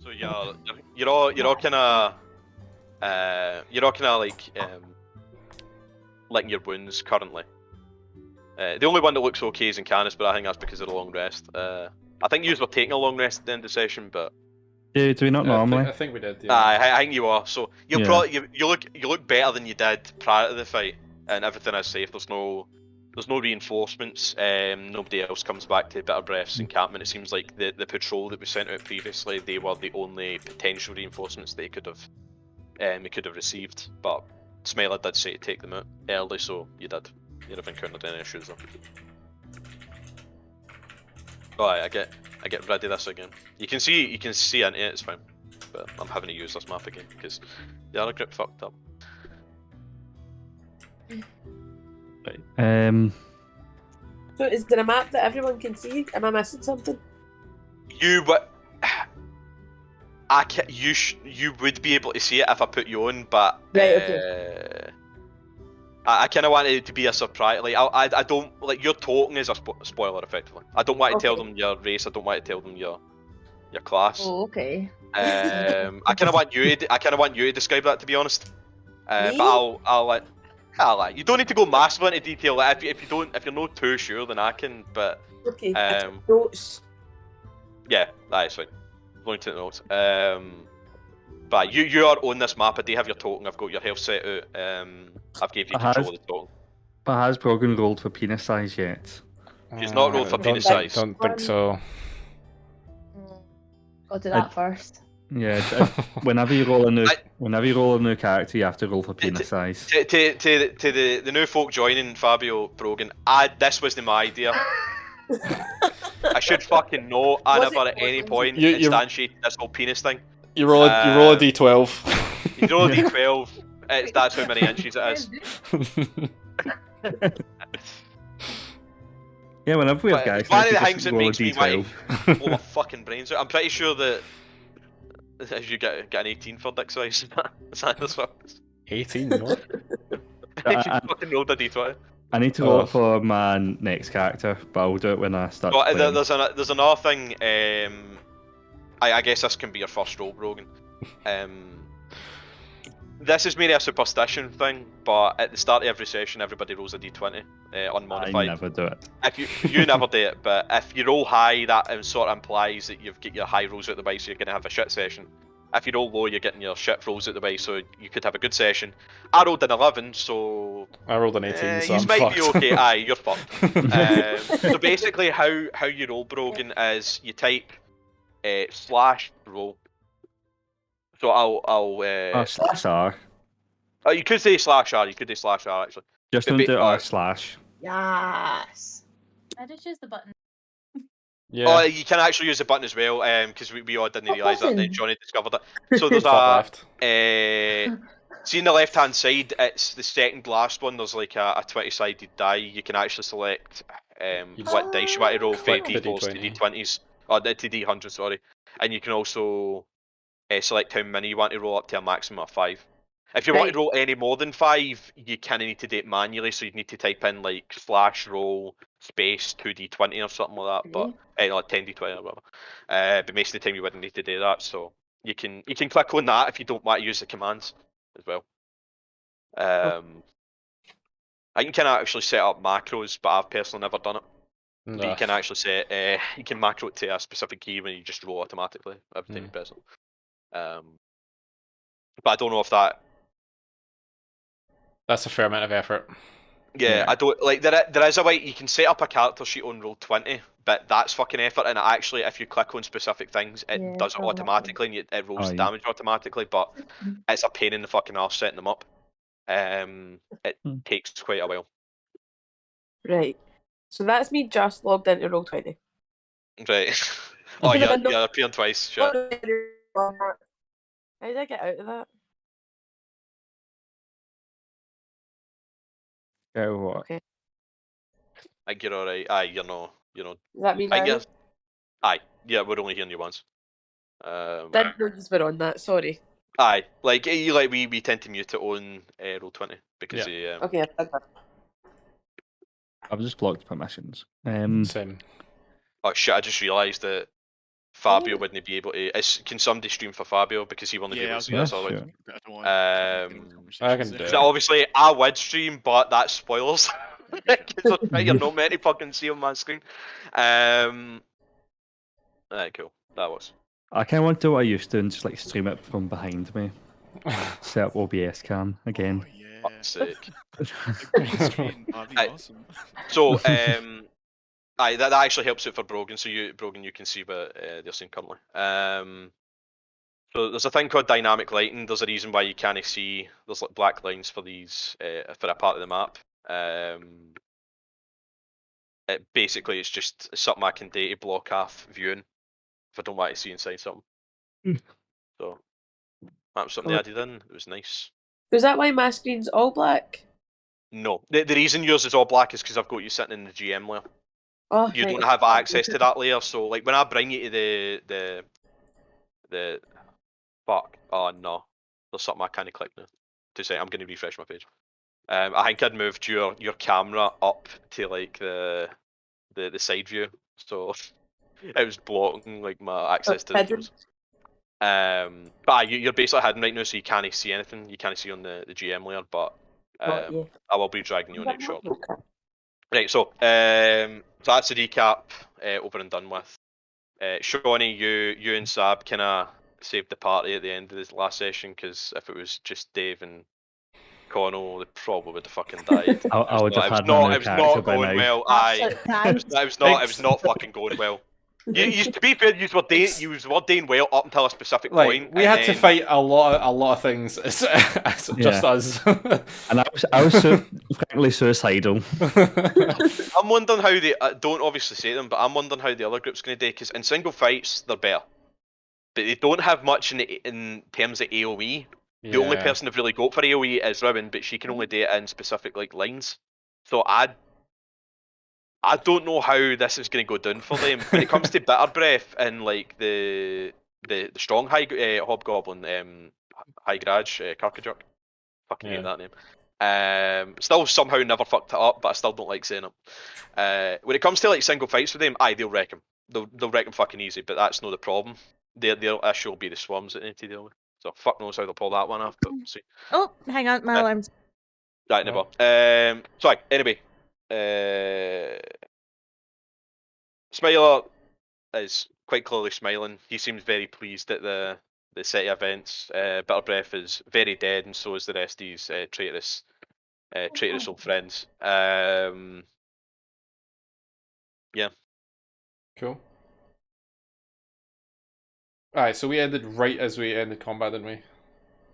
So you're all kind of like licking your wounds currently. The only one that looks okay is Incanus, but I think that's because of the long rest. I think you were taking a long rest at the end of the session, but do we not normally? I think we did. Yeah. I think you are. So you'll probably you look better than you did prior to the fight, and everything is safe. There's no reinforcements. Nobody else comes back to Bitter Breath's encampment. It seems like the patrol that we sent out previously, they were the only potential reinforcements they could have received. But Smiler did say to take them out early, so you did. You never encountered any issues though. Alright, I get rid of this again. You can see into it, it's fine. But I'm having to use this map again because the other grip fucked up. Right. So is there a map that everyone can see? Am I missing something? You would be able to see it if I put you on, but Right, okay. I kind of wanted it to be a surprise. Like I don't like your token is a spoiler effectively. I don't want to tell them your race. I don't want to tell them your class. Oh, okay. I kind of want you to describe that, to be honest. But I'll let you don't need to go massively into detail. Like, if you're not too sure, then I can. But Okay. Notes. yeah, that's fine. Going to the notes. But you are on this map. I do have your token. I've got your health set out. I've gave you control of the token. But has Brogan rolled for penis size yet? He's not rolled for penis size. Don't think so. Go to that first. Yeah. Whenever you roll a new character, you have to roll for penis size. To the new folk joining, Fabio Brogan, this wasn't my idea. I should fucking know. I never at any point instantiated this whole penis thing. You roll a d12. You roll a d12. That's how many inches it is. Yeah, whenever we have guys, one of the things that makes me want to blow my fucking brains out. I'm pretty sure that as you get an 18 for dick size, is that this one? 18, what? If you fucking rolled a d20. I need to roll it for my next character, but I'll do it when I start. Playing. There's another thing. I guess this can be your first roll, Brogan. This is mainly a superstition thing, but at the start of every session, everybody rolls a d20 unmodified. I never do it. If you never do it, but if you roll high, that sort of implies that you've got your high rolls out the way, so you're going to have a shit session. If you roll low, you're getting your shit rolls out the way, so you could have a good session. I rolled an 11, so I rolled an 18, so you I'm might fucked. be okay. Aye, you're fucked. So basically, how you roll, Brogan, is you type /roll. So I'll slash R. Oh, you could say /R. You could do /R actually. Just don't do R/. Yes. I just use the button. Yeah. Oh, you can actually use the button as well, because we all didn't realise that, and then Johnny discovered it. So there's left. see on the left hand side, it's the second last one. There's like a 20-sided die. You can actually select what dice you want to roll for d4s to d20s, or to d100, sorry, and you can also select how many you want to roll up to a maximum of 5. If you want to roll any more than 5, you kind of need to do it manually, so you need to type in like /roll space 2d20 or something like that, but like 10d20 or whatever. But most of the time you wouldn't need to do that, so you can click on that if you don't want to use the commands as well. I can kind of actually set up macros, but I've personally never done it. No. But you can actually set you can macro it to a specific key when you just roll automatically every time you press it. But I don't know if that's a fair amount of effort. Yeah, I don't like there is a way you can set up a character sheet on Roll20, but that's fucking effort. And actually, if you click on specific things, it does it automatically, and it rolls the damage automatically. But it's a pain in the fucking arse setting them up. It takes quite a while. Right. So that's me just logged into Roll20. Right. Oh, you're appearing twice. Shit. How did I get out of that? What? Okay. I think you're alright. Aye, you're no. Does that mean I guess. Aye, yeah, we're only hearing you once. Didn't know you were on that. Sorry. Aye, we tend to mute it on Roll20 because Okay, I did that. I've just blocked permissions. Same. Oh shit! I just realised that Fabio wouldn't be able to. Can somebody stream for Fabio because he won't be able to see us sure. otherwise? I don't want I can do So obviously, I would stream, but that's spoilers. Because you're not meant to fucking see on my screen. Alright, cool. That was. I kind of want to do what I used to and just like stream it from behind me. Set up OBS cam again. Oh, yeah. Fuck's sake. Green screen, that'd be Aye. awesome. So, aye, that actually helps it for Brogan. So Brogan, you can see what they're seeing currently. So there's a thing called dynamic lighting. There's a reason why you can't see. There's like black lines for these for a part of the map. Basically, it's just something I can do to block off viewing if I don't want to see inside something. So that was something they added in. It was nice. Is that why my screen's all black? No, the reason yours is all black is because I've got you sitting in the GM layer. Oh, You right. don't have access to that layer, so like when I bring you to the fuck. Oh no, there's something I can't click now. To say I'm going to refresh my page. I think I'd moved your camera up to like the side view, so it was blocking like my access to the views. But you're basically hidden right now, so you can't see anything. You can't see on the GM layer, but I will be dragging you on it shortly. Right, so that's the recap over and done with. Shawnee, you and Sab kind of saved the party at the end of this last session, because if it was just Dave and Connell, they probably would have fucking died. I would have had It my was not going well. Aye, Absolute it was not fucking going well. You to be fair, you were doing well up until a specific point. We had to fight a lot of things. Just us. And I was frankly suicidal. I'm wondering how they don't obviously say them, but I'm wondering how the other group's going to do, because in single fights they're better, but they don't have much in terms of AOE. Yeah. The only person they've really got for AOE is Ribbon, but she can only do it in specific like lines. So I don't know how this is going to go down for them. When it comes to Bitter Breath and like the strong hobgoblin, high garage, Carcajuk, fucking hate that name. Still somehow never fucked it up, but I still don't like saying it. When it comes to like single fights with them, they'll wreck him. They'll wreck him fucking easy, but that's not the problem. Their issue will be the swarms that they need to deal with. So fuck knows how they'll pull that one off, but we'll see. Oh, hang on, my alarm's... Right, never. Sorry, anyway. Smiler is quite clearly smiling. He seems very pleased at the set of events. Bitter Breath is very dead, and so is the rest of his traitorous old friends. Yeah. Cool. Alright, so we ended right as we ended combat, didn't we?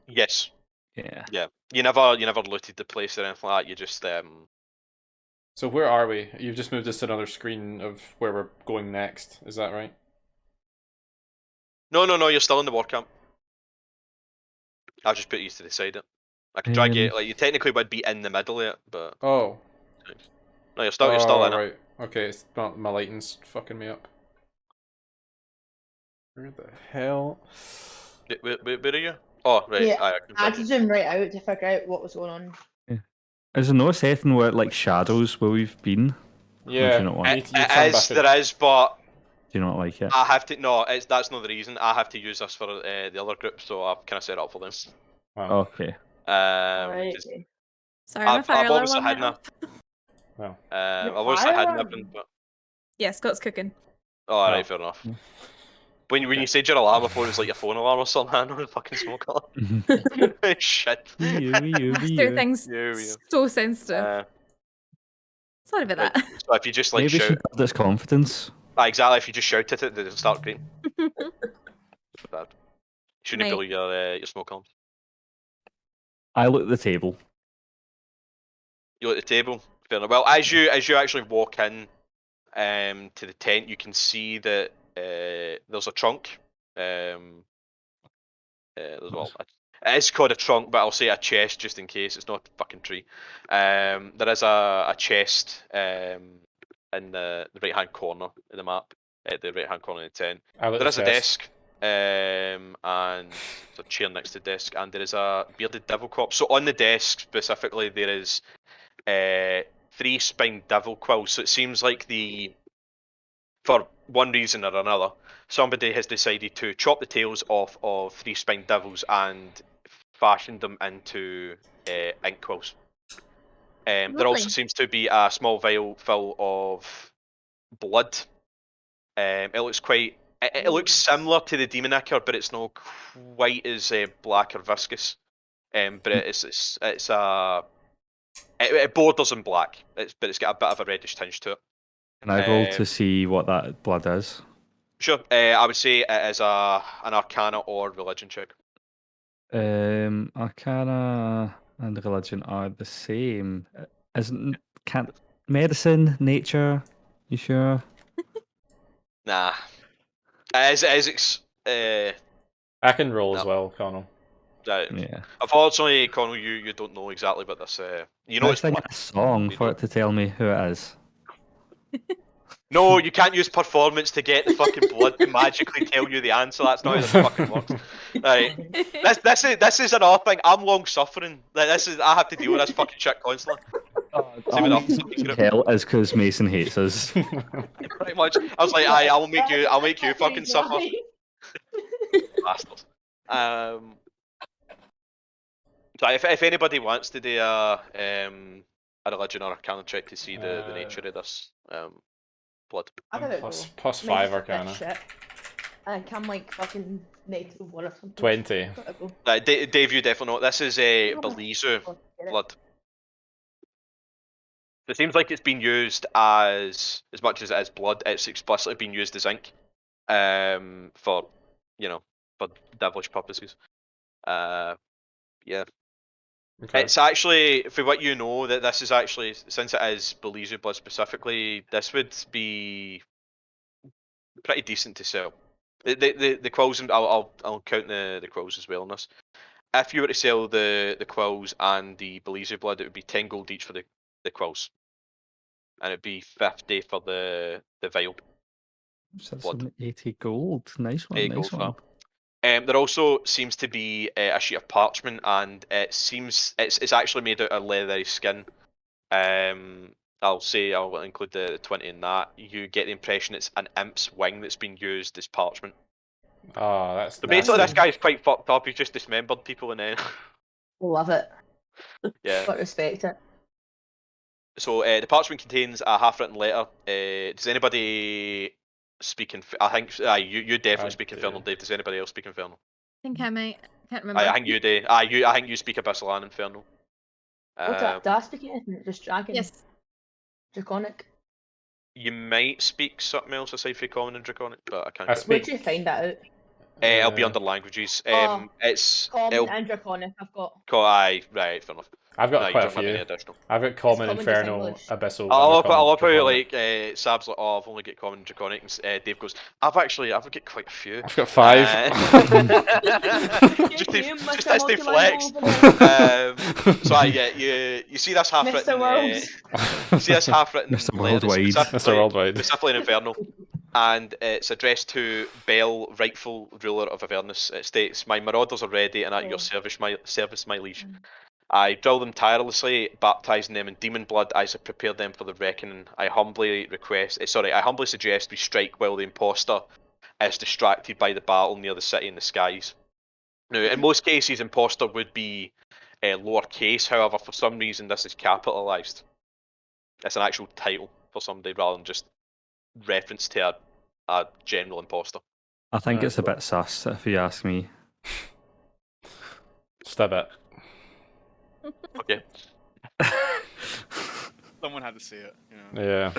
Yes. Yeah. Yeah. You never looted the place or anything like that. You just So where are we? You've just moved us to another screen of where we're going next. Is that right? No, you're still in the war camp. I'll just put you to the side it. I can drag you, like you technically would be in the middle of it, but Oh. no, you're still in it. Right. Okay, it's not, my lighting's fucking me up. Where the hell? Where are you? Oh, right. Yeah, I I had to zoom right out to figure out what was going on. Is there no setting where like shadows where we've been? Yeah, do you not want it is, there is, but do you not like it? I have to. No, that's not the reason. I have to use this for the other group, so I've kind of set it up for them. Wow. Okay. Right. Sorry, my fire I've alarm obviously went hidden off. Wow. I've obviously hidden everything, but Yeah, Scott's cooking. oh, alright, fair enough. When you said your alarm before, it was like your phone alarm or something. I know the fucking smoke alarm. Shit. Master things so sensitive. Sorry about that. So if you just like maybe shout, she built this confidence. Exactly. If you just shout at it, they start green. Bad. You shouldn't Right. feel your smoke alarms. I look at the table. You look at the table. Fair enough. Well, as you actually walk in to the tent, you can see that there's a trunk. It is called a trunk, but I'll say a chest just in case. It's not a fucking tree. There is a chest in the right hand corner of the map, at the right hand corner of the tent. There is a desk, and there's a chair next to the desk, and there is a bearded devil corpse. So on the desk specifically, there is 3 spined devil quills. So it seems like for one reason or another, somebody has decided to chop the tails off of 3 spined devils and fashioned them into ink quills. There also Lovely. seems to be a small vial full of blood. It looks quite. It looks similar to the demon ichor, but it's not quite as black or viscous. But it borders in black. But it's got a bit of a reddish tinge to it. Can I roll to see what that blood is? Sure. I would say it is an Arcana or Religion check. Arcana and religion are the same. Can't medicine, nature? You sure? Nah. It is. I can roll as No. well, Connell. Yeah. Unfortunately, Connell, you don't know exactly about this. You know Can I it's sing blood. a song You for know. it to tell me who it is? No, you can't use performance to get the fucking blood to magically tell you the answer. That's not how this fucking works. Right. This is another thing. I'm long suffering. I have to deal with this fucking shit constantly. Same with our fucking group. Hell is because Mason hates us. Pretty much. I was like, I'll make you fucking suffer. Bastards. So if anybody wants to do a religion or arcana check to see the nature of this blood. I don't know. Plus Might 5 just a bit Arcana. shit. And come like fucking negative 1 or something. 20. Gotta go. Dave, you definitely know. This is a Oh, Belizu get it. blood. It seems like it's been used as much as it is blood. It's explicitly been used as ink, for for devilish purposes. Yeah. Okay. It's actually, for what you know, that this is actually, since it is Belizu blood specifically, this would be pretty decent to sell. The quills, and I'll count the quills as well in this. If you were to sell the quills and the Belizu blood, it would be 10 gold each for the quills, and it'd be 50 for the vial. That's Blood. 80 gold. Nice one. 80 Nice gold for one. that. There also seems to be a sheet of parchment, and it seems it's actually made out of leathery skin. I'll include the 20 in that. You get the impression it's an imp's wing that's been used as parchment. Oh, that's So basically, nasty. this guy's quite fucked up. He's just dismembered people and then. Love it. Yeah. But respect it. So the parchment contains a half-written letter. Does anybody speak I think you definitely speak Infernal, Dave. Does anybody else speak Infernal? I think I might. I can't remember. I think you do. I think you speak Abyssal and Infernal. Do I speak it? Isn't it just Dragon? Yes. Draconic? You might speak something else aside from Common and Draconic, but I can't. I get- speak- Where'd you find that out? It'll be under languages. Oh, It's Common and Draconic, I've got. Aye, right, fair enough. I've got No, you quite a don't have any few. additional. I've got Common, Common just Infernal, English. Abyssal. I love how Draconic. like Sab's like, oh, I've only got Common and Draconic, and Dave goes, I've got quite a few. I've got 5. Just to deflex. So you see this half-written. Mr. Worlds. You see this half-written. Mr. letter that's Worldwide. Mr. Worldwide. Specifically in Infernal, and it's addressed to Bel, rightful ruler of Avernus. It states, "My marauders are ready and at your service, my liege. I drill them tirelessly, baptizing them in demon blood as I prepare them for the reckoning. I humbly suggest we strike while the impostor is distracted by the battle near the city in the skies." Now, in most cases, impostor would be lowercase. However, for some reason, this is capitalized. It's an actual title for somebody rather than just reference to a general impostor. I think it's a bit sus, if you ask me. Just a bit. Okay. Someone had to see it. Yeah.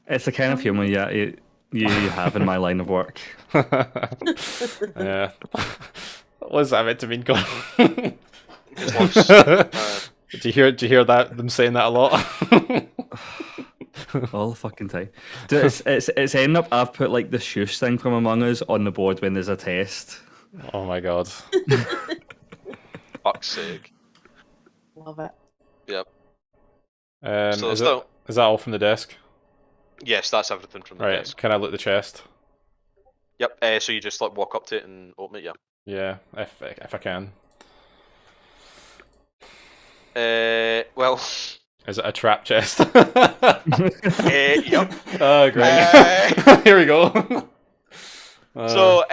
It's the kind of humour you have in my line of work. Yeah. What was that meant to mean, Gordon? Did you hear that them saying that a lot? All the fucking time. Dude, it's ending up I've put like the shush thing from Among Us on the board when there's a test. Oh my god. Fuck's sake. Love it. Yep. So is still, that all from the desk? yes, that's everything from the Right. desk. Can I loot the chest? Yep. So you just like walk up to it and open it. Yeah. Yeah, if I can. Well, Is it a trap chest? Yep. Oh, great. Here we go. So,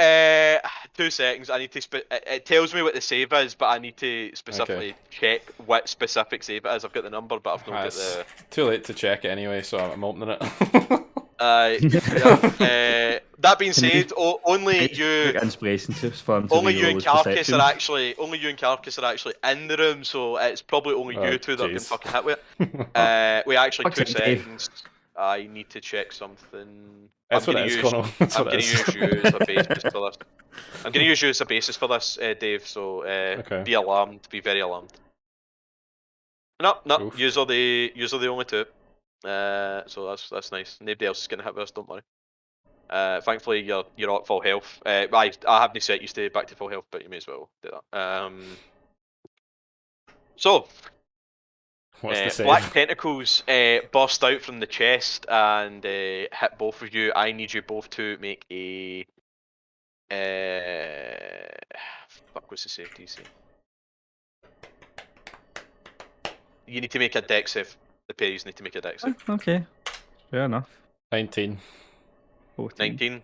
2 seconds. I need to. It tells me what the save is, but I need to specifically check what specific save it is. I've got the number, but I've not got the. Too late to check it anyway, so I'm opening it. That being said, only you. Inspiration tips for him to Only you and reroll his Carcass perception. are actually. Only you and Carcass are actually in the room, so it's probably only you two that are getting fucking hit with it. We actually Fuck's 2 sake, Dave. seconds. I need to check something. That's what it is, Connell. That's I'm what going it to is. use you as a basis for this. I'm going to use you as a basis for this, Dave. So be alarmed. Be very alarmed. No, Oof. yous are the only two. So that's nice. Nobody else is going to hit with us. Don't worry. Thankfully, you're at full health. I haven't set you stay back to full health, but you may as well do that. So. What's the save? Black tentacles burst out from the chest and hit both of you. I need you both to make a. Fuck, what's the save DC? You need to make a dex save. The pair need to make a dex save. Okay, fair enough. 19. 14.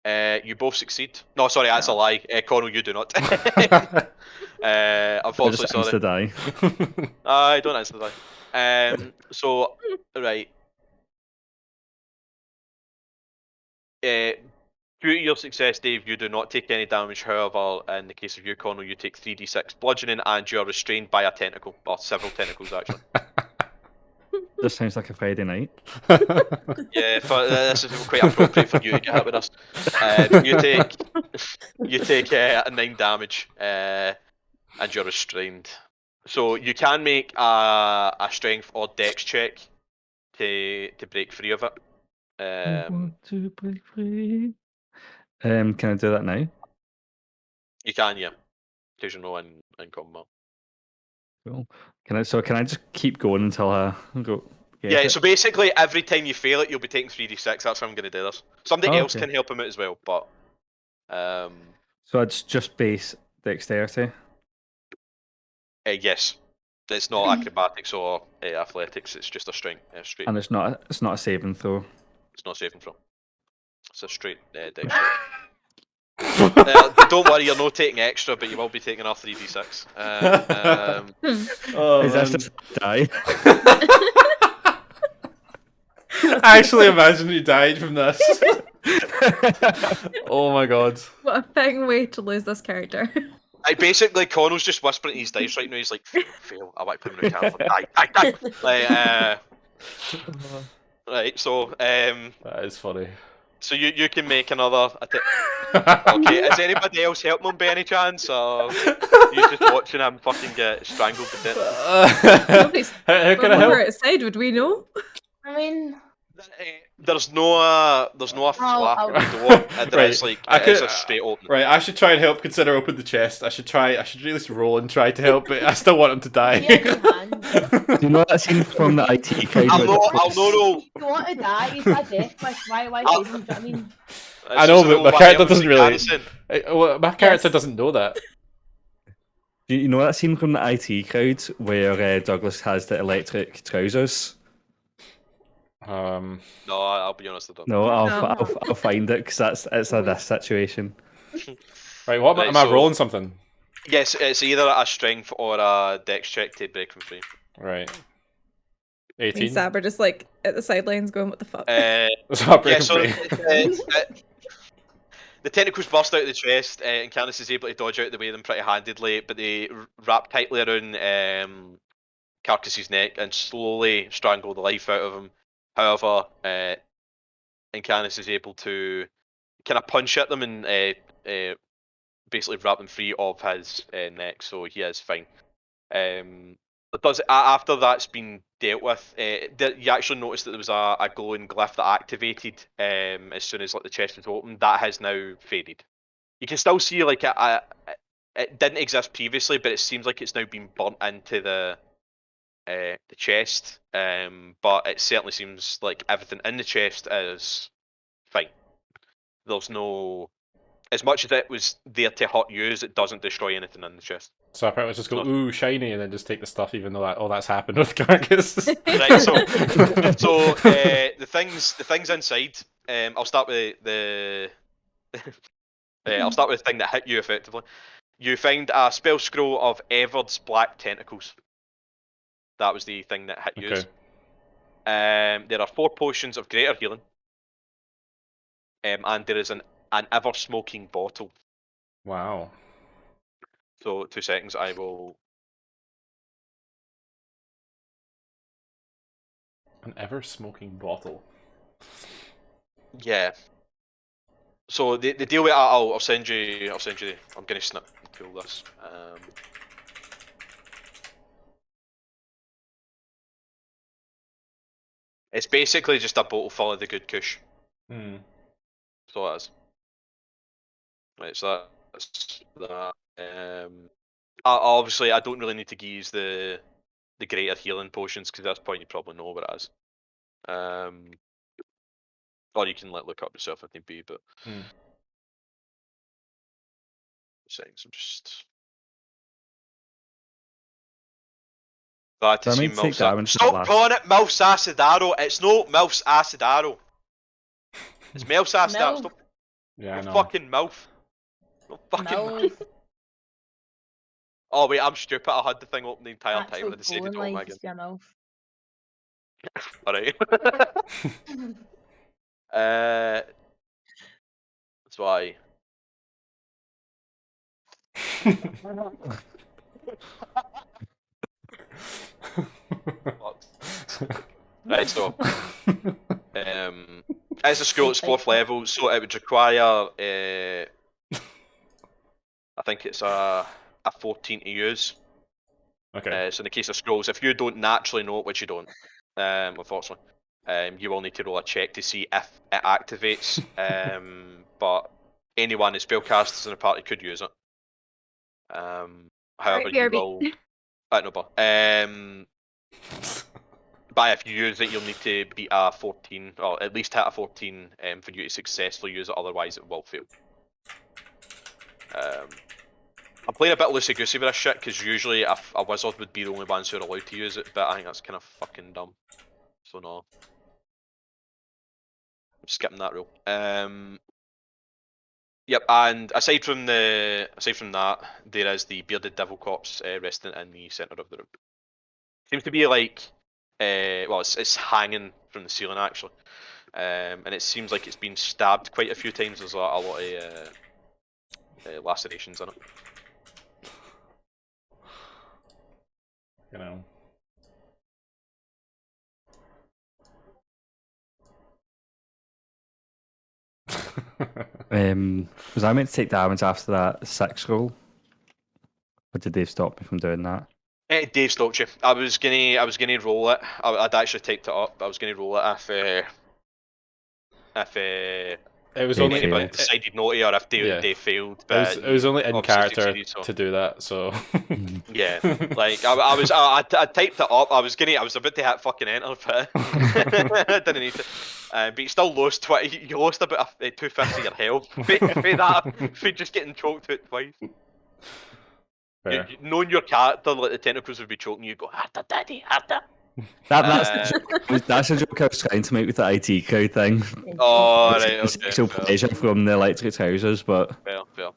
19. You both succeed. No, sorry, that's a lie. Connell, you do not. Unfortunately, Just sorry. die. I don't answer the die. So, right. Due to your success, Dave, you do not take any damage. However, in the case of you, Connell, you take 3d6 bludgeoning and you are restrained by a tentacle. Or several tentacles, actually. This sounds like a Friday night. Yeah, this is quite appropriate for you to get hit with us. You take 9 damage and you're restrained. So you can make a strength or dex check to break free of it. I want to break free. Can I do that now? You can, yeah, because you're not in combat. Cool. Can I just keep going until I go? Yeah, so basically every time you fail it, you'll be taking 3d6. That's how I'm going to do this. Somebody else can help him out as well, but so it's just base dexterity. yes, it's not acrobatics or athletics. It's just a strength. Straight. And it's not a saving throw. It's not saving throw. It's a straight dex check. Don't worry, you're not taking extra, but you will be taking off 3d6. Is that just die? I actually imagine you died from this. Oh my god. What a fitting way to lose this character. Basically, Connell's just whispering his dice right now. He's like, fail. I want to put him in the camera. Die. Like, right, so that is funny. So you can make another. Okay, is anybody else helping him by any chance, or you just watching him fucking get strangled to death? Nobody's How can I help? outside, would we know? I mean, There's no flap I'll- at the door, and Right, it's like I it's could- a straight open. Right, I should try and help. Consider open the chest. I should really roll and try to help, but I still want him to die. yeah, your hand. Do you know that scene from the IT crowd? I'll where no the roll. If you want to die, he's a death wish. Why save him? Do you know what I mean? I know, but my character doesn't really. Well, my character Yes. doesn't know that. Do you know that scene from the IT crowd where Douglas has the electric trousers? No, I'll be honest. I don't. No, No. I'll find it because it's this situation. Right, what Right, am I so- rolling something? Yes, it's either a strength or a dex check to break him free. Right. Me 18. and Sab are just like at the sidelines going, what the fuck? That's not Yeah, breaking so free. the tentacles burst out of the chest, and Candace is able to dodge out of the way of them pretty handedly, but they wrap tightly around Carcass's neck and slowly strangle the life out of him. However, Candace is able to kind of punch at them and basically wrap them free of his neck, so he is fine. After that's been dealt with, you actually notice that there was a glowing glyph that activated as soon as the chest was opened. That has now faded. You can still see it didn't exist previously, but it seems like it's now been burnt into the chest. But it certainly seems like everything in the chest is fine. There's no as much as it was there to hurt you, it doesn't destroy anything in the chest. So I pretty much just go, So- ooh, shiny, and then just take the stuff, even though that's happened with Carcass. Right, so the things inside. I'll start with the. I'll start with the thing that hit you effectively. You find a spell scroll of Everard's Black Tentacles. That was the thing that hit you. Okay. There are 4 potions of Greater Healing. And there is an ever-smoking bottle. Wow. So 2 seconds, I will... An ever-smoking bottle. Yeah. So the deal with I'll send you I'm gonna snip and pull this. It's basically just a bottle full of the good kush. Hmm. So it is. Right, so that's that. Obviously I don't really need to use the greater healing potions because at this point you probably know what it is. Or you can look up yourself if need be, but settings. I'm just glad to Do I see mean take Mouse. damage at Stop last? calling it Mouse Acidaro. It's no Mouse Acidaro. It's Mouse Acidaro. Mouth. Stop. Yeah, I know. Fucking mouth. No fucking mouth. Mouth. Oh wait, I'm stupid. I had the thing open the entire time Actual and I decided colon to open life it is your mouth. again. Alright. That's why. Right, so as a school, it's 4th level, so it would require I think it's a 14 to use. Okay. So in the case of scrolls, if you don't naturally know it, which you don't, unfortunately, you will need to roll a check to see if it activates. But anyone who spellcasters in the party could use it. However, Right, you BRB. will. No, but if you use it, you'll need to beat a 14, or at least hit a 14 for you to successfully use it. Otherwise, it will fail. I'm playing a bit loosey goosey with this shit because usually a wizard would be the only ones who are allowed to use it, but I think that's kind of fucking dumb. So no, I'm skipping that rule. Yep, and aside from that, there is the bearded devil corpse resting in the center of the room. Seems to be like, well, it's hanging from the ceiling actually, and it seems like it's been stabbed quite a few times. There's a lot of lacerations in it. You know. Was I meant to take damage after that 6 roll? Or did Dave stop me from doing that? Dave stopped you. I was gonna roll it. I'd actually typed it up. I was gonna roll it if It was Dave only anybody failed. decided naughty or if they failed. But it was only in obviously character succeeded, so. to do that, so Yeah, like I typed it up. I was about to hit fucking enter, but I didn't need to. But you still lost 20. You lost about 2/5 of your health for that. For just getting choked out twice. fair. Knowing your character, like the tentacles would be choking you, go harder, daddy, harder. That's the joke I was trying to make with the IT crowd thing. Oh, right, okay. Sexual Fair, pleasure from the electric trousers, but fair. Bit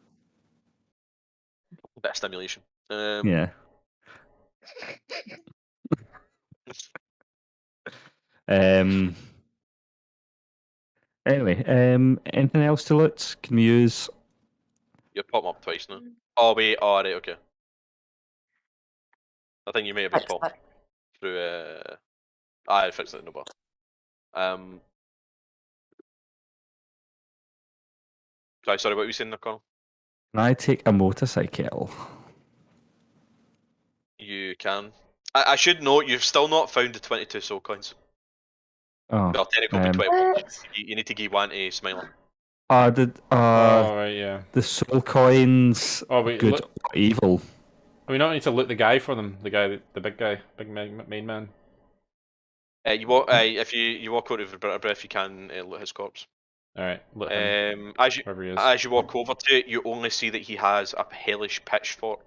of stimulation. yeah. Anyway, anything else to loot? Can we use? You're popping up twice now. Oh wait, oh right, okay. I think you may have been popped through. I fixed it, no bother. Sorry, what were you saying, Nicole? Can I take a motorcycle? You can. I should note you've still not found the 22 soul coins. Oh, Well, technically, 20. You need to give one to Smiler. oh, Right, yeah. the soul coins. Oh, wait, Good look, or evil? we don't need to loot the guy for them. The big guy, big main man. You walk. If you walk out of the breath, you can loot his corpse. Alright, let him, wherever he is. As you walk over to it, you only see that he has a hellish pitchfork.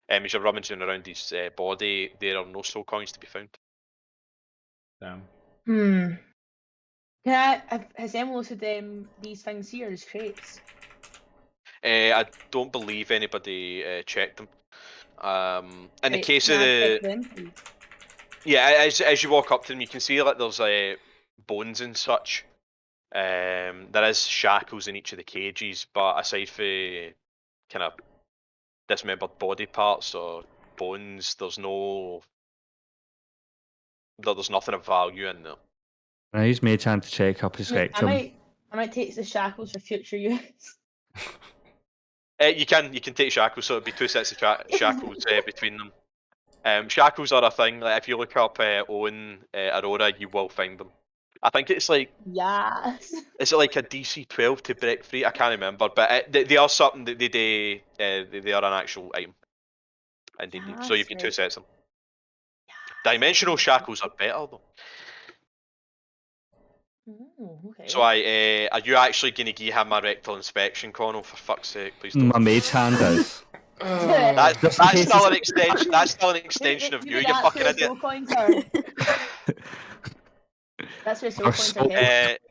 As you're rummaging around his body, there are no soul coins to be found. Damn. Has anyone listed these things here as crates? I don't believe anybody checked them. In the Right, case can of I the check them, please? yeah, as you walk up to them, you can see like there's bones and such. There is shackles in each of the cages, but aside for kind of dismembered body parts or bones, there's nothing of value in there. I use Mage Hand to check up his I rectum. might take the shackles for future use. You can take shackles, so it'd be 2 sets of shackles between them. Shackles are a thing. Like if you look up Owen Aurora, you will find them. I think it's like Yes. is it like a DC 12 to break free? I can't remember, but they are something that they are an actual item. Indeed, so you've got 2 Right. sets of them. Dimensional shackles are better though. Oh, okay. So are you actually going to give him a rectal inspection, Connell? For fuck's sake, please don't. My Mage Hand is. That's Just in case still it's- an extension. That's still an extension of you. You That's fucking where idiot. soul coins are. That's where soul Or coins soul- are kept.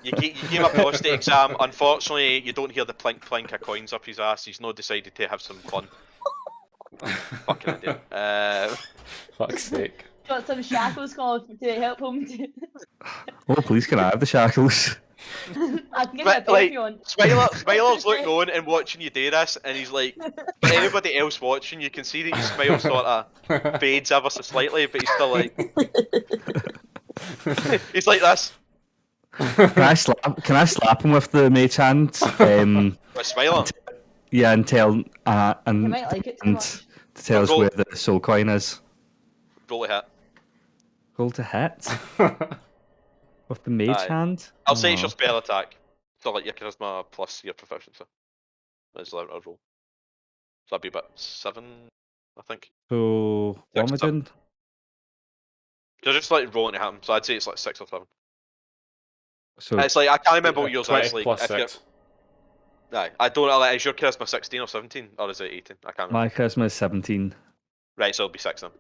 You gave him a prostate exam. Unfortunately, you don't hear the plink plink of coins up his ass. He's not decided to have some fun. Fucking idiot. Fuck's sake. Got some shackles called to help him. Oh, please can I have the shackles? I can give you a But, pair like, if you want. Smiler's looking on and watching you do this, and he's like, for anybody else watching, you can see that his smile sort of fades ever so slightly, but he's still like, he's like this. Can I slap him with the Mage Hand? With Smiler. Yeah, and tell You and might like it too and much. to tell us Roll- where the soul coin is. Roll a hit. Roll to hit with the Mage Aye. Hand. I'll say it's your Oh. spell attack. So like your charisma plus your proficiency. That's like a roll. So that'd be about 7, I think. So what am I 6 or 7. doing? You're just like rolling to him, so I'd say it's like 6 or 7. So It's like I can't remember what yours 20 is. Like, plus if you're- 6. Aye, I don't know. Like, is your charisma 16 or 17, or is it 18? I can't remember. my charisma is 17. Right, so it'll be 6 then.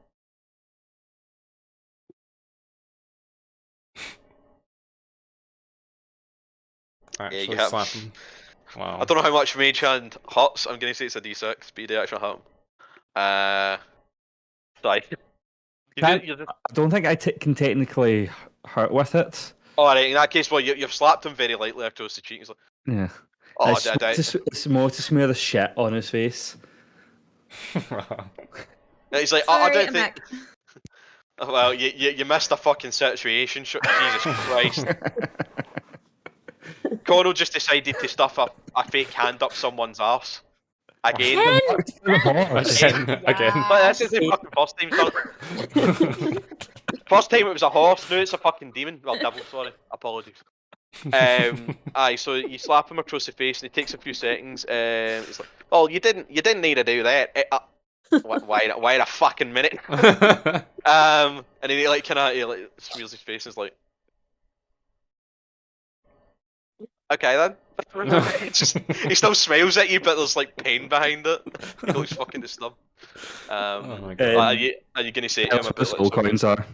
Actually you have- slap him. Wow. I don't know how much Mage Hand hurts. I'm gonna say it's a D6, but you do actually hurt him. Sorry. I don't think I can technically hurt with it. Alright, in that case, well, you've slapped him very lightly across the cheek. He's like, Yeah. oh, It's more to smear the shit on his face. He's like, I Sorry, don't I'm think. back. Well, you missed a fucking situation. Jesus Christ. Connell just decided to stuff a fake hand up someone's arse. Again. Again. But this is the fucking first time he's done it. First time it was a horse, now it's a fucking demon. Well, devil, sorry. Apologies. Aye, so you slap him across the face and it takes a few seconds. It's like, well, you didn't need to do that. Wait a fucking minute. And then he like kind of like smears his face and is like, okay then. He still smiles at you, but there's like pain behind it. He looks fucking disturbed. Oh my God. Are you gonna say to him That's what about soul coins are.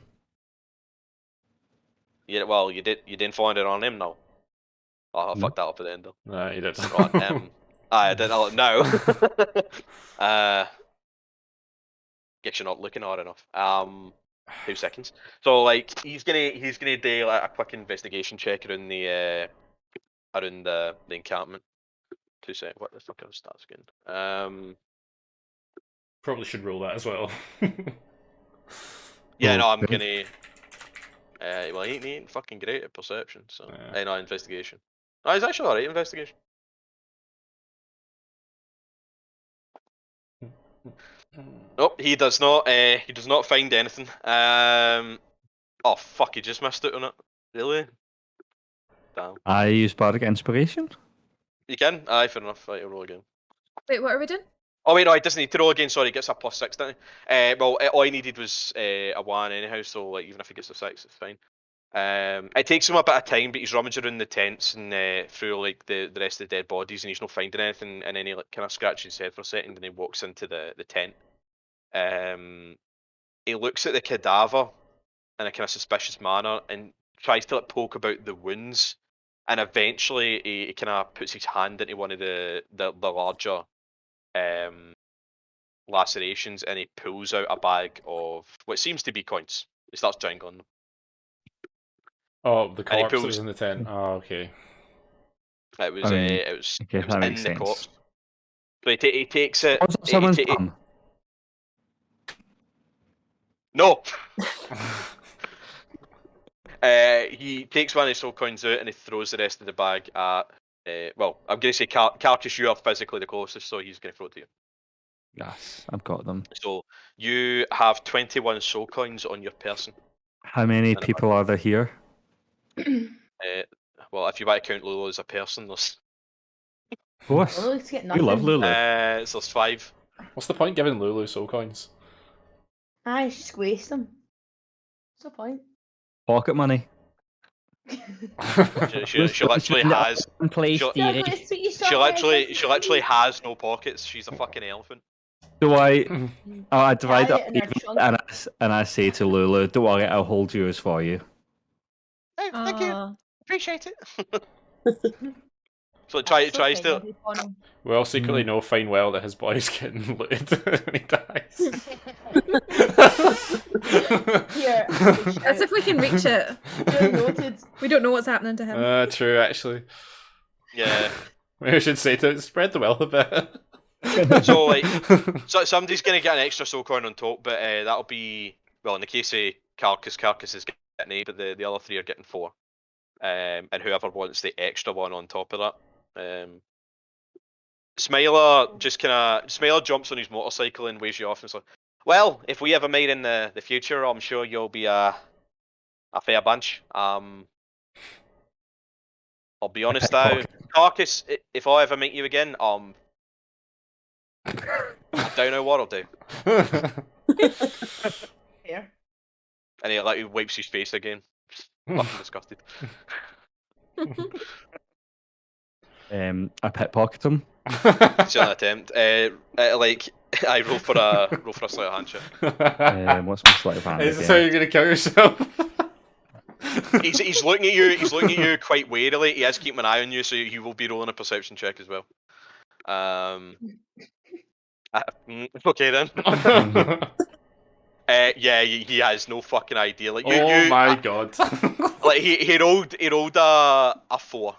Yeah, well, you didn't find it on him, no. Oh, I No. fucked that up at the end though. No, you did. Right, I didn't know. Guess you're not looking hard enough. 2 seconds. So like he's gonna do like a quick investigation check around the encampment. 2 seconds. What the fuck are the stats again? Probably should roll that as well. Yeah, no, I'm Okay. gonna. Well, he ain't fucking great at perception, so Yeah. no investigation. No, he's actually alright investigation. Nope, he does not. He does not find anything. Oh fuck, he just missed out on it. Really? Damn. I use Bardic Inspiration. You can? Aye, fair enough. Right, I'll roll again. Wait, what are we doing? Oh wait, no, he doesn't need to roll again. Sorry, he gets a +6, doesn't he? Well, all he needed was a 1 anyhow. So like, even if he gets a 6, it's fine. It takes him a bit of time, but he's rummaging around the tents and through like the rest of the dead bodies, and he's not finding anything. And then he like kind of scratches his head for a second, and he walks into the tent. He looks at the cadaver in a kind of suspicious manner and tries to like poke about the wounds, and eventually he kind of puts his hand into one of the larger lacerations, and he pulls out a bag of what seems to be coins. He starts jangling them. Oh, the And he corpse that pulls- was in the tent. Oh, okay. It was okay, it was that in makes the sense. corpse. So he takes it. Was it he someone's ta- bum? No. He takes one of his soul coins out and he throws the rest of the bag at. Well, I'm going to say Carcass. You are physically the closest, so he's going to throw it to you. Yes, I've got them. So you have 21 soul coins on your person. How many And people are there here? Well, if you want to count Lulu as a person, there's Of course. Lulu's get We nothing. love Lulu. so there's 5. What's the point giving Lulu soul coins? I just waste them. What's the point? Pocket money. She literally has. In place, she'll- Yeah, dearie. but it's what you saw She there, literally Christmas. has no pockets. She's a fucking elephant. Do I? I divide Carry up it in her even, trunk. and I say to Lulu, "Don't worry, I'll hold yours for you." Hey, thank you. Aw. Appreciate it. So That's tries so to. kind of you, Connor. We all secretly know fine well that his body's getting looted when he dies. Here, As if we can reach it. you're noted. We don't know what's happening to him. True, actually. Yeah. Maybe we should say to it, spread the wealth a bit. So like, somebody's gonna get an extra soul coin on top, but that'll be, well, in the case of Carcass is getting 8, but the other 3 are getting 4. And whoever wants the extra one on top of that. Smiler jumps on his motorcycle and waves you off and is like, well, if we ever meet in the future, I'm sure you'll be a fair bunch. I'll be honest though, Carcass, if I ever meet you again, I don't know what I'll do. Here. And he like wipes his face again. Fucking disgusted. I pickpocket him. It's an attempt. Like I roll for a sleight of hand check. What's my sleight of hand? Is this again? how you're gonna kill yourself? He's looking at you. He's looking at you quite warily. He is keeping an eye on you, so he will be rolling a perception check as well. Okay then. Yeah, he has no fucking idea. Like my god. Like he rolled a 4.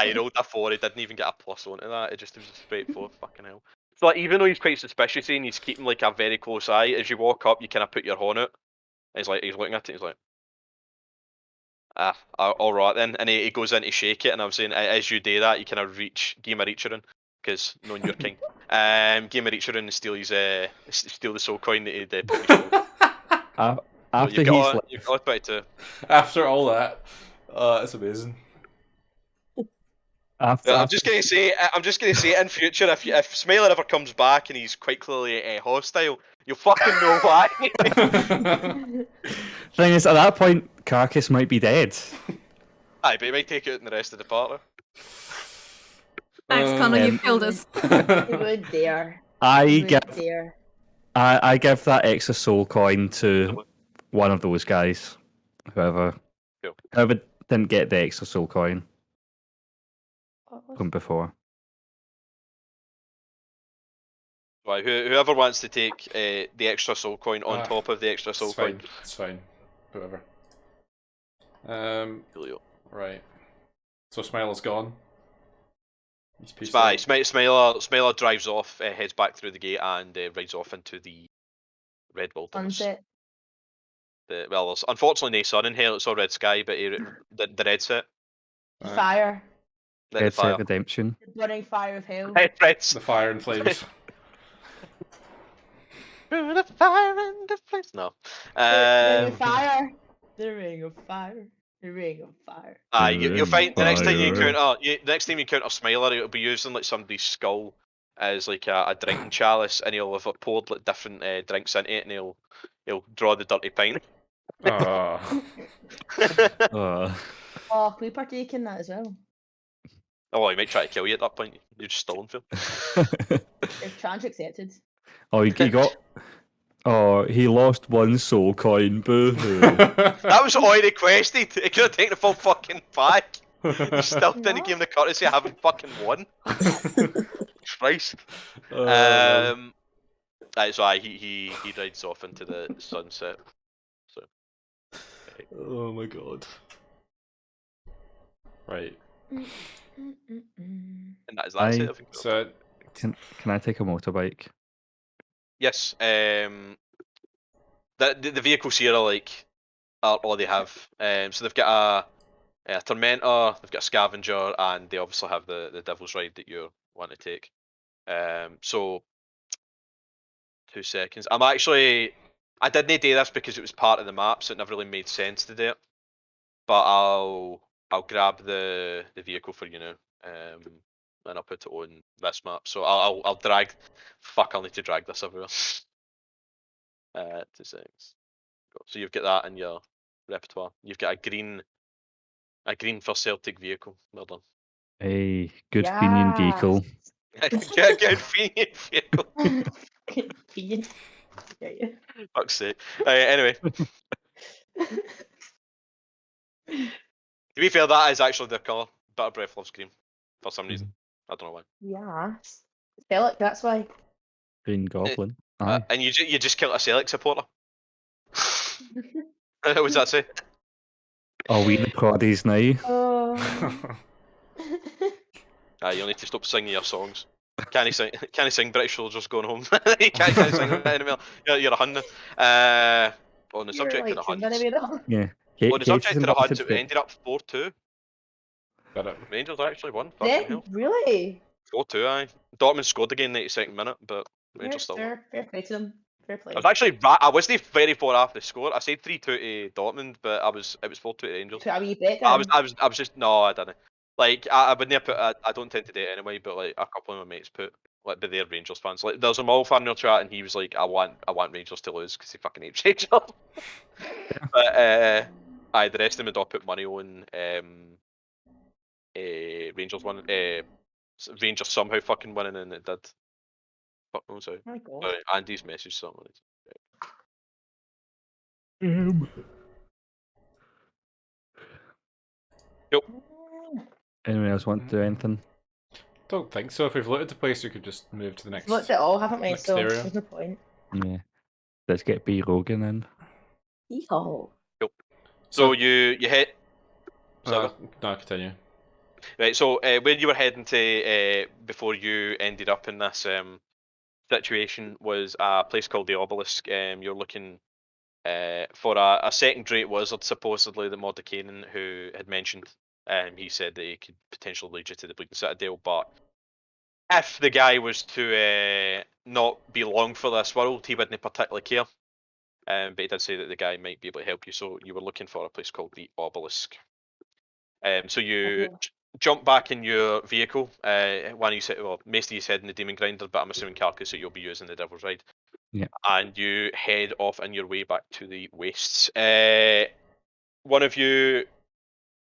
He rolled a 4. He didn't even get a plus onto that. It was a straight 4. Fucking hell. So like, even though he's quite suspicious and he's keeping like a very close eye, as you walk up, you kind of put your horn out. And he's looking at it. He's like, all right then. And he goes in to shake it, and I'm saying, as you do that, you kind of give him a reach around, because knowing you're king, give him a reach around and steal the soul coin that he did. After You've he's got 22. After all that, it's amazing. I'm just gonna say in future, if Smiler ever comes back and he's quite clearly hostile, you'll fucking know why. Thing is, at that point, Carcass might be dead. Aye, but he might take out in the rest of the party. Thanks, Connor, you've killed us. You would dare. I You would give dare. I give that extra soul coin to one of those guys. Whoever didn't get the extra soul coin from before. Right, whoever wants to take the extra soul coin on top of the extra soul It's coin. fine. It's fine. Whoever. Julio. Right. So Smiler's gone. He's peaced out. Smiler drives off, heads back through the gate, and rides off into the red wilderness. Sunset. Well, there's unfortunately no sun in here. It's all red sky, but the red set. Right. Fire. Let Red the fire. Set Redemption. The burning fire of hell. Reds. The fire and flames. Through the fire and the flames. No. The ring of fire. The ring of fire. The ring of fire. You'll find the next time you Fire. encounter Smiler, it'll be using like somebody's skull as like a drinking chalice, and he'll have poured like different drinks into it, and he'll draw the dirty pint. Oh. Oh, can we partake in that as well? Oh, he might try to kill you at that point. You're just stolen for him. If challenge accepted. Oh, he got. Oh, he lost one soul coin. Boo hoo. That was all he requested. He could have taken the full fucking pack. He still didn't give him the courtesy of having fucking won. Christ. Right, so he rides off into the sunset. So. Oh my god. Right. And that's it. I think. So Can I take a motorbike? Yes. The vehicles here are like all they have. So they've got a Tormentor, they've got a Scavenger, and they obviously have the Devil's Ride that you want to take. So 2 seconds. I didn't do this because it was part of the map, so it never really made sense to do it. But I'll grab the vehicle for you now, and I'll put it on this map. So I'll drag. Fuck! I'll need to drag this everywhere. 2 seconds. So you've got that in your repertoire. You've got a green for Celtic vehicle. Well done. A good convenient vehicle. Good convenient vehicle. Convenient. Yeah. Fuck's sake. Anyway. To be fair, that is actually their colour. Bitter Breath loves green. For some reason. I don't know why. Yeah. Celtic, that's why. Green Goblin. Aye. And you just killed a Celtic supporter. What does that say? Oh, we the Proddies now. Oh. You'll need to stop singing your songs. Can't he sing British Soldiers Going Home? You can't sing that anymore. You're a hundred. On the subject of the Huns. Yeah. On the subject of the Huns, it ended up 4-2. got it. Rangers actually won. Yeah, Fucking hell. really? 4-2, aye. Dortmund scored again in the 92nd minute, but Rangers still won. Fair play to them. Fair play. I was actually I wasn't very far after the score. I said 3-2 to Dortmund, but it was 4-2 to Rangers. Put a wee bet I down. was just no, I didn't. Like I wouldn't have put. I don't tend to do it anyway, but like a couple of my mates put, like, but they're Rangers fans. Like there's a Mull fan in your chat, and he was like, I want Rangers to lose because he fucking hates Rangers. But the rest of them had all put money on Rangers winning. Rangers somehow fucking winning, and it did. Fuck knows how. Oh my god. Sorry, Andy's message something. Yep. Anyone else want to do anything? Don't think so. If we've looted the place, we could just move to the next. Looked at all, haven't we? next So area. there's no point. Yeah. Let's get B Rogan in. Yeehaw. So you hit. No, continue. Right, so where you were heading to before you ended up in this situation was a place called the Obelisk. You're looking for a second-rate wizard, supposedly, that Mordekainen, who had mentioned. He said that he could potentially lead you to the Bleeding Citadel, but if the guy was to not be long for this world, he wouldn't particularly care. But he did say that the guy might be able to help you, so you were looking for a place called the Obelisk. So you jump back in your vehicle. One of you said, well, most of you said in the Demon Grinder, but I'm assuming Carcass, so you'll be using the Devil's Ride. Yeah. And you head off on your way back to the wastes. One of you,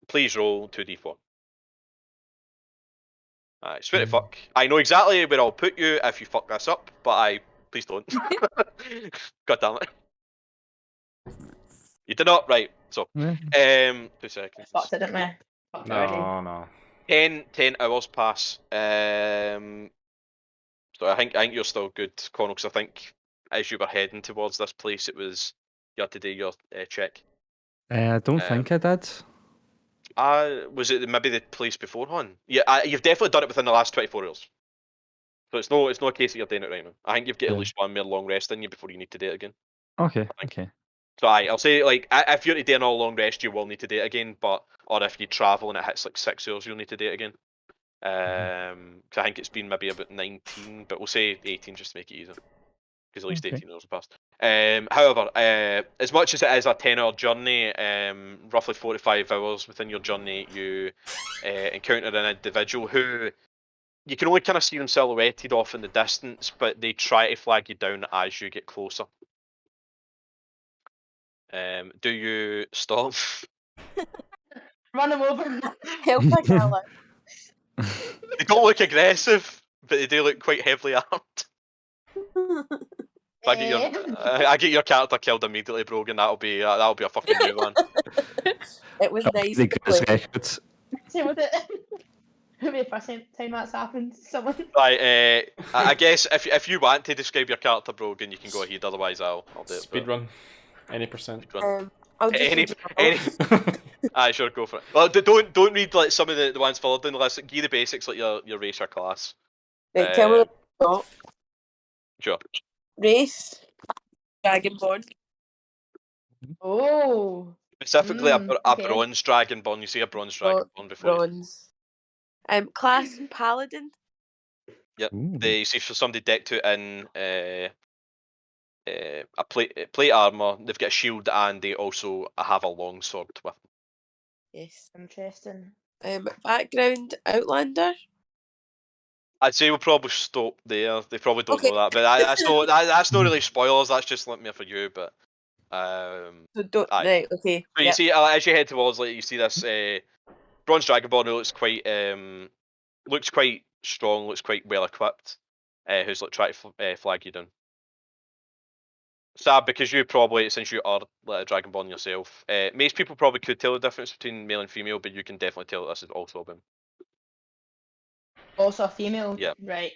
please roll 2d4. Swear to fuck. I know exactly where I'll put you if you fuck this up, but please don't. God damn it. You did not, right? So, 2 seconds. Fucked it, didn't we? Fucked it already. No. 10 hours pass. So I think you're still good, Connell, because I think as you were heading towards this place, it was you had to do your check. I don't think I did. Was it maybe the place beforehand? Yeah, you've definitely done it within the last 24 hours. So it's no a case that you're doing it right now. I think you've got at least one more long rest in you before you need to do it again. Okay. So I'll say, like, if you're to do an all long rest, you will need to do it again. Or if you travel and it hits like 6 hours, you'll need to do it again. Cause I think it's been maybe about 19, but we'll say 18 just to make it easier. Because at least 18 hours have passed. However, as much as it is a 10-hour journey, roughly 45 hours within your journey, you encounter an individual who you can only kind of see them silhouetted off in the distance, but they try to flag you down as you get closer. Do you stop? Run him over. Help my gala. They don't look aggressive, but they do look quite heavily armed. If I get your character killed immediately, Brogan, that'll be a fucking new one. It was nice The to goes play. records. Same with it. It'll be the first time that's happened to someone. Right, I guess if you want to describe your character, Brogan, you can go ahead. Otherwise, I'll do it. Speedrun. Any percent. I'll just Any, read any, sure, go for it. Well, don't read like some of the ones followed in the list. Give the basics like your race or class. Right, tell me the top. Sure. Race. Dragonborn. Oh. Specifically, a Okay. bronze dragonborn. You see a bronze dragonborn before. Bronze. Class Paladin. Yep. Ooh. They see for somebody decked out in a plate armor. They've got a shield and they also have a long sword with them. Yes. Interesting. Background Outlander. I'd say we'll probably stop there. They probably don't Okay. know that, but that's not really spoilers. That's just let me for you. But So don't. aye. Right. Okay. But you see, as you head towards, like you see this bronze dragonborn who looks quite strong, looks quite well equipped. Who's like trying to flag you down. Sad because you probably, since you are like a dragonborn yourself, most people probably could tell the difference between male and female, but you can definitely tell that this is also a woman. Also a female. Yeah. Right.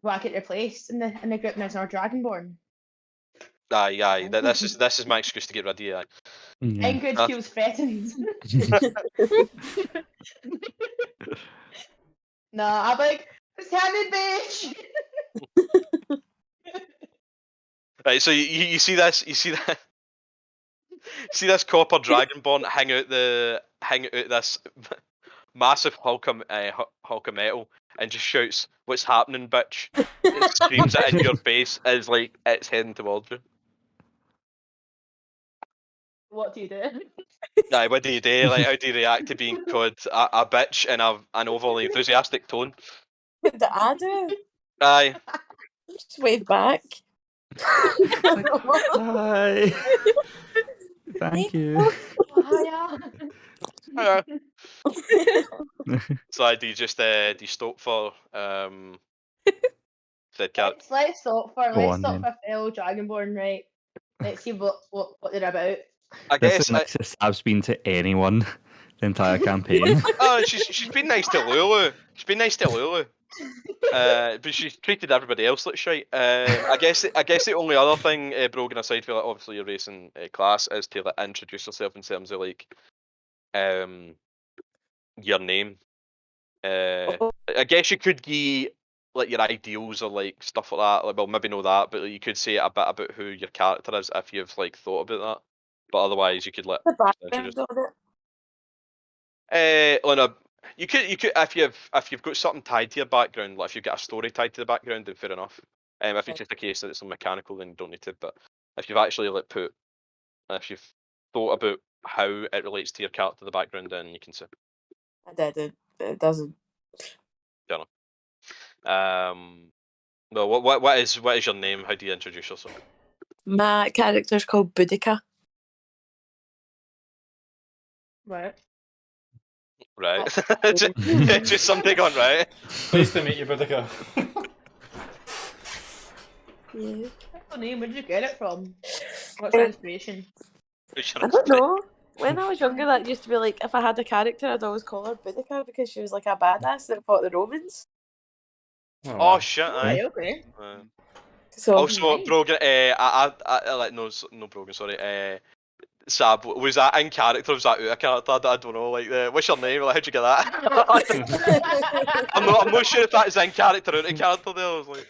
Well, I get replaced in the group now as our Dragonborn. Aye. This is my excuse to get rid of you. Aye. Yeah. Ingrid feels threatened. Nah, I'm like, it's Hannah, bitch. Right, so you see this, see this copper dragonborn hang out this massive hulk of metal and just shouts, "What's happening, bitch?" It screams it in your face as like it's heading towards you. What do you do? Aye, what do you do? Like, how do you react to being called a bitch in an overly enthusiastic tone? What did I do? Aye. Just wave back. Hi. Thank you. Oh, hiya. So do you just do you stop for said cat? Let's stop for Go on, then. fellow Dragonborn, right? Let's see what they're about. I This guess is the nicest I've been to anyone the entire campaign. oh, she's been nice to Lulu. She's been nice to Lulu. But she's treated everybody else like shite. I guess the only other thing, Brogan, aside from like, obviously your racing class, is to like introduce yourself in terms of like your name. I guess you could give like your ideals or like stuff like that. Like, well, maybe know that, but you could say a bit about who your character is if you've like thought about that. But otherwise, you could let The introduce. background on it. On a you could if you've got something tied to your background, like if you've got a story tied to the background, then fair enough. If it's just a case that it's mechanical, then you don't need to. But if you've actually if you've thought about how it relates to your character, the background, then you can say. I didn't. It doesn't. Don't know. Well, what is your name? How do you introduce yourself? My character's called Boudica. Right. Right. It's just something on right. Pleased to meet you, Boudica. Yeah. What's your name? Where did you get it from? What's your inspiration? I don't know. When I was younger, that used to be like, if I had a character, I'd always call her Boudica because she was like a badass that fought the Romans. Oh shit! Aye. Right, okay. So Also, nice. Brogan, I like no Brogan, sorry. Sab, was that in character? Or was that out of character? I don't know. Like, what's your name? Like, how'd you get that? I'm not sure if that is in character or out of character. There, I was like,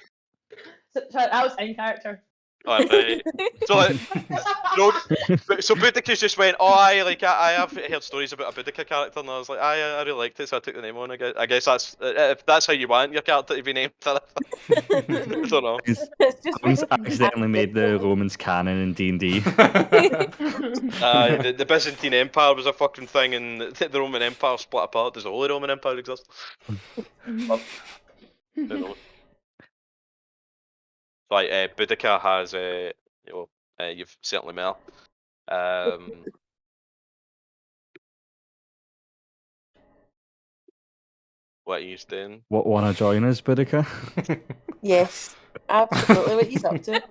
Sorry, I was in character. oh, right. So, like, so Boudica's just went, oh, I have heard stories about a Boudica character, and I was like, I really liked it, so I took the name on. I guess that's if that's how you want your character to be named. I don't know. it's just Someone's accidentally made the Romans canon in D&D. The Byzantine Empire was a fucking thing, and the Roman Empire split apart. Does the Holy Roman Empire exist? Don't know. Right, Boudica has you've certainly met her. What are you doing? What wanna join us, Boudica? Yes, absolutely. What he's up to?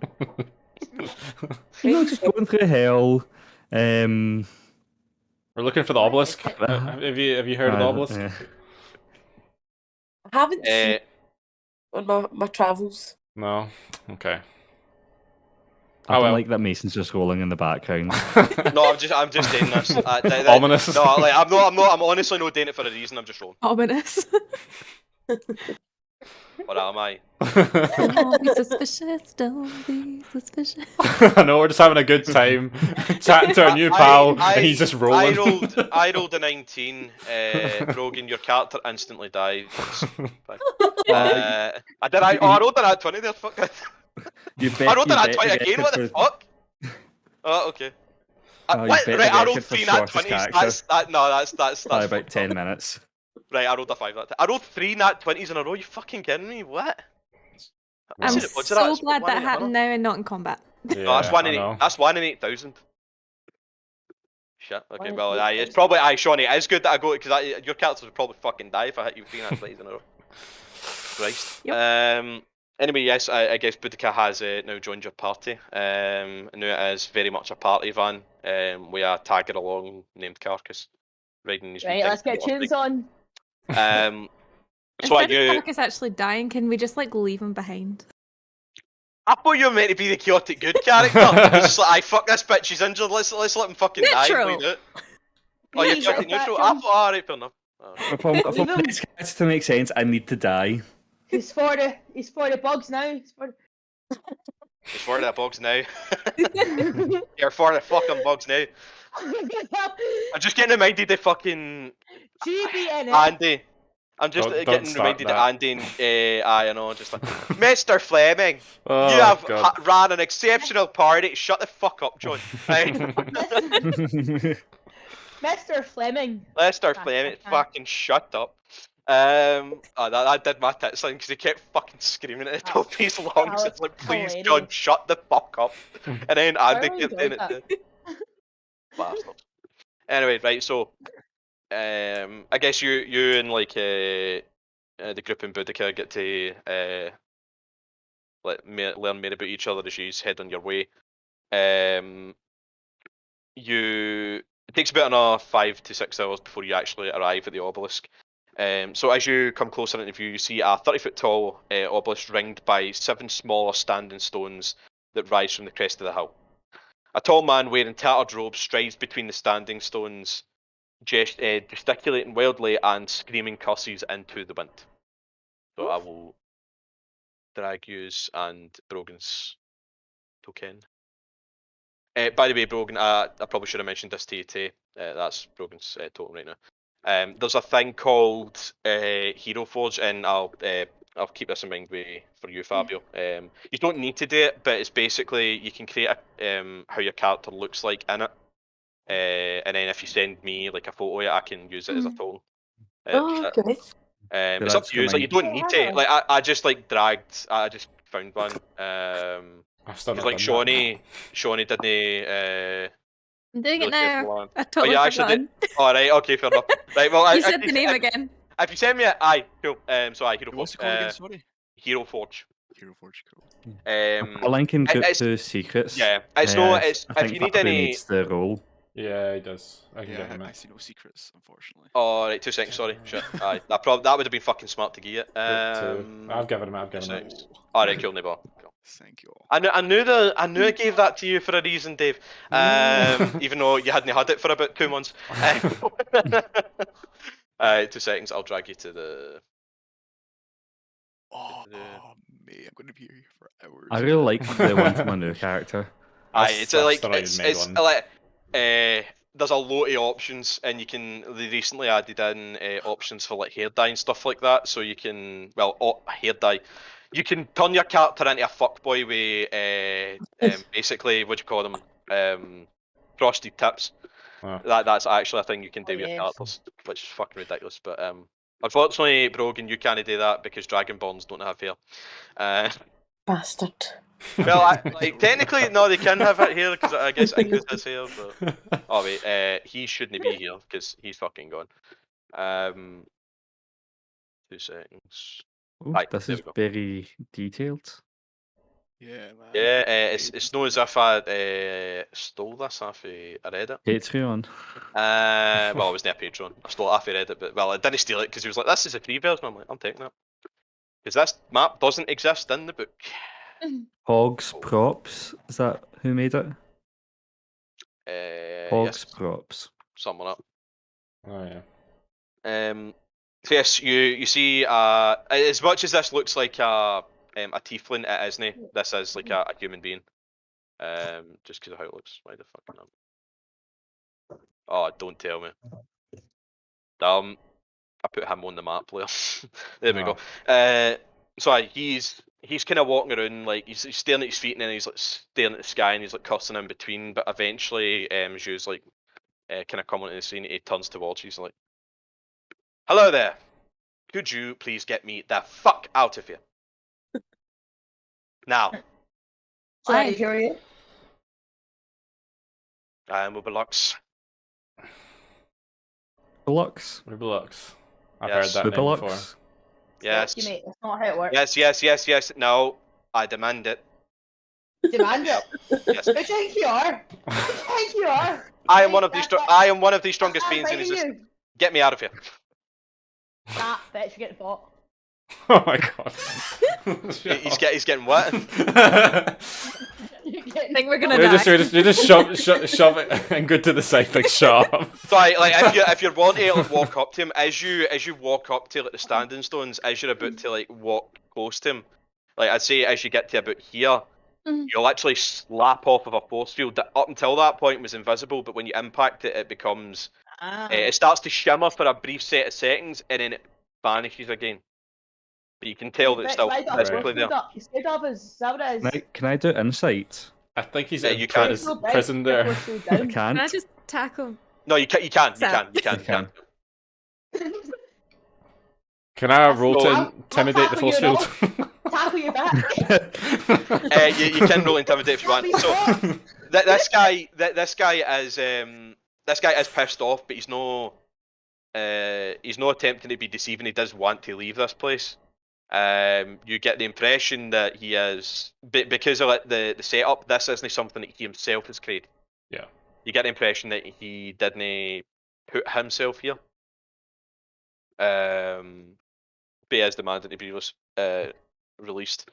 Just going through hell. We're looking for the obelisk. Have you heard of the obelisk? I haven't seen on my travels. No. Okay. I don't like that Mason's just rolling in the background. No, I'm just doing this. Ominous. No, like I'm honestly not doing it for a reason. I'm just rolling. Ominous. What am I? Don't be suspicious. Don't be suspicious. I know, we're just having a good time chatting to our new pal, and he's just rolling. I rolled a 19. Brogan, your character instantly died. I rolled a 20 there. Fuck. I rolled a 20 again. What the fuck? Oh, okay. Right, I rolled 3 nat 20s. That's about 10 minutes. Right, I rolled a 5. I rolled 3 nat 20s in a row. You fucking kidding me? What? I'm so glad that happened now and not in combat. Yeah, no, that's 1 in 8,000. Shit. Okay, well, it's probably Shawnee. It is good that I go because your characters would probably fucking die if I hit you 3 nat 20s in a row. Christ. Yep. Anyway, yes, I guess Boudica has now joined your party. Now it is very much a party van. We are tagging along named Carcass, riding these. Right, let's get tunes on. So Instead of Carcass actually dying, can we just like leave him behind? I thought you were meant to be the chaotic good character. It's just like, fuck this bitch, she's injured. Let's let him fucking Neutral. die. Oh, you're chaotic neutral. I thought, alright, fair enough. For this character to make sense, I need to die. He's for the bugs now. He's for the bugs now. You're for the fucking bugs now. I'm just getting reminded of fucking Andy. I'm just getting reminded of Andy and I know, just like Mr. Fleming, you have ran an exceptional party. Shut the fuck up, John. Right? Mr. Fleming. Lester Fleming, fucking shut up. I did my tits line because he kept fucking screaming at the top of his lungs. It's like, please, John, shut the fuck up. And then Andy kept doing it too. Bastard. Anyway, right, so I guess you and like the group in Boudica get to learn more about each other as you head on your way. It takes about another 5 to 6 hours before you actually arrive at the obelisk. So as you come closer into view, you see a 30-foot tall obelisk ringed by 7 smaller standing stones that rise from the crest of the hill. A tall man wearing tattered robes strides between the standing stones, gesticulating wildly and screaming curses into the wind. So I will drag yous and Brogan's token. By the way, Brogan, I probably should have mentioned this to you today. That's Brogan's token right now. There's a thing called Hero Forge, and I'll keep this in mind for you, Fabio. You don't need to do it, but it's basically you can create how your character looks like in it, and then if you send me like a photo of it, I can use it as a token. Okay. It's up to you. It's like you don't need to. Like I just like dragged. I just found one. I've still not like done Shawnee didn't. I'm doing it now. I Oh totally yeah, actually forgotten. did. Alright, okay, fair enough. Right, well, You said the name again. If you send me it, aye, cool. So Hero What's Forge. it called again? Sorry. Hero Forge. Hero Forge, cool. A link in group to secrets. Yeah, it's no. It's I if think you need Fabio any. needs the role. Yeah, he does. I can Yeah, give him I it. see no secrets, unfortunately. Oh, right, 2 seconds. Sorry, shit. Aye, that would have been fucking smart to give it. I've given him it. Alright, cool, neighbour. Cool. Thank you all. I knew I gave that to you for a reason, Dave. Even though you hadn't had it for about 2 months. 2 seconds. I'll drag you to the. Oh, mate, I'm gonna be here for hours. I really like the one for my new character. Aye, it's like there's a lot of options, and they recently added in options for like hair dye and stuff like that. So you can hair dye. You can turn your character into a fuckboy with basically what do you call them? Frosted tips. Wow. That's actually a thing you can do with your characters, which is fucking ridiculous. But unfortunately, Brogan, you can't do that because Dragonborns don't have hair. Bastard. Well, like technically, no, they can have it here because I guess Ingus has hair. But oh wait, he shouldn't be here because he's fucking gone. 2 seconds. Ooh, Right, this there is we go. very detailed. Yeah, man. Yeah, it's not as if I stole this off I read it. Patreon. Well, I was near Patreon. I stole it off Reddit, but well, I didn't steal it because he was like, "This is a free version." I'm like, "I'm taking it," because this map doesn't exist in the book. Hogs Props. Is that who made it? Hogs Yes, Props. someone up. Oh yeah. So yes, you see, as much as this looks like a tiefling, it isn't. This is like a human being. Just because of how it looks. Why the fuck not? Oh, don't tell me. I put him on the map player. There we go. So he's kind of walking around like he's staring at his feet and then he's like staring at the sky and he's like cursing in between. But eventually, Zhu's like kind of coming into the scene. He turns towards you. He's like, "Hello there. Could you please get me the fuck out of here now?" Sorry, who are you? I am Uberlux. Deluxe. Rubelux. I've Yes. heard that name before. Deluxe. Yes. You mate, that's not how it works. Yes. No, I demand it. Demand it. Yes. Who do you think you are? Who do you think you are? I am one of the strongest beings in I'm existence. you. Get me out of here. Nah, bet you get fought. Oh my god. He's getting what? I think we're gonna You die. just shove it and go to the side like shove. So like if you're wanting to like, walk up to him, as you walk up to like the standing stones, as you're about to like walk close to him, like I'd say as you get to about here, Mhm. you'll actually slap off of a force field that up until that point was invisible, but when you impact it, it becomes it starts to shimmer for a brief set of seconds and then it vanishes again. But you can tell that it's still physically there. You scared of us, is that what it is? Can I do insight? I think he's Yeah, in you can. prison there. I Can I can't. just tackle? No, you can. You can. I can. Can I roll to I'll intimidate the tackle force you, field? Tackle you back. You can roll intimidate if you want. So this guy is pissed off, but he's no attempting to be deceiving. He does want to leave this place. You get the impression that he is because of like, the setup. This isn't something that he himself has created. Yeah. You get the impression that he didn't put himself here. But he is demanding to be released.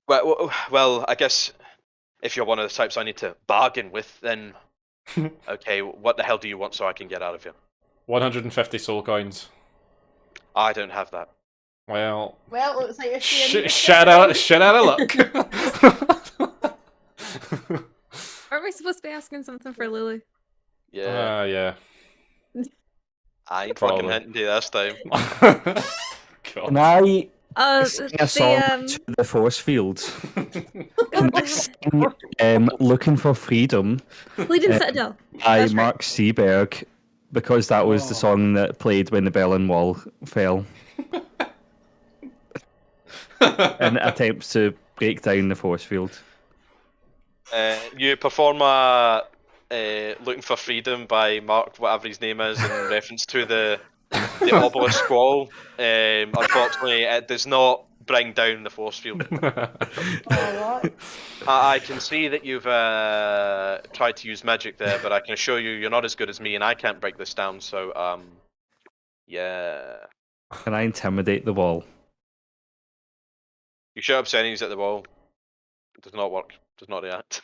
Well, I guess if you're one of the types I need to bargain with, then okay, what the hell do you want so I can get out of here? 150 soul coins. I don't have that. Well, Well, it looks like you're seeing shut out of luck. Aren't we supposed to be asking something for Lily? Yeah, Yeah. I ain't probably. fucking hinting to you this time. Can I Uh, sing a song to the force field? Can I sing Looking for Freedom Bleeding Citadel. by That's right. Mark Seberg, because that was the song that played when the Berlin Wall fell in attempts to break down the force field. You perform a Looking for Freedom by Mark, whatever his name is, in reference to the obelisk squall. Unfortunately, it does not bring down the force field. I can see that you've tried to use magic there, but I can assure you you're not as good as me, and I can't break this down, so, yeah. Can I intimidate the wall? You shout obscenities at the wall. It does not work. Does not react.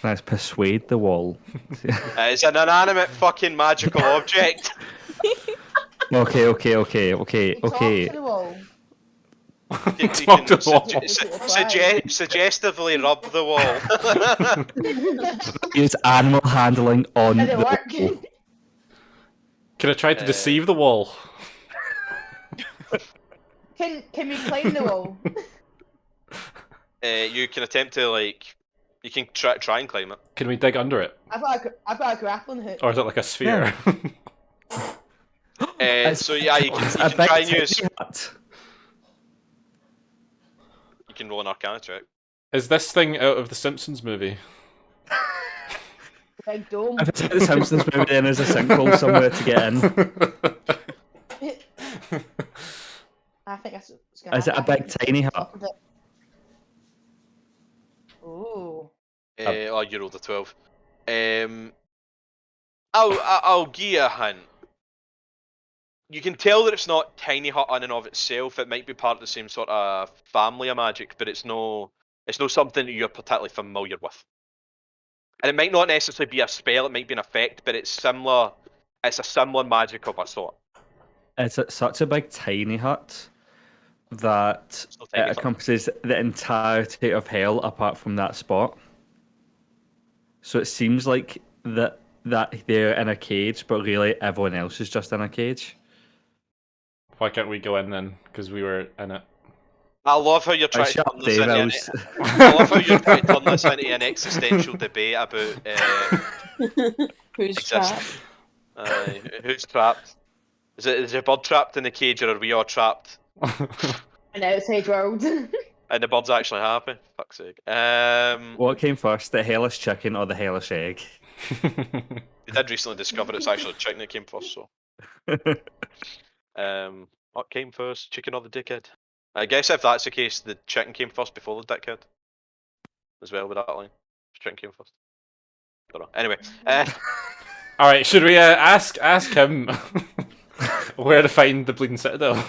Can I persuade the wall? It's an inanimate fucking magical object. Okay. Talk to the wall. You Talk to can the wall. suggestively rub the wall. Use animal handling on Did the it wall. work? Can I try to deceive the wall? Can we climb the wall? You can attempt to you can try and climb it. Can we dig under it? I've got a grappling hook. Or is it like a sphere? So yeah, you can A big try and use tiny hut. You can roll an Arcana check. Is this thing out of the Simpsons movie? Big dome. If it's like the Simpsons movie, then there's a sinkhole somewhere to get in. I think that's what's gonna Is it a happen. big tiny hut? Ooh. Oh, you rolled a 12. I'll give you a hint. You can tell that it's not tiny hut in and of itself. It might be part of the same sort of family of magic, but it's no something that you're particularly familiar with. And it might not necessarily be a spell. It might be an effect, but it's similar. It's a similar magic of a sort. It's such a big tiny hut that it encompasses the entirety of hell apart from that spot. So it seems like that they're in a cage, but really everyone else is just in a cage. Why can't we go in then? Because we were in it. I love how you're trying to Shut turn up, this Dave. into I love how you're trying to turn this into an existential debate about Who's exist- trapped? who's trapped. Is a bird trapped in the cage, or are we all trapped? An outside world. And the bird's actually happy. Fuck's sake. What came first, the hellish chicken or the hellish egg? They did recently discover it's actually chicken that came first, so. What came first, chicken or the dickhead? I guess if that's the case, the chicken came first before the dickhead. As well with that line. Chicken came first. Don't know. Anyway. Alright, should we ask him where to find the Bleeding Citadel?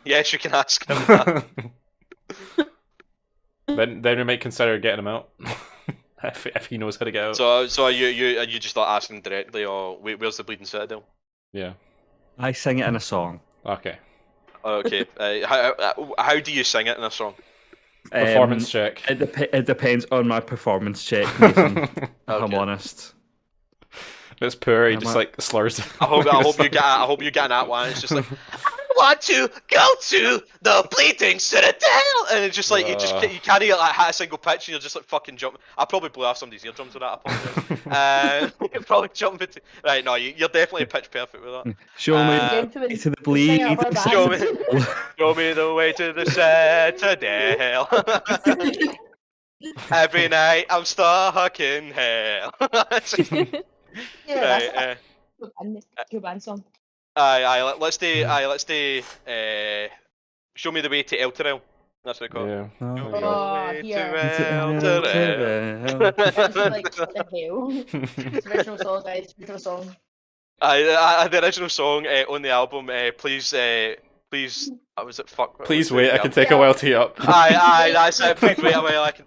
Yes, you can ask him that. then we might consider getting him out. if he knows how to get out. So are you just not asking directly, or where's the Bleeding Citadel? Yeah. I sing it in a song. Okay. Okay. How do you sing it in a song? Performance check. It depends on my performance check, Nathan, if I'm honest. It's poor, he just like slurs. I hope you get an at one. It's just like, I want to go to the Bleeding Citadel, and it's just like you can't even like hit a single pitch, and you're just like fucking jumping. I'll probably blow off somebody's eardrums with that. I apologize. You're probably jumping to right. No, you're definitely pitch perfect with that. Show me the way to the Bleeding Citadel. Show me the way to the Citadel. Every night I'm stuck in hell. Yeah, that's good band song. Let's do show me the way to El Terrell. That's what I call it. Yeah. Show me the Oh, way yeah. to El Terrell. It's like the hell. It's the original song, guys. Original song. The original song on the album. Please. What was it? Fuck. Please wait. I can take a while to heat up. Aye. That's it. Please wait a while. I can.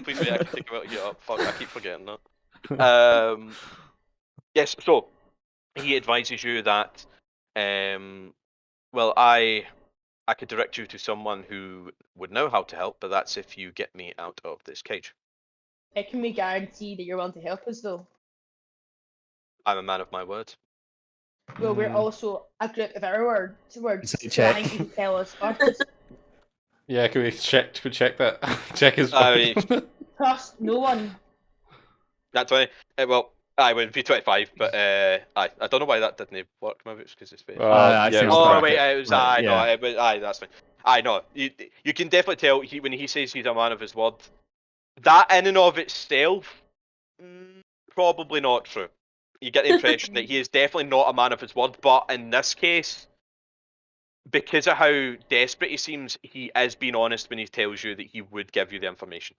Please wait. I can take a while to heat up. Fuck. I keep forgetting that. Yes. So he advises you that. Well, I could direct you to someone who would know how to help, but that's if you get me out of this cage. Can we guarantee that you're willing to help us, though? I'm a man of my word. Well, we're also a group of our words. Check. I think you can tell us first. Yeah, can we check that? Check his Trust no one. Not 20. Well, I would be 25, but I don't know why that didn't work. Maybe it's because it's fake. Yeah, wait, it was right, no, it was that's fine. I know. You can definitely tell when he says he's a man of his word. That in and of itself, probably not true. You get the impression that he is definitely not a man of his word, but in this case, because of how desperate he seems, he is being honest when he tells you that he would give you the information.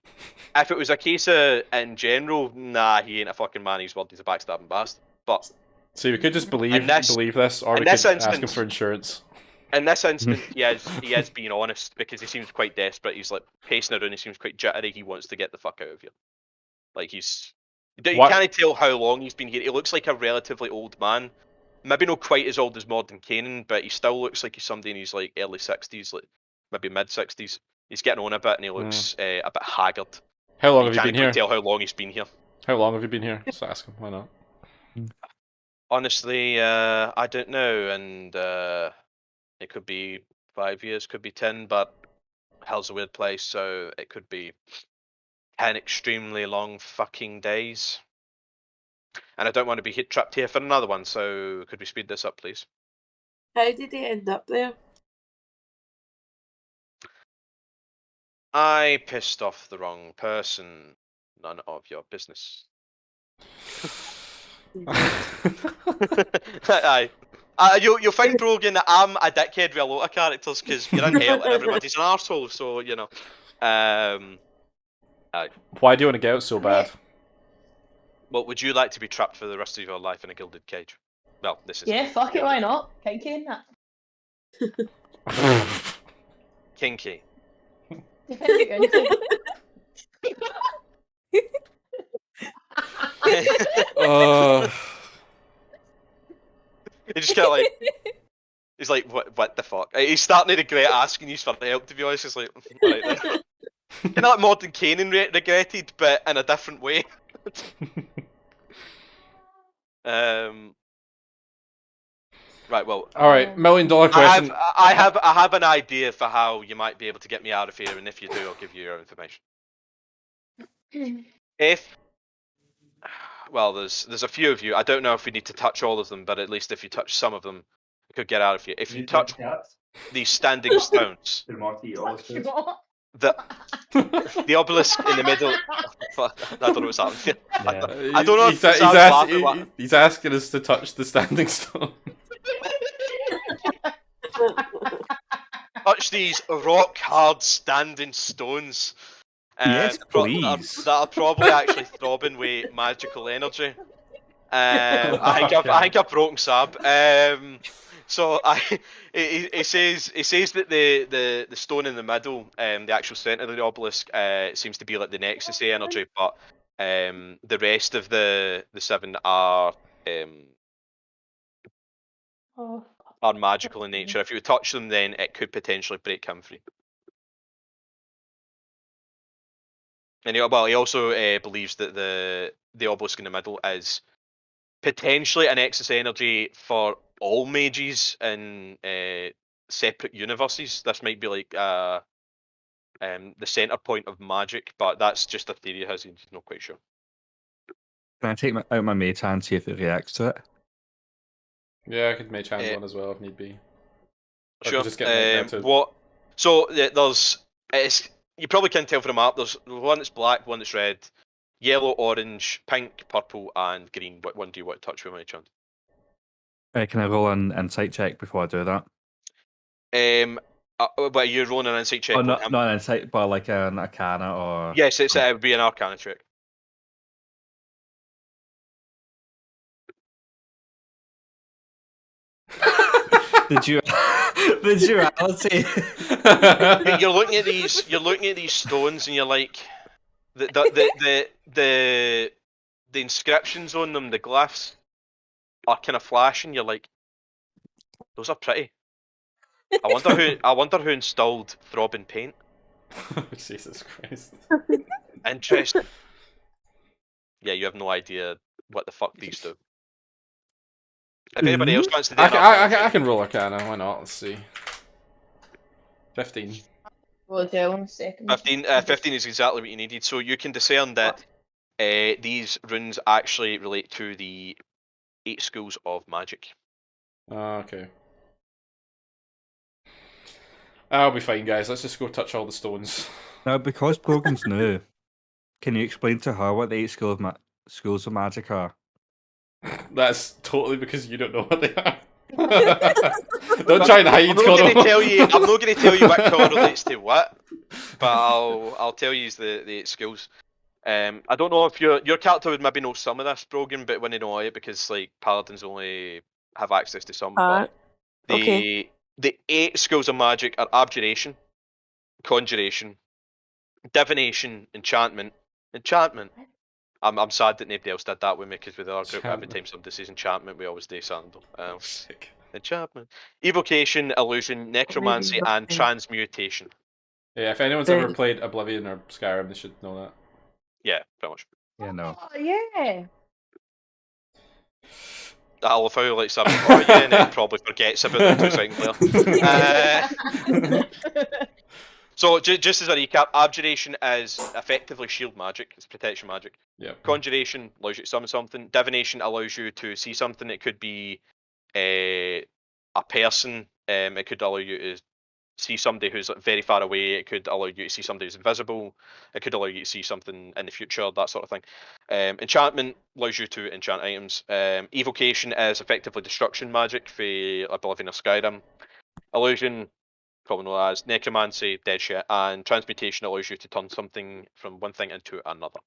If it was a case of, in general, nah, he ain't a fucking man of his word, he's a backstabbing bastard. But so we could just believe this, or we could ask him for insurance. In this instance, he is being honest because he seems quite desperate. He's like pacing around, he seems quite jittery, he wants to get the fuck out of here. Like you can't tell how long he's been here. He looks like a relatively old man. Maybe not quite as old as Morden Kanan, but he still looks like he's somebody in his like early 60s, like maybe mid 60s. He's getting on a bit and he looks a bit haggard. How long have you been here? You can't tell how long he's been here. How long have you been here? Just ask him. Why not? Honestly, I don't know, and it could be 5 years, could be 10, but hell's a weird place, so it could be 10 extremely long fucking days. And I don't want to be trapped here for another one, so could we speed this up, please? How did he end up there? I pissed off the wrong person. None of your business. Aye. You'll think, Brogan, that I'm a dickhead with a lot of characters because you're in hell and everybody's an arsehole, so, you know. Aye. Why do you want to get out so bad? Well, would you like to be trapped for the rest of your life in a gilded cage? Well, this is... Yeah, fuck it, why not? Kinky in that. Kinky. Depends on anything. He just kind of like... He's like, what the fuck? He's starting to regret asking you for help, to be honest. He's like, right then. Kind of like Modern Kanan regretted, but in a different way. Right, well. Alright, $1 million question. I have an idea for how you might be able to get me out of here, and if you do, I'll give you your information. Well, there's a few of you. I don't know if we need to touch all of them, but at least if you touch some of them, you could get out of here. If you touch these standing stones, the obelisk in the middle. I don't know what's happening. Yeah. I don't know if he's asking us to touch the standing stone. Touch these rock hard standing stones. Yes, please. That are probably actually throbbing with magical energy. I think I've broken Sab. So it says that the stone in the middle, the actual centre of the obelisk, seems to be like the nexus energy, but the rest of the 7 are magical in nature. If you touch them, then it could potentially break him free. And he also believes that the obelisk in the middle is potentially a nexus energy for all mages in separate universes. This might be like the center point of magic, but that's just a theory of his. He's not quite sure. Can I take out my mage hand and see if it reacts to it? Yeah, I could mage hand one as well if need be. Sure. So you probably can't tell from the map. There's one that's black, one that's red, yellow, orange, pink, purple, and green. What one do you want to touch with my chance? Can I roll an insight check before I do that? But you're rolling an insight check. Oh, not an insight, but like an arcana or. Yes, it would be an arcana check. The duality. You're looking at these stones, and you're like, the inscriptions on them, the glyphs, are kind of flashing. You're like, those are pretty. I wonder who installed throbbing paint. Jesus Christ. Interesting. Yeah, you have no idea what the fuck these do. If anybody else wants to do I can roll Arcana, why not? Let's see. 15. Well, 1 second. 15 is exactly what you needed. So you can discern that these runes actually relate to the 8 schools of magic. Okay. I'll be fine, guys. Let's just go touch all the stones. Now, because Brogan's new, can you explain to her what the 8 schools of magic are? That's totally because you don't know what they are. Don't try and hide, I'm not going to tell you what correlates to what, but I'll tell you the 8 schools. I don't know if your character would maybe know some of this, Brogan, but wouldn't know it because like paladins only have access to some. But the 8 schools of magic are abjuration, conjuration, divination, enchantment. I'm sad that nobody else did that with me because with our group, every time somebody says enchantment, we always do Sandal. Enchantment, evocation, illusion, necromancy, and transmutation. Yeah, if anyone's ever played Oblivion or Skyrim, they should know that. Yeah, pretty much. Yeah, no. Oh, yeah. I love how like something and then probably forgets about it 2 seconds later. So just as a recap, abjuration is effectively shield magic. It's protection magic. Yeah. Conjuration allows you to summon something. Divination allows you to see something. It could be a person. It could allow you to see somebody who's like, very far away. It could allow you to see somebody who's invisible. It could allow you to see something in the future, that sort of thing. Enchantment allows you to enchant items. Evocation is effectively destruction magic for Oblivion or Skyrim. Illusion, probably known as necromancy, dead shit, and transmutation allows you to turn something from one thing into another.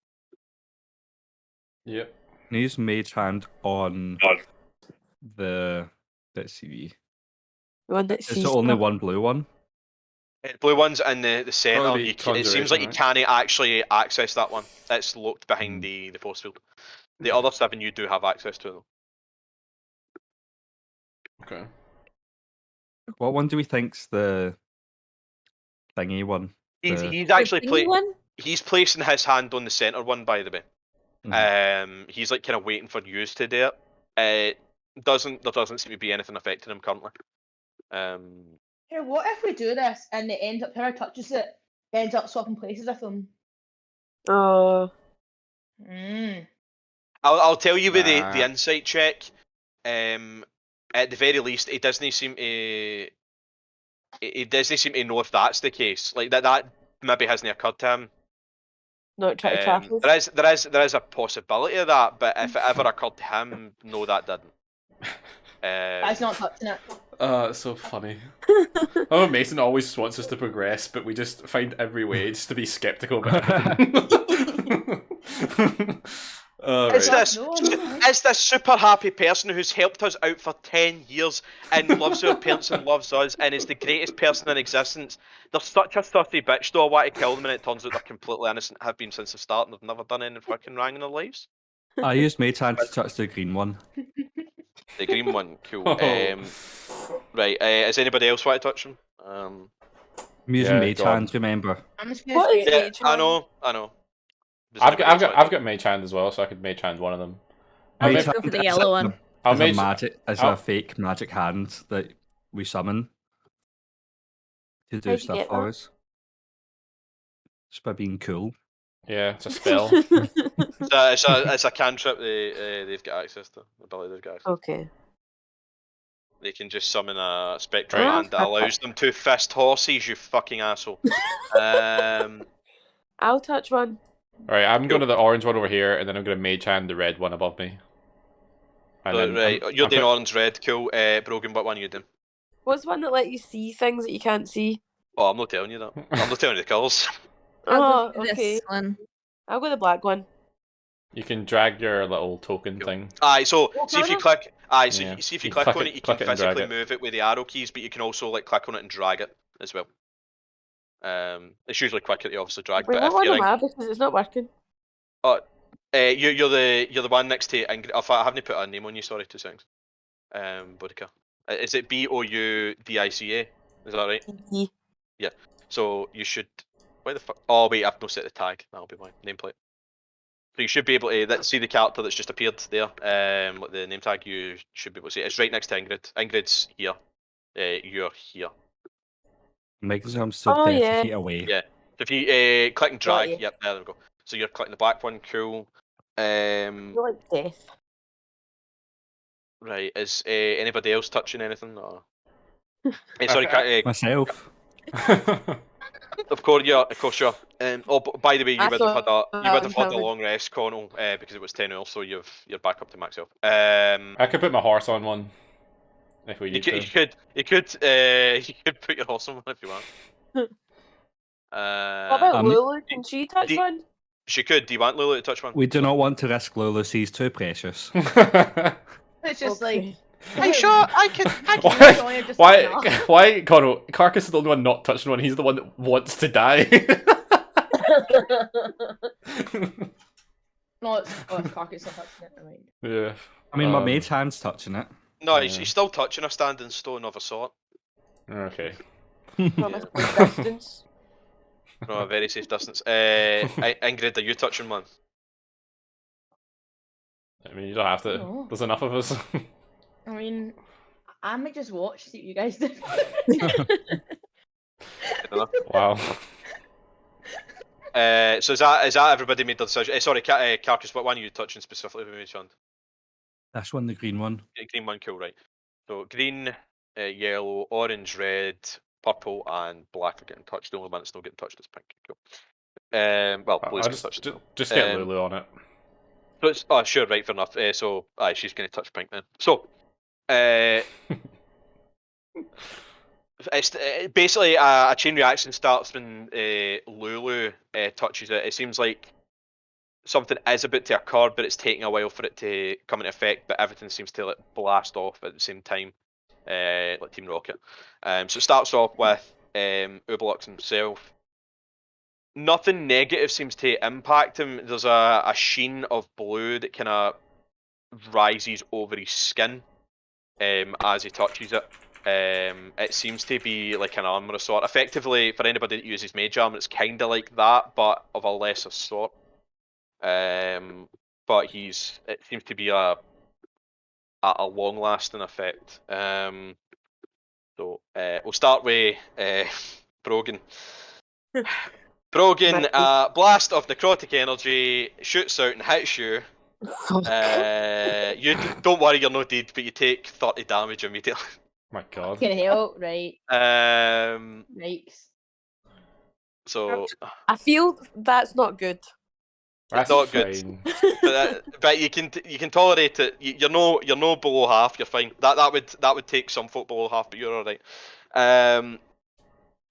Yep. Can you use Mage Hand on the let's see. The one that Is sees there only stuff. one blue one? Blue one's in the centre. Probably It seems like you Conjuration, can't actually access that one. It's locked behind Hmm. the force field. The other 7 you do have access to, though. Okay. What one do we think's the thingy one? He's actually The thingy one? He's placing his hand on the centre one, by the way. He's like kind of waiting for yous to do it. There doesn't seem to be anything affecting him currently. Here, what if we do this and it ends up whoever touches it ends up swapping places with them? Oh. I'll tell you with the Nah. insight check. At the very least, it doesn't seem to. It doesn't seem to know if that's the case. Like that maybe hasn't occurred to him. Not try to trap us. There is a possibility of that, but if it ever occurred to him, no, that didn't. That's not touching it. It's so funny. Oh, Mason always wants us to progress, but we just find every way just to be skeptical about everything. It's Right. this super happy person who's helped us out for 10 years and loves our parents and loves us and is the greatest person in existence. They're such a sussy bitch though, I want to kill them and it turns out they're completely innocent, have been since the start and they've never done anything fucking wrong in their lives. I used Mage Hand to touch the green one. The green one, cool. Oh. Right, has anybody else want to touch him? I'm using Mage Hand, remember? I'm just gonna What say is Yeah, Mage I Hand? know. Does I've anybody else want got Mage Hand as well, so I could Mage Hand one of them. I'll Mage just go for Hand the is yellow a- one. I'll Is a magic, is I'll- a fake magic hand that we summon to do How'd you stuff get for that? us. Just by being cool. Yeah, it's a spell. It's a cantrip they've got access to. Ability they've got access to. Okay. They can just summon a spectral Right. hand that allows them to fist horses, you fucking asshole. I'll touch one. Alright, I'm going to the orange one over here, and then I'm going to Mage Hand the red one above me. And then right, I'm you're doing put- orange red, cool. Brogan, what one are you doing? What's the one that let you see things that you can't see? Oh, I'm not telling you that. I'm not telling you the colours. I'll Oh, go for okay. this one. I'll go the black one. You can drag your little token thing. Aye, so Oh, see if you can click. Aye, so Yeah. see if you You click click on it- it, you click can it and drag physically it. move it with the arrow keys, but you can also like click on it and drag it as well. It's usually quicker to obviously drag, Wait, but what if one you're am I? Because it's not working. you're the one next to Ingrid. I haven't put a name on you. Sorry, 2 seconds. Boudica. Is it BOUDICA? Is that right? E. So you should. Why the fuck? Oh wait, I've not set the tag. That'll be my nameplate. So you should be able to see the character that's just appeared there. Like the name tag, you should be able to see it. It's right next to Ingrid. Ingrid's here. You're here. Making sure I'm still Oh, 30 yeah. feet away. Yeah. So if you click and Got drag, you. yep, there we go. So you're clicking the black one, cool. I feel like death. Right, is anybody else touching anything? Or... sorry, Myself. of course, yeah, of course, sure. Oh, by the way, you I would have had thought you would have had a covered. long rest, Connell, because it was 10 hours, so you're back up to max health. I could put my horse on one. If we You need could, to. you could put your horse on one if you want. What about Lulu? Can she touch do- one? She could. Do you want Lulu to touch one? We do not want to risk Lulu. She's too precious. It's just Okay. like, I can. Why, Connor? Carcass is the only one not touching one. He's the one that wants to die. no, it's Carcass not touching it. Never mind. Yeah. I mean, my Mage Hand's touching it. No, Yeah. he's still touching a standing stone of a sort. Okay. From a safe distance. No, a very safe distance. Ingrid, are you touching one? I mean, you don't have to. No. There's enough of us. I mean, I might just watch, see what you guys do. Wow. So is that everybody made the decision? Sorry, Carcass, what one are you touching specifically with Mage Hand? This one, the green one. Green one, cool, right. So green, yellow, orange, red, purple and black are getting touched. The only one that's not getting touched is pink. Cool. Well, blue's I'll getting touched. just get Lulu on it. So it's sure, right, fair enough. So she's going to touch pink then. So it's basically a chain reaction starts when Lulu touches it. It seems like something is about to occur, but it's taking a while for it to come into effect. But everything seems to like blast off at the same time, like Team Rocket. So it starts off with Uberlux himself. Nothing negative seems to impact him. There's a sheen of blue that kind of rises over his skin as he touches it. It seems to be like an armor of sort. Effectively, for anybody that uses mage armor, it's kind of like that, but of a lesser sort. But it seems to be a long-lasting effect. So we'll start with Brogan. Brogan, blast of necrotic energy shoots out and hits you. You don't worry, you're not dead, but you take 30 damage immediately. My God. Can help, right? Yikes. So I feel that's not good. That's not fine. good, but you can tolerate it. You're no below half. You're fine. That would take some folk below half, but you're all right.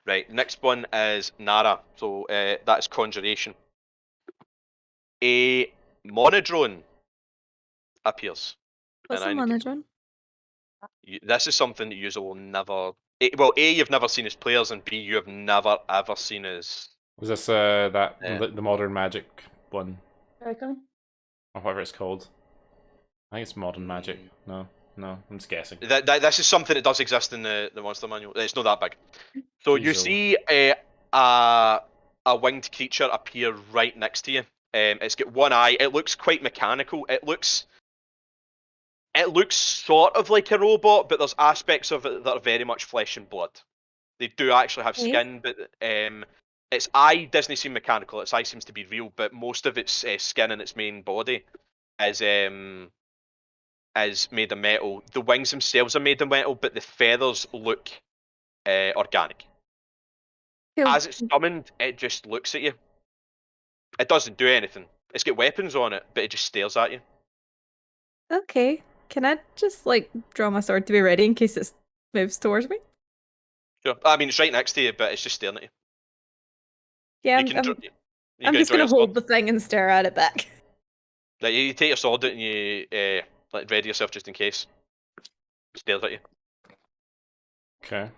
Right. Next one is Nara. So that's conjuration. A monodrone appears. What's a monodrone? This is something that you will never. Well, A, you've never seen as players, and B, you have never ever seen as. Was this the modern magic one? Okay. Or whatever it's called. I think it's modern magic. No, I'm just guessing. This is something that does exist in the monster manual. It's not that big. So you see a winged creature appear right next to you. It's got one eye. It looks quite mechanical. It looks sort of like a robot, but there's aspects of it that are very much flesh and blood. They do actually have skin, but its eye doesn't seem mechanical. Its eye seems to be real, but most of its skin and its main body is made of metal. The wings themselves are made of metal, but the feathers look organic. Cool. As it's summoned, it just looks at you. It doesn't do anything. It's got weapons on it, but it just stares at you. Okay. Can I just like draw my sword to be ready in case it moves towards me? Sure. I mean, it's right next to you, but it's just staring at you. Yeah, I'm just gonna hold the thing and stare at it back. Like, you take your sword out and you like ready yourself just in case. It stares at you. Okay.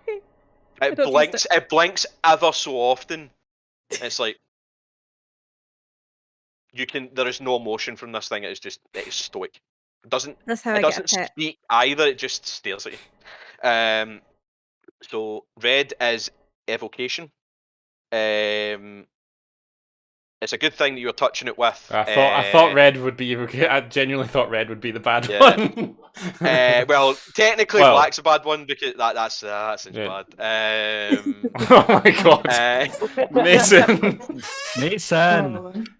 It blinks ever so often. It's like there is no emotion from this thing. It is stoic. It doesn't speak either. It just stares at you. So red is evocation. It's a good thing that you're touching it with. I thought red would be. I genuinely thought red would be the bad one. Well, technically, black's a bad one because that seems bad. Oh my God, Mason.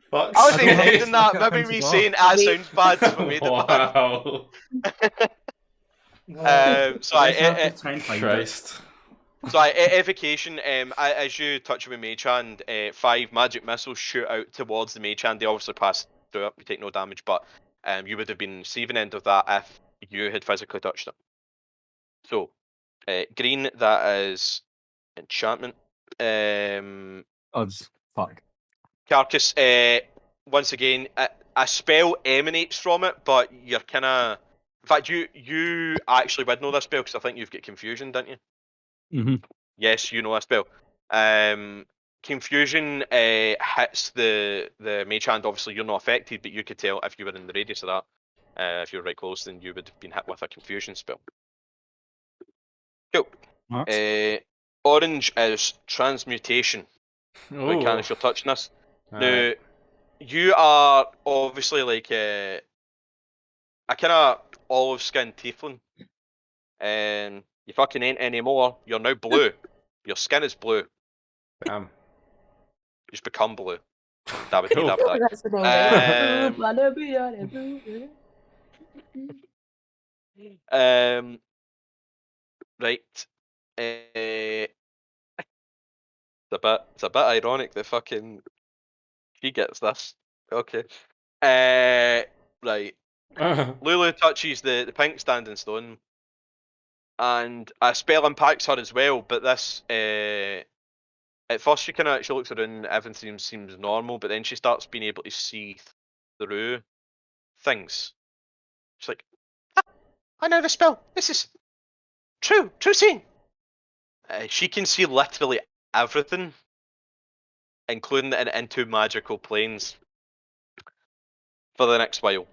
I was intending that. Maybe me saying sounds bad so made it bad. Christ. So evocation, as you touch with Mage Hand, 5 magic missiles shoot out towards the Mage Hand. They obviously pass through it, you take no damage, but you would have been receiving end of that if you had physically touched it. So, green, that is enchantment. Odds. Fuck. Carcass, once again, a spell emanates from it, but you're kind of... In fact, you actually would know this spell, because I think you've got confusion, didn't you? Mm-hmm. Yes, you know that spell. Confusion hits the mage hand. Obviously, you're not affected, but you could tell if you were in the radius of that. If you were right close, then you would have been hit with a confusion spell. Cool. Orange is transmutation. Like, if you're touching this. Now, you are obviously like a kind of olive skinned tiefling. You fucking ain't anymore. You're now blue. Your skin is blue. Damn. You just become blue. Right. It's a bit ironic that fucking she gets this. Okay. Right. Lulu touches the pink standing stone, and a spell impacts her as well. But this, at first she looks around, everything seems normal, but then she starts being able to see through things. She's like, I know the spell. This is true seeing. She can see literally everything, including into magical planes, for the next while.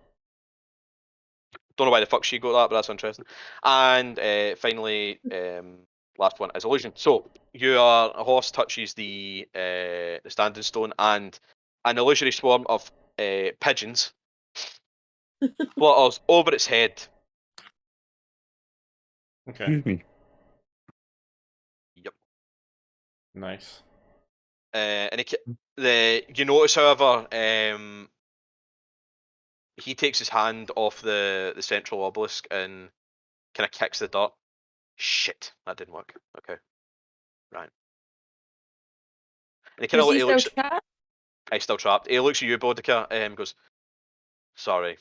Don't know why the fuck she got that, but that's interesting. And finally, last one is illusion. So a horse touches the standing stone, and an illusory swarm of pigeons flutters over its head. Okay. Excuse me. Yep. Nice. And you notice, however, he takes his hand off the central obelisk and kind of kicks the dirt. Shit, that didn't work. Okay, right. And he Is he looks. still trapped? He's still trapped. He looks at you, Boudica, goes, "Sorry."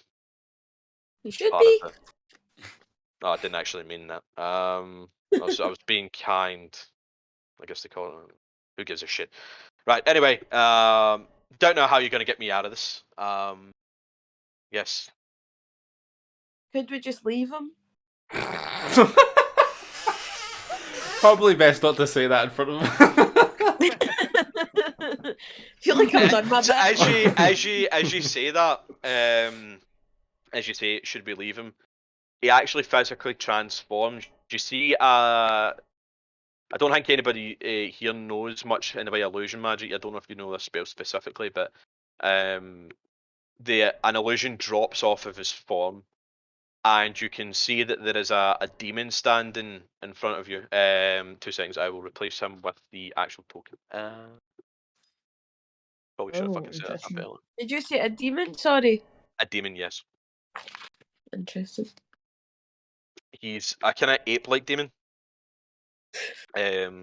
You should Part be. of it. No, I didn't actually mean that. I was being kind. I guess they call it. Who gives a shit? Right. Anyway, don't know how you're gonna get me out of this. Yes. Could we just leave him? Probably best not to say that in front of him. Feel like I've done my So bit. as you say that, as you say, should we leave him? He actually physically transforms. You see, I don't think anybody here knows much in the way of illusion magic. I don't know if you know this spell specifically, but an illusion drops off of his form, and you can see that there is a demon standing in front of you. 2 seconds, I will replace him with the actual token. Probably should have fucking said that better. Did you say a demon? Sorry. A demon, yes. Interesting. He's a kind of ape-like demon.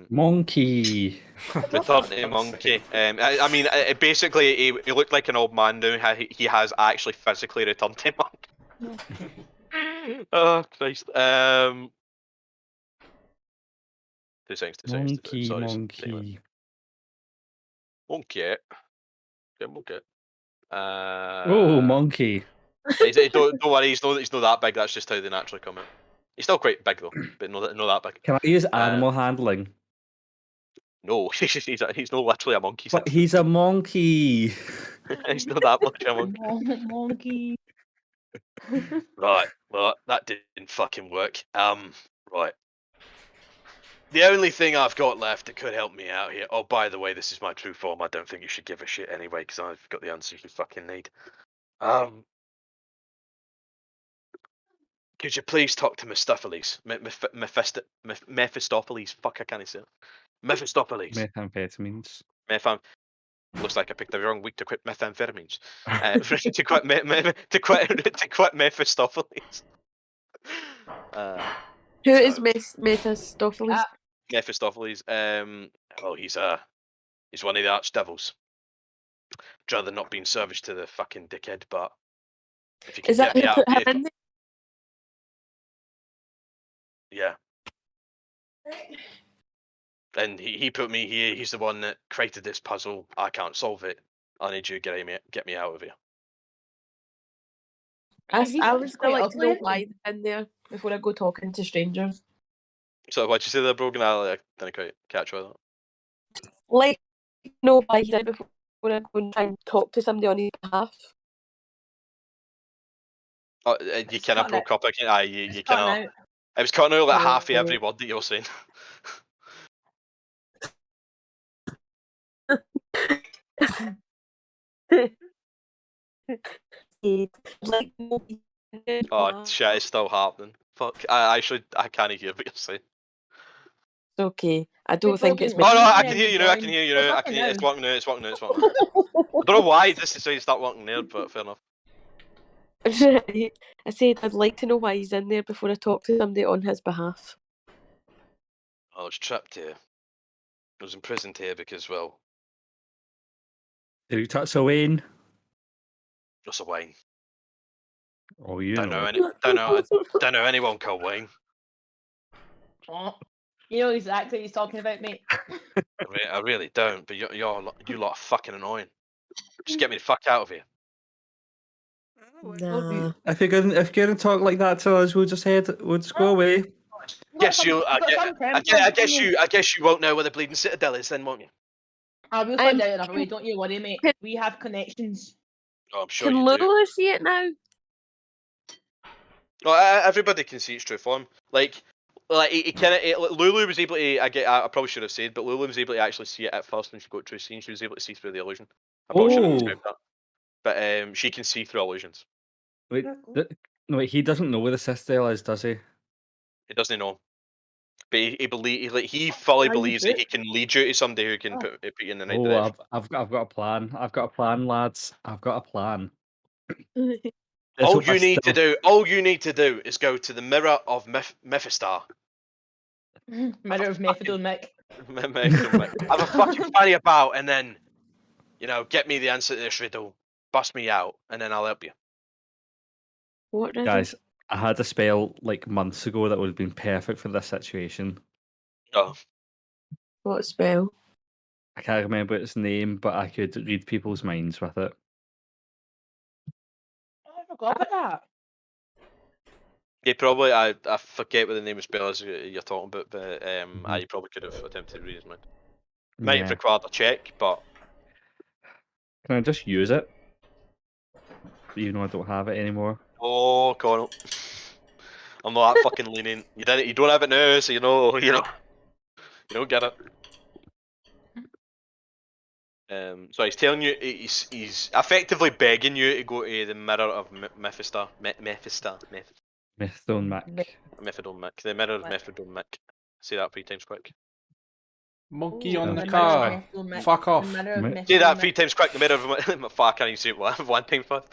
Monkey. Return to monkey. I mean, basically, he looked like an old man now. He has actually physically returned to monk. Oh Christ. 2 seconds. 2 seconds. Monkey. Sorry. Monkey. Monkey. Monkey. Oh, monkey. Don't worry. He's not that big. That's just how they naturally come out. He's still quite big though, but not that big. Can I use animal handling? No, he's not literally a monkey. But he's a monkey. He's not that much a monkey. Monkey. Right, well, that didn't fucking work. Right. The only thing I've got left that could help me out here. Oh, by the way, this is my true form. I don't think you should give a shit anyway, because I've got the answers you fucking need. Could you please talk to Mephistopheles? Mephistopheles. Fuck, I can't say it. Mephistopheles. Methamphetamines. Looks like I picked the wrong week to quit methamphetamines. to quit Mephistopheles. Who is Mephistopheles? Mephistopheles. Well, he's one of the archdevils. I'd rather not being service to the fucking dickhead, but if you can Is that get me who out, put him in there? yeah. And he put me here. He's the one that created this puzzle. I can't solve it. I need you to get me out of here. I would still like to know ugly. why they're in there before I go talking to strangers. So what'd you say there, Brogan? I didn't quite catch what that. Like, know why he's in before I go and try and talk to somebody on his behalf. Oh, you kind of broke up again. Aye, you kind of. I was cutting out like half of every word that you were saying. Oh shit, it's still happening. Fuck, I can't hear what you're saying. It's okay. I don't think it's. Oh no, I can hear you now. I can hear you now. I can hear. It's working now. It's working now. It's working now. I don't know why this is saying start working there, but fair enough. I said I'd like to know why he's in there before I talk to somebody on his behalf. I was trapped here I was imprisoned here because, well, Did you touch a Wayne? just a Wayne. Oh, you Don't know. don't know anyone called Wayne. Oh, you know exactly what he's talking about, mate. I really don't. But you lot are fucking annoying. Just get me the fuck out of here. Nah. If you're gonna talk like that to us, we'll just go away. Guess you. You've got some friends, haven't you? I guess you won't know where the bleeding citadel is, then, won't you? I will find out another way. Don't you worry, mate. We have connections. Oh, I'm sure Can you do. Lulu see it now? Well, everybody can see its true form. Like he kind of Lulu was able to. I probably should have said, but Lulu was able to actually see it at first when she got to a scene. She was able to see through the illusion. I probably should have described that. But she can see through illusions. Wait, no, wait, he doesn't know where the citadel is, does he? He doesn't know, but he fully How you believes do that it? he can lead you to somebody who can put you in the right Oh, direction. I've got a plan. I've got a plan, lads. I've got a plan. All you need to do is go to the mirror of Mephistar. Mirror of Methadone, Mick. Have a fucking fanny about, and then, get me the answer to this riddle, bust me out, and then I'll help you. What riddle? Guys, I had a spell like months ago that would have been perfect for this situation. Oh, What spell? I can't remember its name, but I could read people's minds with it. Oh, I forgot about that. yeah, probably. I forget what the name of spell is you're talking about, but I probably could have attempted to read his mind. Might have Yeah. required a check, but Can I just use it? Even though I don't have it anymore. oh, Connell, I'm not that fucking lenient. You don't have it now, so you don't get it. So he's telling you, he's effectively begging you to go to the mirror of Mephistar. Methadone Mac. Methadone Mick. The mirror of Methadone Mick. Say that 3 times quick. Monkey on the mirror of car. Methadone, Mick. Fuck The off. mirror of Mick. Say Methadone, that Mick. 3 times quick. The mirror of fuck, I can't even say it one time fast.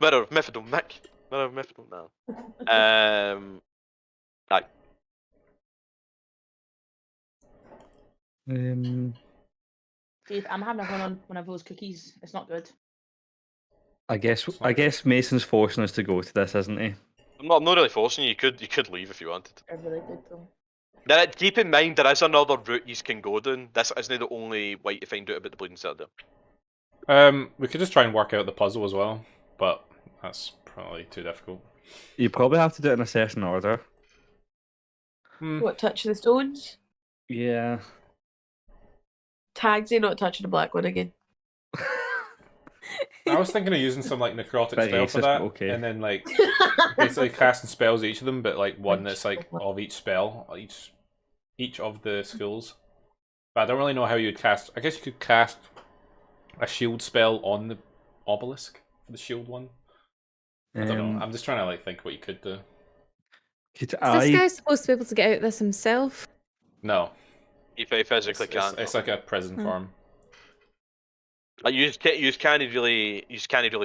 Mirror of Methadone Mick. Mirror of Methadone now. Aye. Dave, I'm having one of those cookies. It's not good. I guess Mason's forcing us to go to this, isn't he? I'm not really forcing you. You could leave if you wanted. I really did though. Now, keep in mind there is another route you can go down. This isn't the only way to find out about the bleeding citadel. We could just try and work out the puzzle as well, but that's probably too difficult. You probably have to do it in a certain order. What, touch the stones? Yeah. Tagsy not touching the black one again. I was thinking of using some like necrotic Bit spell for racist, that, but okay. and then like basically casting spells at each of them, but like one that's like of each spell, each of the skills. But I don't really know how you'd cast. I guess you could cast a shield spell on the obelisk for the shield one. I don't know. I'm just trying to like think what you could do. Is this guy supposed to be able to get out of this himself? No. If he physically can't. It's like a prison farm. Like you just can't really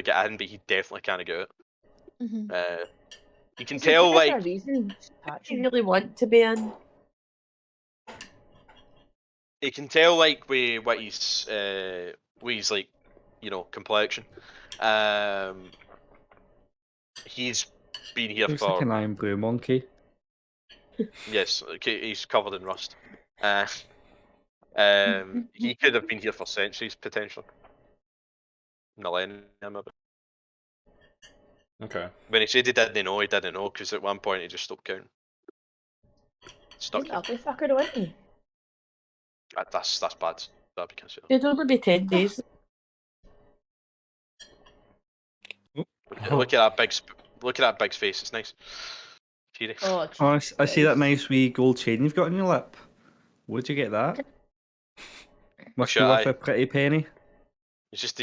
get in, but he definitely can't get out. You can tell like You really want to be in. you can tell like with his like complexion. He's been here Looks for like an iron blue monkey. yes, he's covered in rust. He could have been here for centuries potentially. Millennium. Okay. When he said he didn't know, because at one point he just stopped counting. Stuck. He's an ugly fucker, wasn't he? That's bad. That'd be considered. It'd only be 10 days. Look at that big face. It's nice. Oh, I see that nice wee gold chain you've got on your lip. Where'd you get that? Must be worth a pretty penny. He's just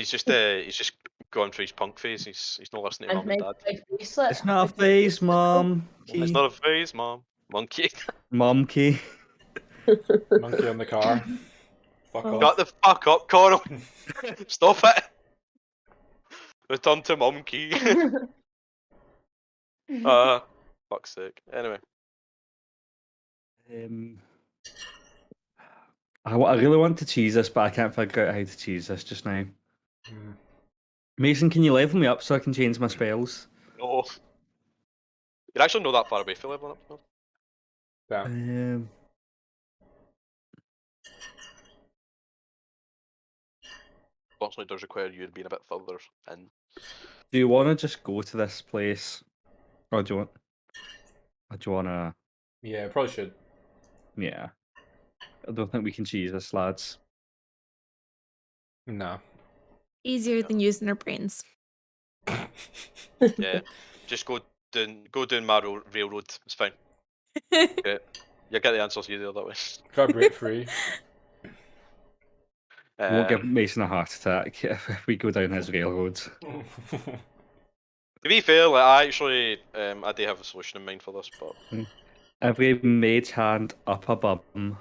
going through his punk phase. He's not listening to mum and dad. It's not a phase, mom. It's not a phase, mom. Monkey. Monkey. Monkey on the car. Fuck off. Shut the fuck up, Connell. Stop it. Return to monkey. Fuck's sake. Anyway. I really want to cheese this, but I can't figure out how to cheese this just now. Mason, can you level me up so I can change my spells? No. You're actually not that far away for leveling up. No? Damn. Unfortunately, it does require you being a bit further in. Do you want to just go to this place, or do you want to? Yeah, probably should. Yeah, I don't think we can cheese this, lads. No. Easier than using our brains. Yeah, just go down my railroad. It's fine. Okay. You get the answers easier that way. Got break free. Won't give Mason a heart attack if we go down his railroads. To be fair, like, I actually I do have a solution in mind for this, but every mage hand up a bum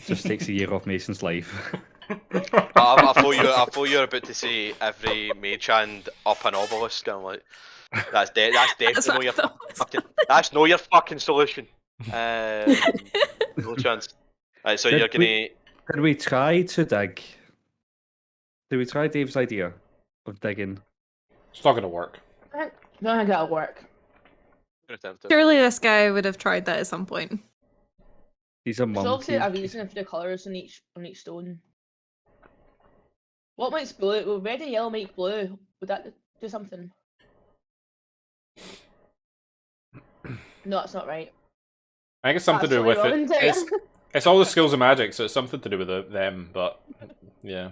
just takes a year off Mason's life. I thought you were about to say every mage hand up an obelisk. I'm like, that's definitely that's not your fucking solution. No chance. Right, so you're gonna. Did we try to dig? Did we try Dave's idea of digging? It's not gonna work. I don't think that'll work. Surely this guy would have tried that at some point. He's a There's monkey. obviously a reason for the colours on each stone. What makes blue? Well, red and yellow make blue. Would that do something? No, that's not right. I think it's something to do with it. It's all the skills of magic, so it's something to do with them. But yeah,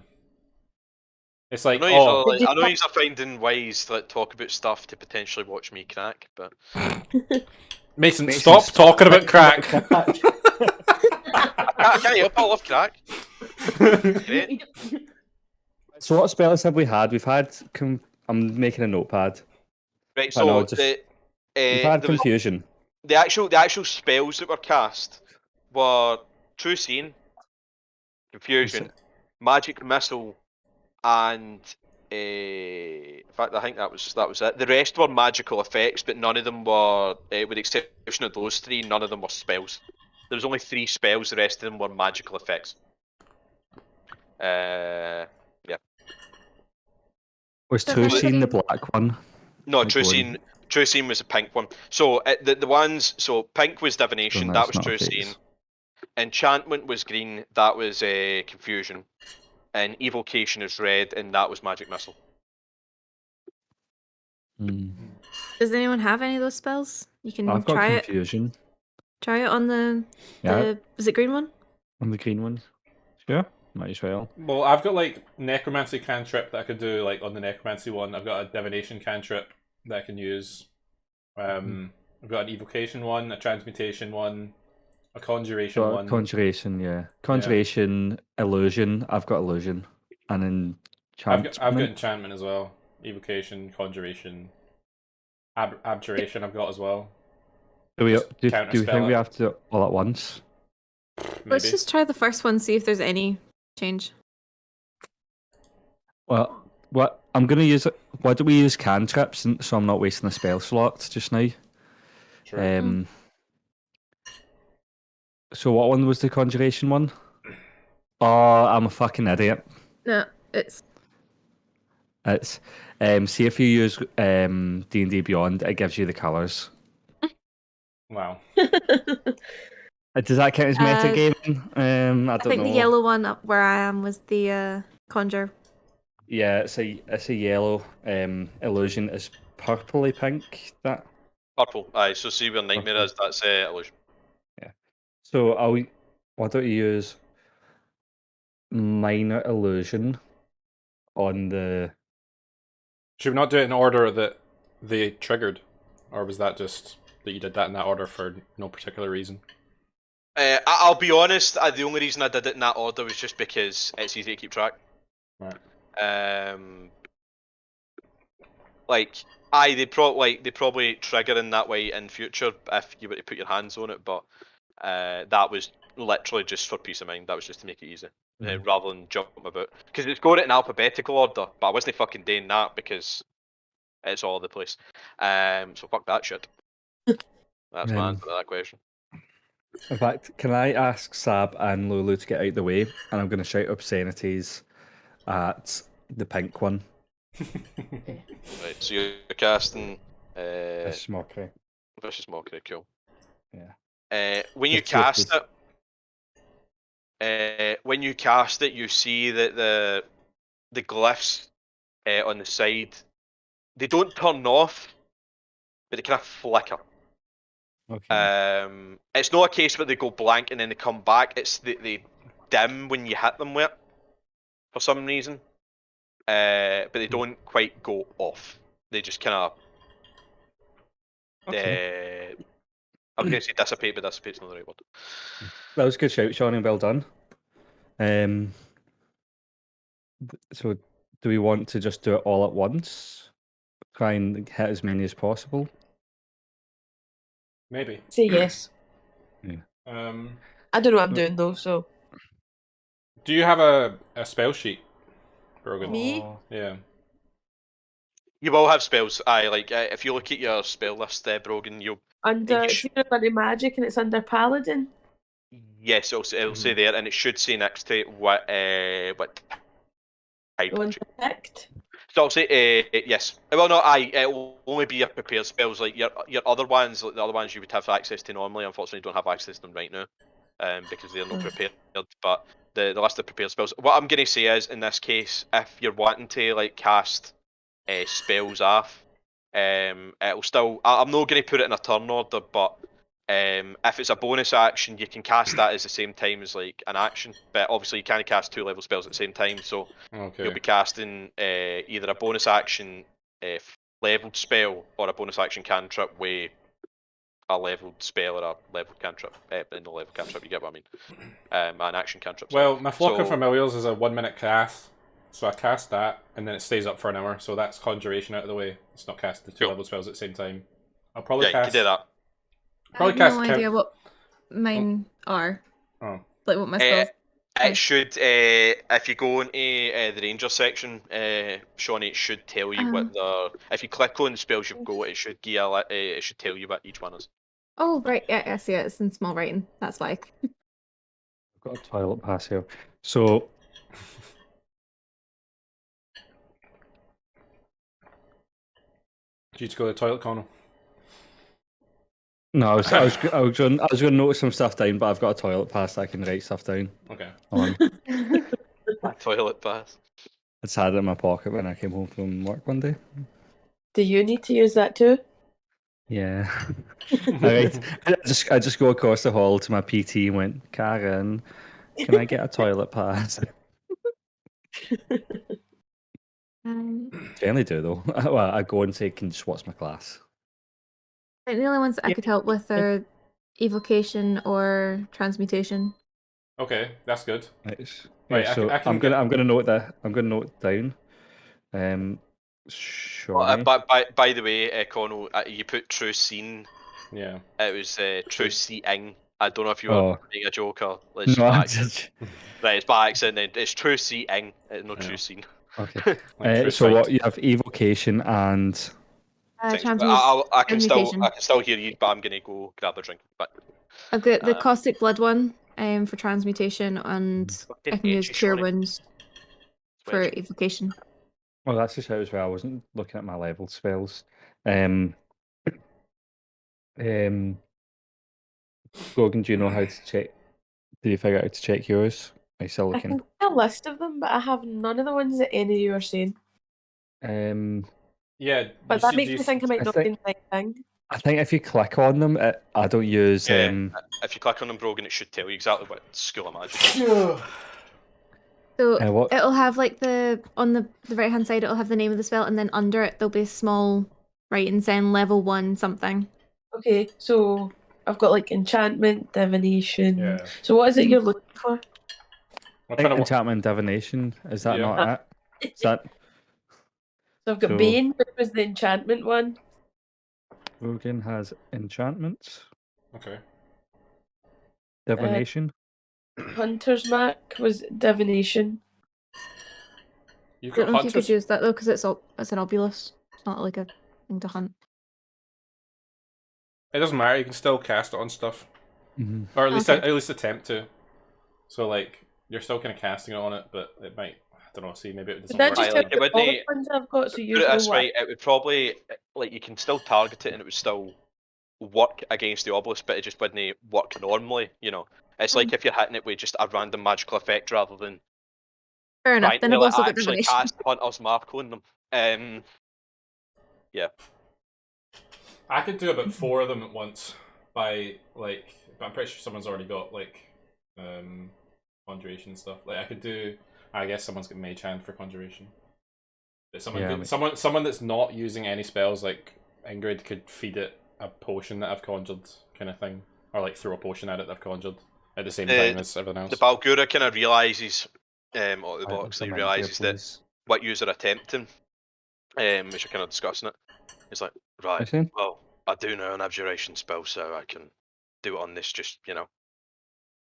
it's like I know he's finding ways to talk about stuff to potentially watch me crack, but Mason, stop talking about crack. I can't help it, I love crack. Great. So what spells have we had? We've had. I'm making a notepad. Right, so we've had confusion. The actual spells that were cast were True Seeing, Confusion, Magic Missile, and in fact I think that was it. The rest were magical effects, but none of them were, with the exception of those three, none of them were spells. There was only 3 spells. The rest of them were magical effects. Yeah. Was True Seeing the black one? No, True Seeing was the pink one. So the ones, so pink was divination, that was True Seeing. Enchantment was green, that was confusion. And evocation is red, and that was magic missile. Does anyone have any of those spells? You can I've got try confusion. Try it on the is it green one? On the green one. Sure. Might as well. Well, I've got like necromancy cantrip that I could do like on the necromancy one. I've got a divination cantrip that I can use. I've got an evocation one, a transmutation one, a conjuration one. Conjuration, yeah. Conjuration, illusion. I've got illusion, and enchantment. I've got enchantment as well. Evocation, conjuration, abjuration. I've got as well. Do we think we have to do it all at once? Maybe. Let's just try the first one, see if there's any change. Well, what I'm gonna use it. Why do we use cantrips so I'm not wasting a spell slot just now? True. So what one was the conjuration one? Oh, I'm a fucking idiot. No, it's see if you use D&D Beyond, it gives you the colours. Wow. Does that count as metagaming? I don't know. The yellow one up where I am was the conjure. Yeah, it's a yellow. Illusion is purpley pink. That purple. Aye. So see where nightmare is. That's illusion. Yeah. So why don't you use minor illusion on the? Should we not do it in order that they triggered, or was that just that you did that in that order for no particular reason? I'll be honest. The only reason I did it in that order was just because it's easy to keep track. Right. They probably trigger in that way in future if you were to put your hands on it, but that was literally just for peace of mind. That was just to make it easy, rather than jump about. Because it's got it in alphabetical order, but I wasn't fucking doing that because it's all over the place. So fuck that shit. That's my answer to that question. In fact, can I ask Sab and Lulu to get out the way? And I'm going to shout obscenities at the pink one. Right, so you're casting Vicious mockery. Vicious Mockery, cool. Yeah. When you cast it, you see that the glyphs on the side, they don't turn off, but they kind of flicker. Okay. It's not a case where they go blank and then they come back. It's they dim when you hit them with it, for some reason. But they don't quite go off. They just kind of. Okay. I'm going to say dissipate, but dissipate's not the right word. That was a good shout, Sean, and well done. So, do we want to just do it all at once? Try and hit as many as possible? Maybe. Say yes. Yeah. I don't know what I'm doing though, so. Do you have a spell sheet, Brogan? Me? Yeah. You will have spells. Aye, like if you look at your spell list, Brogan, you'll. Under Secret Bunny Magic, and it's under Paladin. Yes, it'll say there, and it should say next to it what type. The one picked. So I'll say yes. Well, no, it will only be your prepared spells. Like your other ones, like the other ones you would have access to normally. Unfortunately, don't have access to them right now, because they're not prepared. But the list of prepared spells. What I'm gonna say is, in this case, if you're wanting to like cast spells off, it'll still. I'm not gonna put it in a turn order, but if it's a bonus action, you can cast that at the same time as like an action. But obviously, you can't cast 2 level spells at the same time, so you'll be casting either a bonus action leveled spell or a bonus action cantrip with a leveled spell or a leveled cantrip. In the leveled cantrip, you get what I mean? An action cantrip. Well, my Flock of Familiars is a 1-minute cast, so I cast that, and then it stays up for an hour, so that's Conjuration out of the way. It's not cast the 2 level spells at the same time. I'll probably cast... you can do that. Probably I have no idea what mine are. Oh. Like what my spells. It should, if you go into the Ranger section, Shawnee, it should tell you what the. If you click on the spells you've got, it should give it should tell you what each one is. Oh right, yeah, I see it. It's in small writing. That's why. I've got a toilet pass here. So. Did you to go to the toilet, Connell? No, I was going to note some stuff down, but I've got a toilet pass that I can write stuff down. Okay. Toilet pass. I just had it in my pocket when I came home from work one day. Do you need to use that too? Yeah. Alright. I just go across the hall to my PT and went, Karen, can I get a toilet pass? Generally do though. Well, I go and say, can you just watch my class? I think the only ones that I could help with are evocation or transmutation. Okay, that's good. Right, so I'm gonna note that. I'm gonna note it down. Sure. By the way, Connell, you put true scene. Yeah. It was true seeing. I don't know if you were making a joke or no, right, it's by accident. It's true seeing, not true scene. Okay. So what you have evocation and. I can still hear you, but I'm gonna go grab a drink. But I've got the caustic blood one for transmutation, and I can use cure wounds for evocation. Well, that's just how as well. I wasn't looking at my leveled spells. Gogan, do you know how to check? Did you figure out how to check yours? Are you still looking? I can see a list of them, but I have none of the ones that any of you are saying. Yeah, but that makes me think I might not be the right thing. I think if you click on them, I don't use. If you click on them, Brogan, it should tell you exactly what school of magic. So it'll have like on the right hand side, it'll have the name of the spell, and then under it there'll be a small writing saying level 1 something. Okay, so I've got like enchantment, divination. Yeah. So what is it you're looking for? I think enchantment, divination. Is that not it? Is that? So I've got Bane, which was the enchantment one. Brogan has enchantments. Okay. Divination. Hunter's Mark was divination. I don't know if you could use that though, because it's an obulus. It's not like a thing to hunt. It doesn't matter. You can still cast it on stuff. Or at least Okay. at least attempt to. So like you're still kind of casting it on it, but it might, I don't know. See, maybe it doesn't Did I work. just Like, tell it you all the wouldn't. ones I've got, so you Put it know this what? way, it would probably like you can still target it and it would still work against the obelisk, but it just wouldn't work normally. You know, it's like if you're hitting it with just a random magical effect rather than Fair enough. trying Then to I've like, also got actually divination. cast Hunter's Mark on them. Yeah. I could do about 4 of them at once by like, but I'm pretty sure someone's already got like conjuration stuff. Like I could do, I guess someone's got mage hand for conjuration. But someone that's not using any spells, like Ingrid, could feed it a potion that I've conjured, kind of thing, or like throw a potion at it that I've conjured at the same time as everything else. The Balgura kind of realizes, out of the box, he realizes that what you're attempting, which are kind of discussing it. It's like, right, well, I do know an abjuration spell, so I can do it on this. Just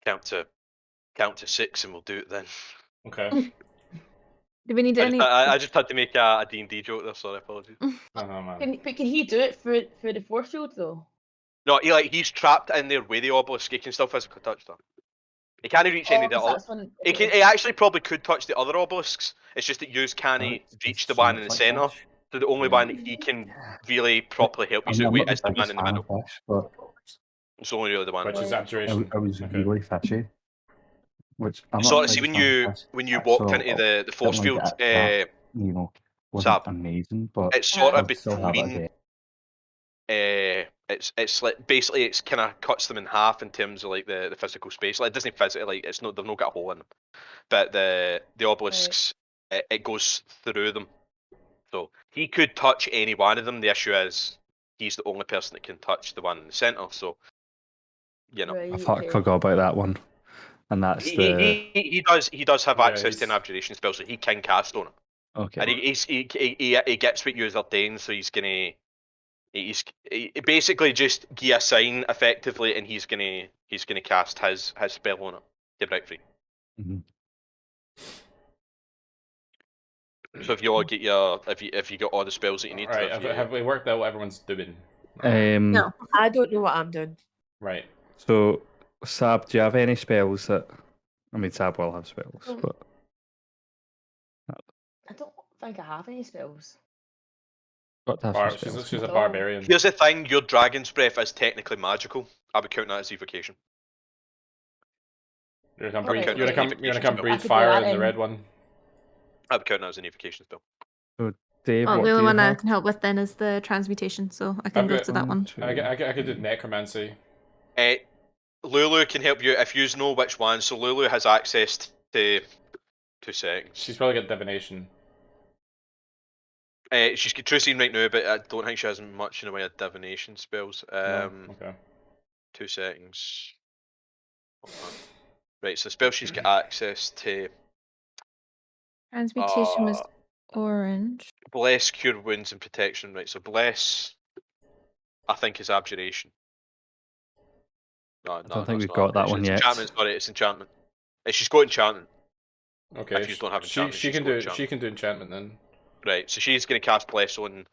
count to 6, and we'll do it then. Okay. Do we need any? I just had to make a D&D joke there. Sorry, apologies. Man. But can he do it through the force field though? No, he's trapped in there with the obelisk. He can still physically touch them. He can't reach any of the other. He actually probably could touch the other obelisks. It's just that you can't reach the one in the center. So the only one that he can really properly help you out with is the one in the middle. It's only really the one. Which is abjuration. I was really fishy. Which I'm sort of not see when you walked into the force field, wasn't amazing, but it's sort of between. It's like basically it's kind of cuts them in half in terms of like the physical space. Like it doesn't physically, like it's not, they've not got a hole in them, but the obelisks it goes through them. So he could touch any one of them. The issue is he's the only person that can touch the one in the center. So you know, I forgot about that one. And that's he does have access to an abjuration spell, so he can cast on it. Okay. And he gets what you're saying, so he's basically just give a sign effectively, and he's gonna cast his spell on it to break free. Mm-hmm. So if you all get your if you got all the spells that you need, right? Have we worked out what everyone's doing? No, I don't know what I'm doing. Right. So Sab, do you have any spells that? I mean, Sab will have spells, but I don't think I have any spells. She's a barbarian. Here's the thing: your dragon's breath is technically magical. I would count that as evocation. You're gonna come breathe fire in the red one. I would count that as an evocation spell. So Dave, the only one I can help with then is the transmutation, so I can go to that one. I could do necromancy. Lulu can help you if you know which one. So Lulu has access to 2 seconds. She's probably got divination. She's got true seeing right now, but I don't think she has much in the way of divination spells. Okay. 2 seconds. Right, so the spell she's got access to. Transmutation was orange. Bless, cure wounds, and protection. Right, so bless, I think is abjuration. No, I don't think we've got that one yet. Enchantment, sorry, it's enchantment. She's got enchantment. Okay. If you don't have enchantment, she can do enchantment then. Right, so she's going to cast bless on.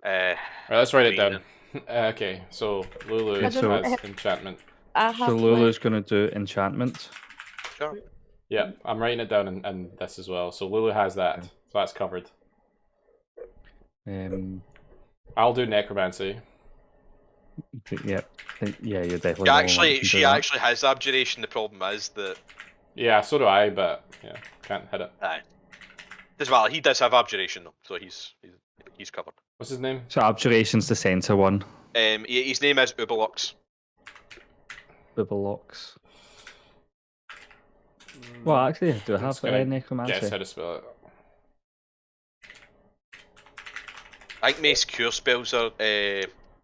Right, let's write it down. Okay, so Lulu has enchantment. So Lulu's going to do enchantment. Sure. Yeah, I'm writing it down and this as well. So Lulu has that, so that's covered. I'll do necromancy. Yeah, you're definitely. She actually has abjuration. The problem is that. Yeah, so do I, but yeah, can't hit it. Aye. As well, he does have abjuration though, so he's covered. What's his name? So abjuration's the center one. His name is Ubalox. Ubalox. Well, actually, do I have necromancy? Guess how to spell it. I think most cure spells are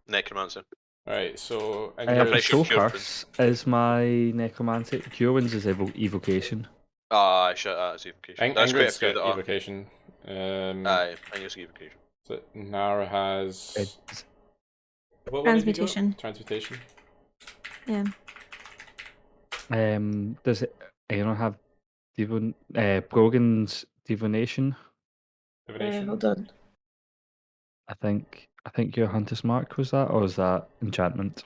necromancer. Right, so Soul Curse is my necromancy. Cure Wounds is evocation. Ah, shit, that's evocation. That's great. Evocation. Aye, I think it's evocation. So Nara has transmutation. Transmutation. Yeah. Does anyone have Brogan's divination? Hold on. I think your Hunter's Mark was that, or was that enchantment?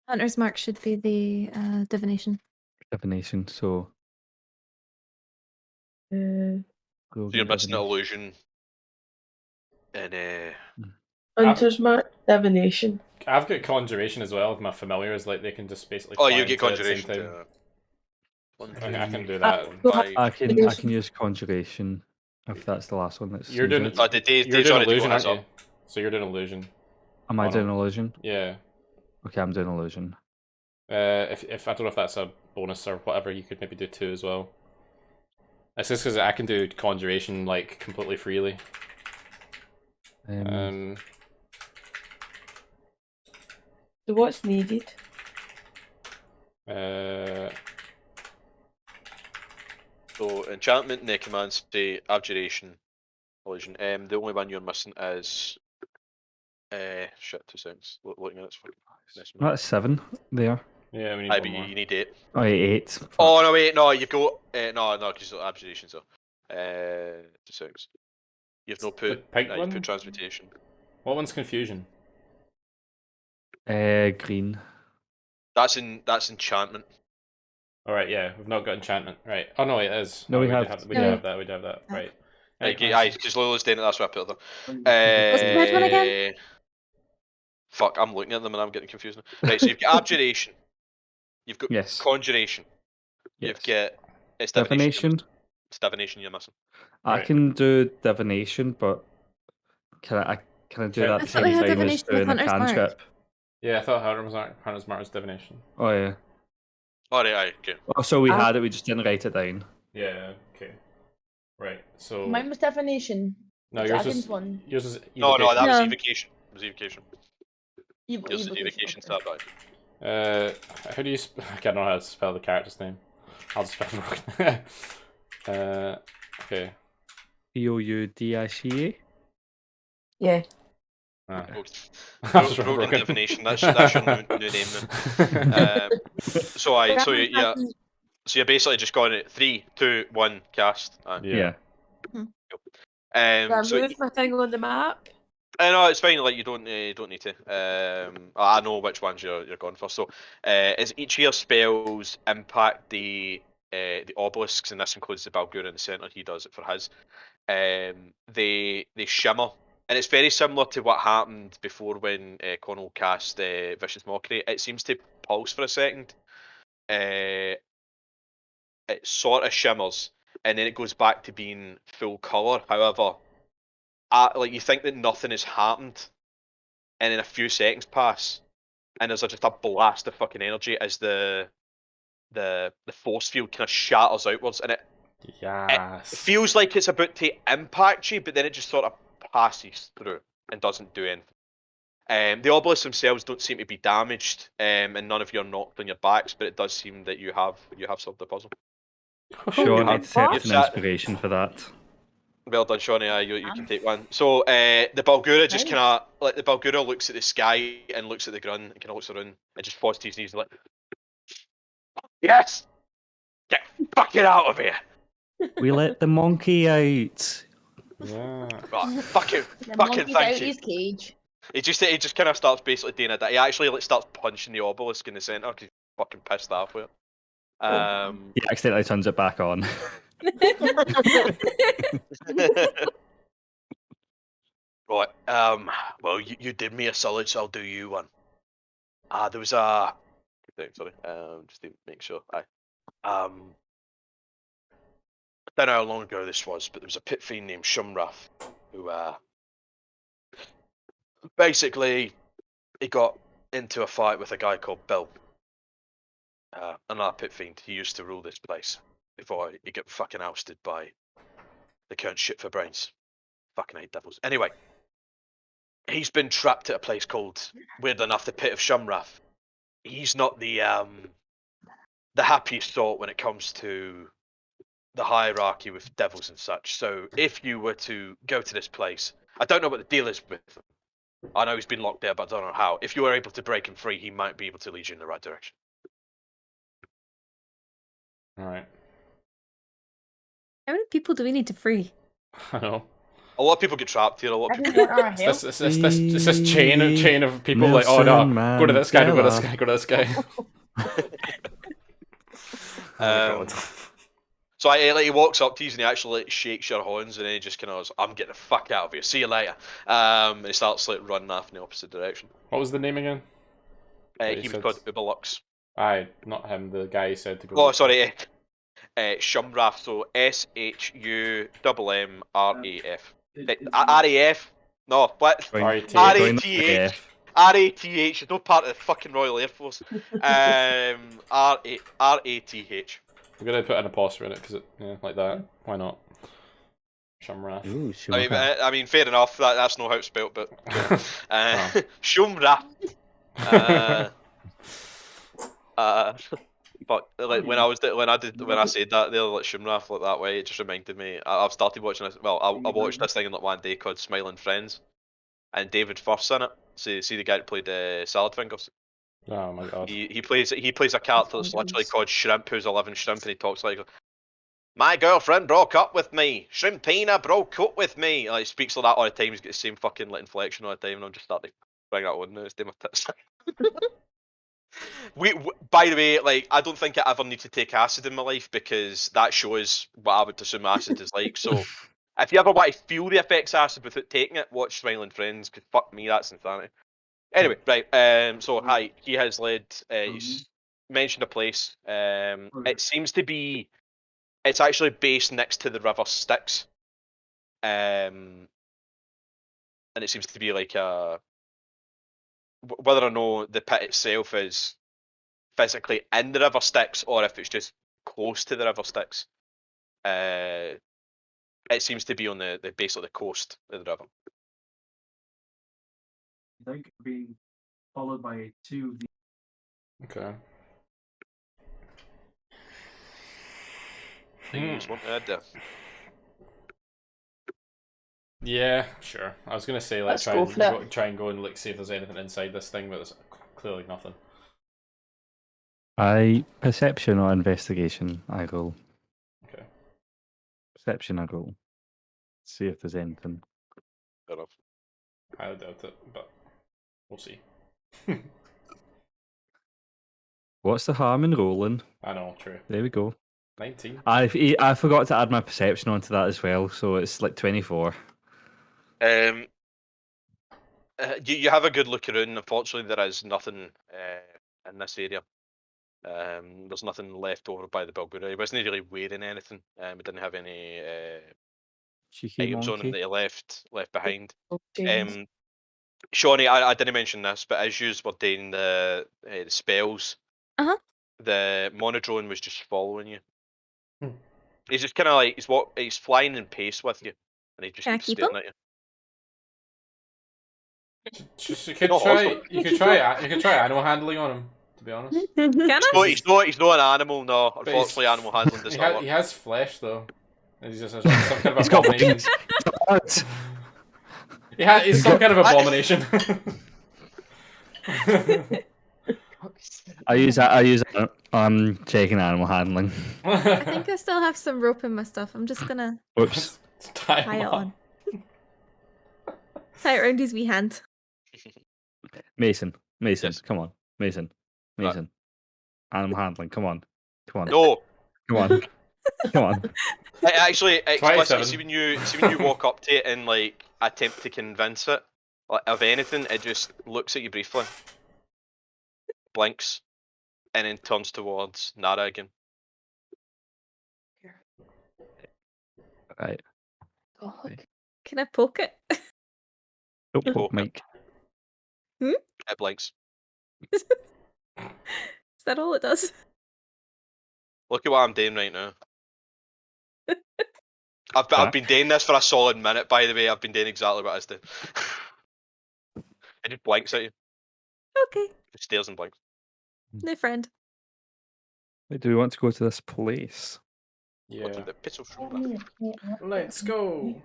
Hunter's mark should be the divination. Divination, so. So you're missing an illusion. And Hunter's mark, divination. I've got conjuration as well with my familiars, like they can just basically. Oh, you get conjuration too. I can do that. I can use conjuration if that's the last one that's. You're doing. You're doing illusion, aren't you? So you're doing illusion. Am I doing illusion? Yeah. Okay, I'm doing illusion. If I don't know if that's a bonus or whatever, you could maybe do 2 as well. It's just because I can do conjuration like completely freely. So what's needed? So enchantment, necromancy, abjuration, illusion. The only one you're missing is shit. 2 seconds. Looking at it. That's 7 there. Yeah, we need but one more. you need 8. Oh, 8. Fuck. Oh no, wait, no, you've got no, because abjuration. So 2 seconds. You've no put. Pink You one? put transmutation. What one's confusion? Green. That's enchantment. All right, yeah, we've not got enchantment, right? Oh no, it is. No, we have. have. We do have that. We do have that. Right. Aye, because Lola's doing it. That's why I put it What's the red one again? Fuck, I'm looking at them and I'm getting confused. Right, so you've got abjuration. You've got conjuration. You've got it's divination. It's divination you're missing. I can do divination, but can I do that at the same time as doing a cantrip? Yeah, I thought Hunter's Mark was divination. Oh yeah. Alright, aye, okay. Oh, so we had it, we just didn't write it down. Yeah, okay. Right, so... Mine was divination. No, yours is evocation. No, that was evocation. It was evocation. Yours was evocation, start right. How do you... I don't know how to spell the character's name. I'll just spell it wrong. Okay. Poudica? Yeah. Broken divination. That's your new name then. So you're basically just going at 3, 2, 1, cast. Yeah. So move my thing on the map. No, it's fine. Like you don't need to. I know which ones you're going for. So, as each of your spells impact the obelisks, and this includes the Balgura in the center. He does it for his. They shimmer. And it's very similar to what happened before when Connell cast Vicious Mockery. It seems to pulse for a second. It sort of shimmers, and then it goes back to being full colour. However, like you think that nothing has happened, and then a few seconds pass, and there's just a blast of fucking energy as the force field kind of shatters outwards, and it feels like it's about to impact you, but then it just sort of passes through and doesn't do anything. The obelisks themselves don't seem to be damaged, and none of you are knocked on your backs, but it does seem that you have solved the puzzle. Sean, I'd set an inspiration for that. Well done, Shawnee. You can take one. So the Balgura just kind of like the Balgura looks at the sky and looks at the Grun and kind of looks around and just falls to his knees and like, yes, get fucking out of here. We let the monkey out. Yeah. Right, fucking thank you. His cage. He just kind of starts basically doing it. He actually starts punching the obelisk in the center because he's fucking pissed off with it. He accidentally turns it back on. Right. Well, you did me a solid, so I'll do you one. There was a. Sorry. Just to make sure. I don't know how long ago this was, but there was a pit fiend named Shumrath who basically he got into a fight with a guy called Bill. Another pit fiend. He used to rule this place before he got fucking ousted by the current shit for brains. Fucking hate devils. Anyway, he's been trapped at a place called, weird enough, the Pit of Shumrath. He's not the happiest sort when it comes to the hierarchy with devils and such. So if you were to go to this place, I don't know what the deal is with him. I know he's been locked there, but I don't know how. If you were able to break him free, he might be able to lead you in the right direction. Alright. How many people do we need to free? I know. A lot of people get trapped here. A lot of people. Everyone are It's this chain of people like, oh Nelson no, go to this guy, go to this Mandela. guy, go to this guy. Oh my God. So like, he walks up to you and he actually like, shakes your hands and then he just kind of goes, "I'm getting the fuck out of here. See you later." And he starts like running off in the opposite direction. What was the name again? He was called Uberlux. Aye, not him. The guy he said to go. Oh, sorry. Shumraf. So SHUMMRAF. RAF. No, what? RATH. RATH. RATH. It's not part of the fucking Royal Air Force. RATH. We're gonna put an apostrophe in it because like that. Why not? Shumraf. Ooh, I mean, fair enough. That's not how it's spelled, but Oh. Shumraf. But like when I said that they're like Shumraf like that way, it just reminded me. I've started watching this. Well, I watched this thing in like one day called Smiling Friends, and David Firth's in it. See the guy that played Salad Fingers. Oh my God. He plays a character that's literally called Shrimp, who's a living shrimp, and he talks like, "My girlfriend broke up with me. Shrimpina broke up with me." Like, he speaks like that all the time. He's got the same fucking like inflection all the time, and I'm just starting to bring that on now. It's doing my tits. By the way, like, I don't think I ever need to take acid in my life because that shows what I would assume acid is like. So, if you ever want to feel the effects of acid without taking it, watch Smiling Friends. Cause fuck me, that's insanity. Anyway, right. So, hi. He has led. He's mentioned a place. It seems to be. It's actually based next to the River Styx. And it seems to be like a. Whether or not the pit itself is physically in the River Styx or if it's just close to the River Styx, it seems to be on the base of the coast of the river. I think being followed by two. Okay. Things want to add there. Yeah, sure. I was gonna say like try and go and like see if there's anything inside this thing, but there's clearly nothing. Perception or investigation, I roll. Okay. Perception, I roll. See if there's anything. Fair enough. I doubt it, but we'll see. What's the harm in rolling? I know, true. There we go. 19. I forgot to add my perception onto that as well, so it's like 24. You have a good look around. Unfortunately, there is nothing in this area. There's nothing left over by the Bulgaria. He wasn't really wearing anything. He didn't have any items on him that he left behind. Shawnee, I didn't mention this, but as you were doing the spells, the monodrone was just following you. He's just kind of like he's flying in pace with you, and he just keeps staring at you. You could try animal handling on him. To be honest, he's not an animal. No, unfortunately, animal handling does not work. He has flesh though. He's just some kind of abomination. He's some kind of abomination. I use that. I'm checking animal handling. I think I still have some rope in my stuff. I'm just gonna tie it on. Tie it around his wee hand. Mason, yes. Come on, Mason. Animal handling, come on. No. Come on. Come on. Actually, explicitly, see when you walk up to it and like attempt to convince it, like, of anything, it just looks at you briefly, blinks, and then turns towards Nara again. Right. Can I poke it? Don't poke Mike. It blinks. Is that all it does? Look at what I'm doing right now. I've been doing this for a solid minute, by the way. I've been doing exactly what I was doing. It just blinks at you. Okay. It stares and blinks. No friend. Wait, do we want to go to this place? Yeah. Let's go.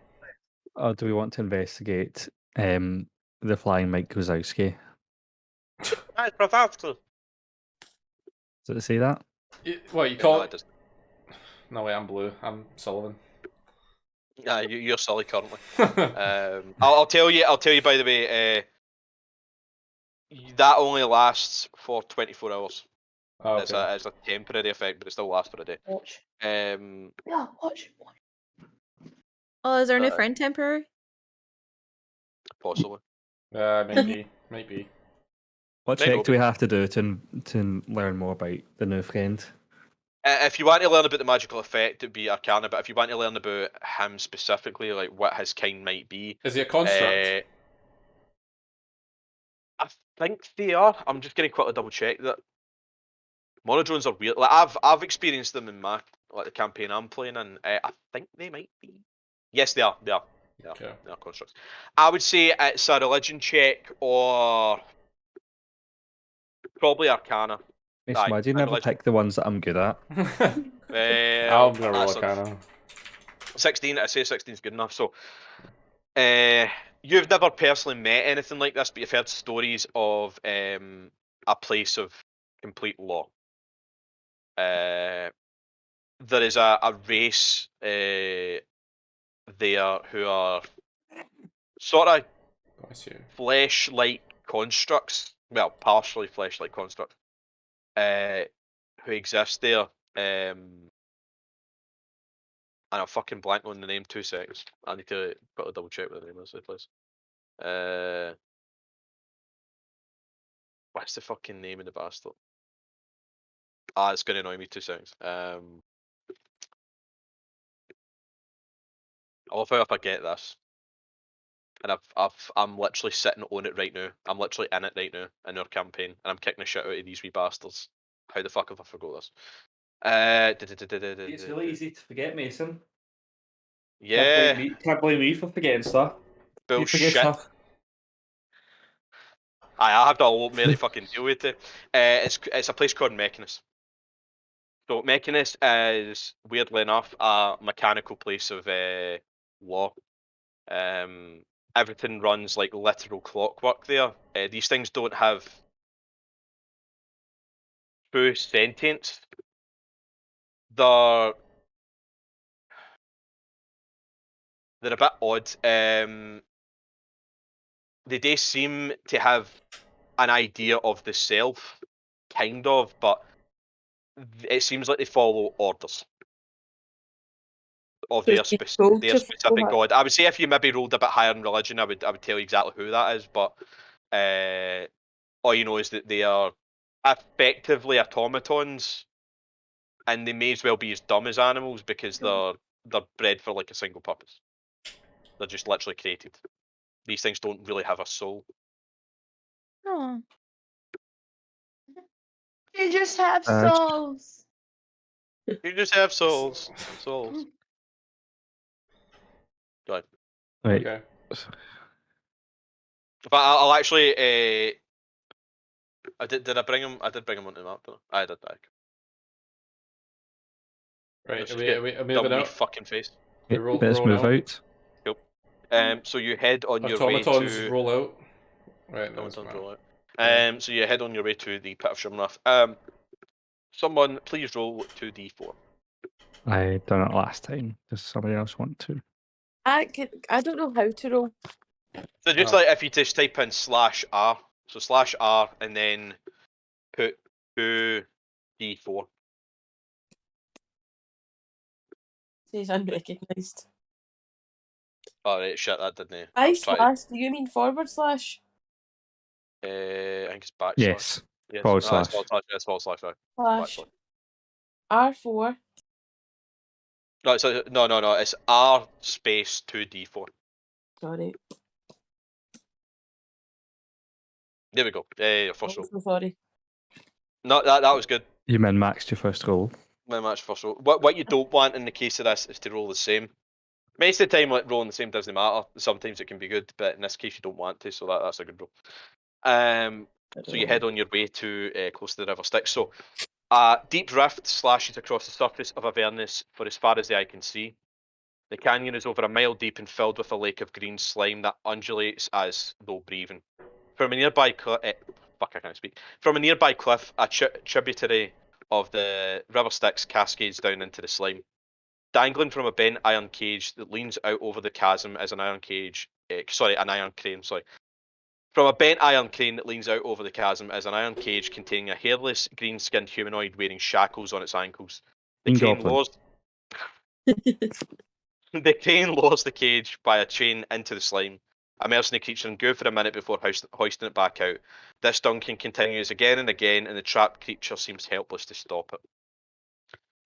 Or do we want to investigate the flying Mike Wazowski? That's fantastic. Does it say that? What you call it? No, wait, I'm blue. I'm Sullivan. You're silly currently. I'll tell you. By the way, that only lasts for 24 hours. Oh, okay. It's a temporary effect, but it still lasts for a day. Watch. Yeah, watch. Oh, is our new friend temporary? Possibly. Might be. What check do we have to do to learn more about the new friend? If you want to learn about the magical effect, it'd be Arcana. But if you want to learn about him specifically, like what his kind might be, is he a construct? I think they are. I'm just going to quickly double check that. Monodrones are weird. Like I've experienced them in my the campaign I'm playing, and I think they might be. Yes, they are. They are constructs. I would say it's a religion check or probably Arcana. Why do you never pick the ones that I'm good at? I'm gonna roll Arcana. 16. I say 16 is good enough. So, you've never personally met anything like this, but you've heard stories of a place of complete law. There is a race there who are sort of flesh-like constructs. Well, partially flesh-like constructs. Who exist there. And I'm fucking blank on the name. 2 seconds. I need to double check what the name is, please. What's the fucking name of the bastard? It's gonna annoy me. 2 seconds. I'll forget this. And I'm literally sitting on it right now. I'm literally in it right now in our campaign, and I'm kicking the shit out of these wee bastards. How the fuck have I forgot this? It's really easy to forget, Mason. Yeah. Can't blame me for forgetting stuff. Bullshit. I have to really fucking deal with it. It's a place called Mechanus. So Mechanus is weirdly enough a mechanical place of law. Everything runs like literal clockwork there. These things don't have true sentience. They're a bit odd. They do seem to have an idea of the self, kind of, but it seems like they follow orders of their specific god. I would say if you maybe rolled a bit higher in religion, I would tell you exactly who that is, but all you know is that they are effectively automatons, and they may as well be as dumb as animals because they're bred for like a single purpose. They're just literally created. These things don't really have a soul. Oh. You just have souls. You just have souls. Souls. Go ahead. Right. Okay. But I'll actually. Did I bring him? I did bring him onto the map, didn't I? I did. Right. Are we moving out? Fucking face. Let's move out. Cool. So you head on your way Automatons to. roll out. Right. Automatons roll out. So you head on your way to the pit of Shimrath. Someone please roll 2d4. I done it last time. Does somebody else want to? I don't know how to roll. So just like if you just type in /R, so /R and then put 2d4. Says unrecognised. Alright, shit, that didn't. Do you mean /? I think it's backslash. Yes. Forward slash. It's forward slash. Slash R4. No. It's R space 2d4. Sorry. There we go. First roll. So sorry. No, that was good. You min-maxed your first roll. Min-maxed first roll. What you don't want in the case of this is to roll the same. Most of the time, like rolling the same doesn't matter. Sometimes it can be good, but in this case, you don't want to, so that's a good roll. So you head on your way to close to the River Styx. So a deep rift slashes across the surface of Avernus for as far as the eye can see. The canyon is over a mile deep and filled with a lake of green slime that undulates as though breathing. From a nearby From a nearby cliff, a tributary of the River Styx cascades down into the slime. Dangling from a bent iron cage that leans out over the chasm is an iron cage. An iron crane. Sorry. From a bent iron crane that leans out over the chasm is an iron cage containing a hairless, green-skinned humanoid wearing shackles on its ankles. The crane lowers. The crane lowers the cage by a chain into the slime. Immersing the creature and go for a minute before hoisting it back out. This dunking continues again and again, and the trapped creature seems helpless to stop it.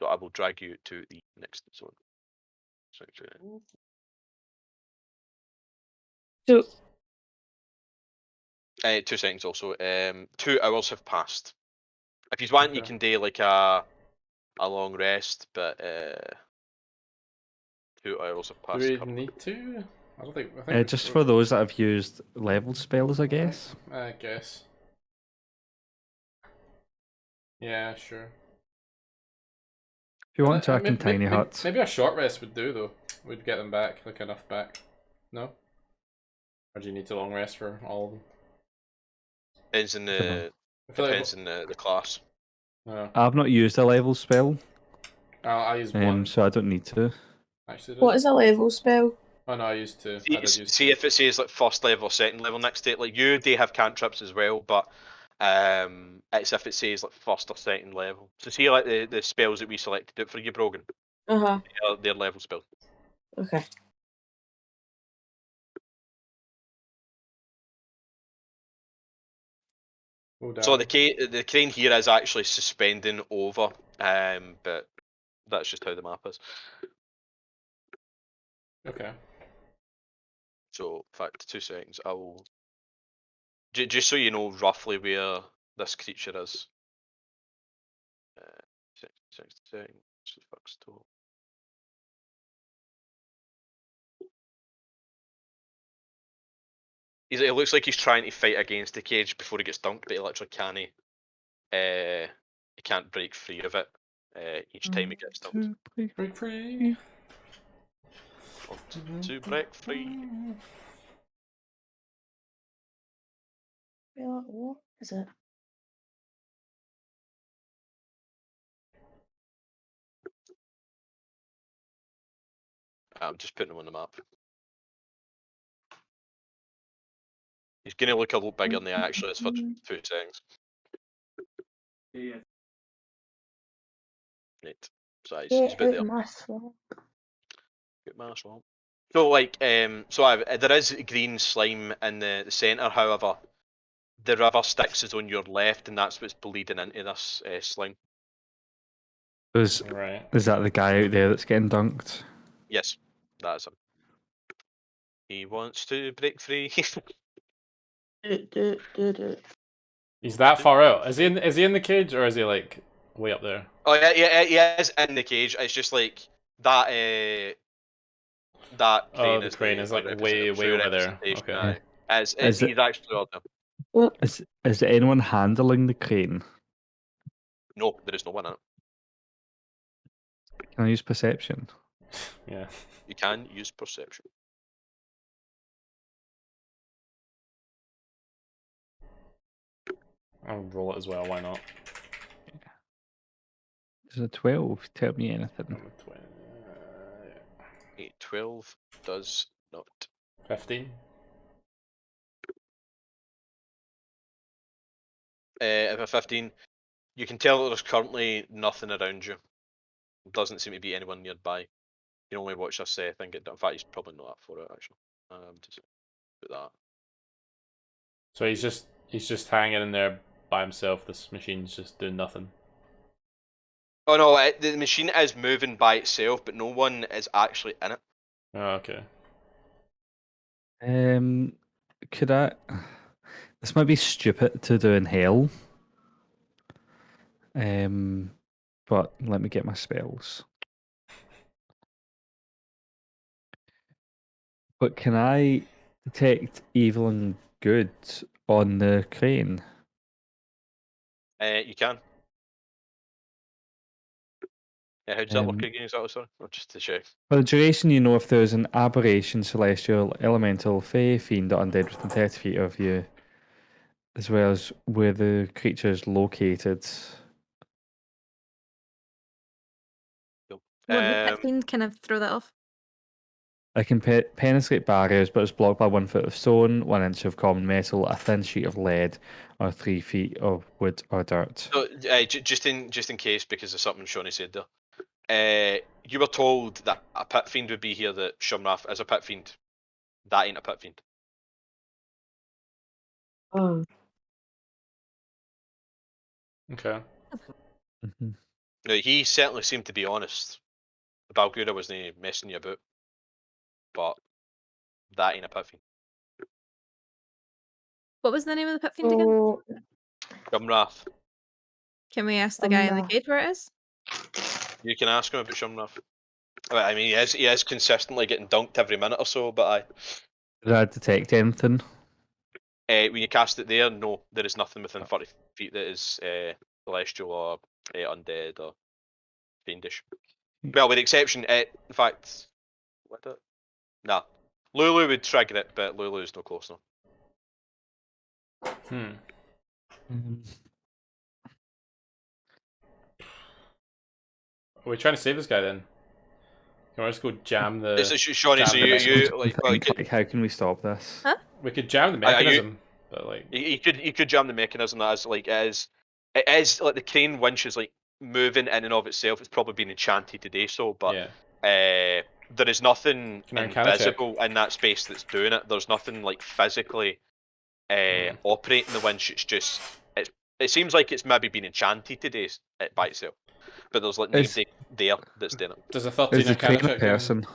So I will drag you to the next zone. So, 2 seconds also. 2 hours have passed. If you want, you can do like a long rest, but 2 hours have passed. Do we need to? I don't think. I think just for those that have used leveled spells, I guess. I guess. Yeah, sure. If you want to, I can tiny hut. Maybe a short rest would do though. We'd get them back, like enough back. No? Or do you need to long rest for all of them? Depends in the class. I've not used a level spell. I used one. So I don't need to. Actually, what is a level spell? Oh no, I used to. See if it says like first level or second level next to it. Like they have cantrips as well, but it's if it says like first or second level. So see like the spells that we selected for you, Brogan. They're level spells. Okay. So the crane here is actually suspending over, but that's just how the map is. Okay. So, in fact, 2 seconds. I will just so you know roughly where this creature is. Seconds. It looks like he's trying to fight against the cage before he gets dunked, but he literally can't. He can't break free of it each time he gets dunked. Break free. To break free. What is it? I'm just putting him on the map. He's going to look a lot bigger than he actually is for 2 seconds. Yeah. Right. So he's a bit there. Good mass swamp. So like, there is green slime in the centre. However, the river Styx is on your left, and that's what's bleeding into this slime. Is that the guy out there that's getting dunked? Yes, that is him. He wants to break free. He's that far out. Is he in the cage or is he like way up there? Oh yeah, he is in the cage. It's just like that. That crane the crane is like way over there. Okay. He's actually on there. Is anyone handling the crane? No, there is no one in it. Can I use perception? Yeah. You can use perception. I'll roll it as well, why not? Does a 12 tell me anything? 12 does not. 15? If a 15, you can tell that there's currently nothing around you. There doesn't seem to be anyone nearby. You can only watch this thing get done. In fact, he's probably not up for it actually. Just put that. So he's just hanging in there by himself. This machine's just doing nothing. Oh no, the machine is moving by itself, but no one is actually in it. Oh, okay. Could I? This might be stupid to do in hell. But let me get my spells. But can I detect evil and good on the crane? You can. Yeah, how does that work again? Is that sorry? Or just to check? For the duration, you know if there's an aberration, celestial, elemental, fey, fiend, or undead within 30 feet of you, as well as where the creature is located. Won't the pit fiend kind of throw that off? I can penetrate barriers, but it's blocked by 1 foot of stone, 1 inch of common metal, a thin sheet of lead, or 3 feet of wood or dirt. So, just in case, because of something Shawnee said there, you were told that a pit fiend would be here. That Shumrath is a pit fiend. That ain't a pit fiend. Oh. Okay. Mm-hmm. Now, he certainly seemed to be honest. The Balgura wasn't messing you about, but that ain't a pit fiend. What was the name of the pit fiend again? Shumrath. Can we ask the guy in the cage where it is? You can ask him about Shumrath. I mean, he is consistently getting dunked every minute or so, but Did I detect anything? when you cast it there, no, there is nothing within 30 feet that is celestial or undead or fiendish. Well, with the exception, in fact, nah, Lulu would trigger it, but Lulu's no close enough. Are we trying to save this guy then? Can we just go jam the? Shawnee, so you like, how can we stop this? Huh? We could jam the mechanism, but like you could jam the mechanism as like it is like the crane winch is like moving in and of itself. It's probably been enchanted to do so, but there is nothing invisible in that space that's doing it. There's nothing like physically operating the winch. It's just it seems like it's maybe been enchanted to do it by itself, but there's like nobody there that's doing it. Does a 13 a crane a person?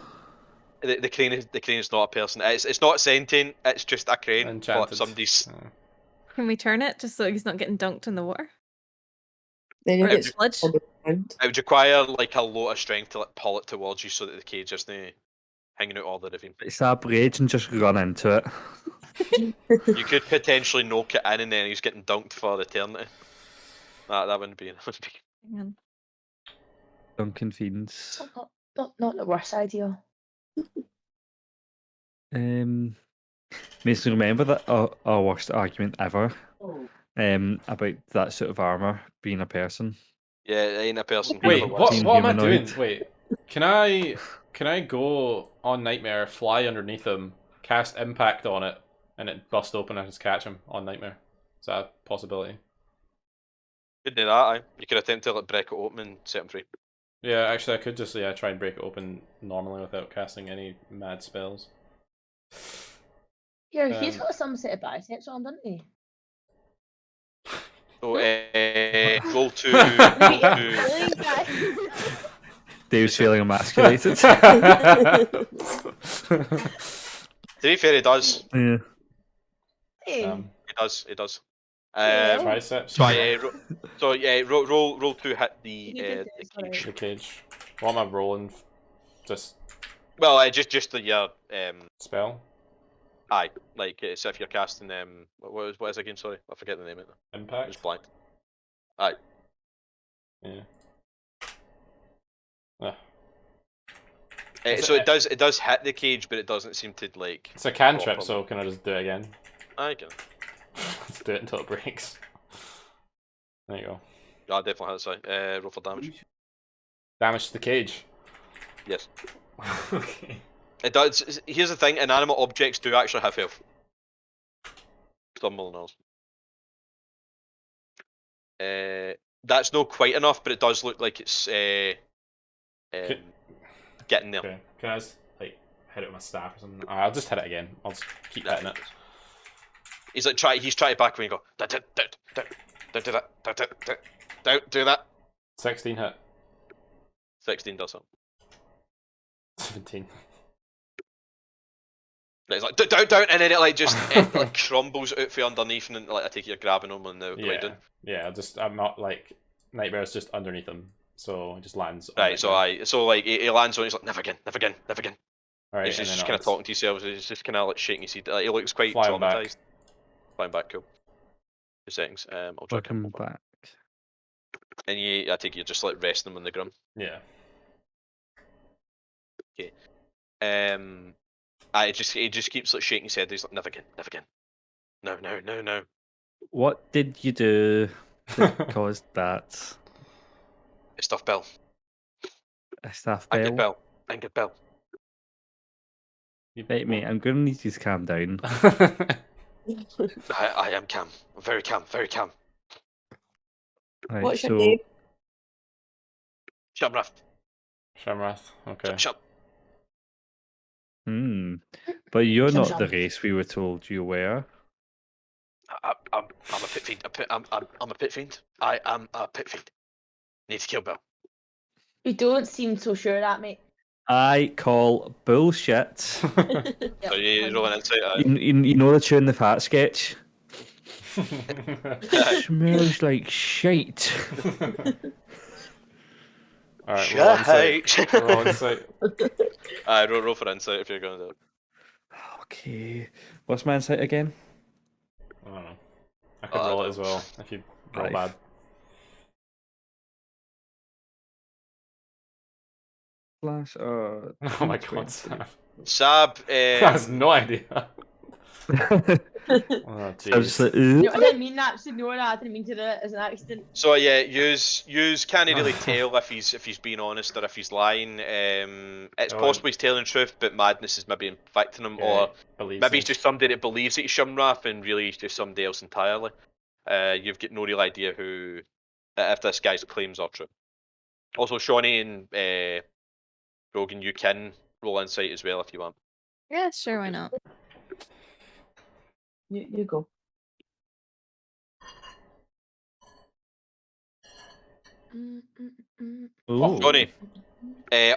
The crane is not a person. It's not sentient. It's just a crane. Enchanted. But somebody's. Can we turn it just so he's not getting dunked in the water? Then Or it's sludge? It would require like a lot of strength to like pull it towards you so that the cage isn't hanging out all the ravine. It's a bridge and just run into it. You could potentially knock it in and then he's getting dunked for eternity. That wouldn't be. Duncan Fiends. Not the worst idea. Makes me remember that our worst argument ever. About that sort of armor being a person. Yeah, it ain't a person. Wait, what am I doing? Wait, can I go on Nightmare, fly underneath him, cast impact on it, and it bust open and just catch him on Nightmare? Is that a possibility? You could do that. You could attempt to like break it open and set him free. Yeah, actually, I could just try and break it open normally without casting any mad spells. Yeah, he's got some set of biceps on, doesn't he? So, roll two. Dave's feeling emasculated. To be fair, he does. Yeah. He does. Triceps. So roll to hit the cage. The cage. What am I rolling? Just. Well, just the spell. Aye, like so if you're casting what is it again? Sorry, I forget the name of it. Impact. Just blank. Aye. Yeah. So it does hit the cage, but it doesn't seem to like. It's a cantrip, so can I just do it again? I can. Let's do it until it breaks. There you go. Yeah, definitely has it. Roll for damage. Damage to the cage. Yes. Okay. It does. Here's the thing: inanimate objects do actually have health. Some more than others. That's not quite enough, but it does look like it's getting there. Okay. Can I just like hit it with my staff or something? I'll just hit it again. I'll just keep hitting it. He's like he's trying to back away and go. Don't do that. Don't do that. 16 hit. 16 does it. 17. It's like don't, and then it like just it, like crumbles out from underneath, and then, like I take it you're grabbing him on the way down. Yeah, I'm not like Nightmare's just underneath him, so it just lands. Right, so like he lands on. He's like never again. Right, he's just kind of talking to himself. He's just kind of like shaking his head. Like, he looks quite traumatized. Back. Flying back, cool. 2 seconds. I'll try to come back. And I take it you're just like resting him on the ground. Yeah. Okay. He just keeps like shaking his head. He's like, never again. No. What did you do that caused that? It's stuff, Bill. A staff I bell. get bell. I get bell. Right, mate, I'm going to need you to calm down. I am calm. I'm very calm. Very calm. Right, What's your so name? Shamrath. Shamrath. Okay. Shut. But you're Shum not the shum. race we were told you were. I'm a pit fiend. I'm a pit fiend. I am a pit fiend. Need to kill Bell. You don't seem so sure of that, mate. I call bullshit. So you rolling insight. You know the tune the fat sketch? Smells like shite. Alright, roll insight. Roll insight. Roll for insight if you're going to do it. Okay. What's my insight again? I don't know. I could roll it as well if you roll 5. bad. Flash. Oh my god, Sam. Sab. has no idea. Oh, I was just like, No, I didn't mean that. Ignore that. I didn't mean to do it as an accident. So yeah, use can't really tell if he's being honest or if he's lying. It's possible he's telling the truth, but madness is maybe infecting him, or maybe he's just somebody that believes that he's Shumrath and really he's just somebody else entirely. You've got no real idea who, if this guy's claims are true. Also, Shawnee and Rogan, you can roll insight as well if you want. Yeah, sure, why not? You go. Johnny,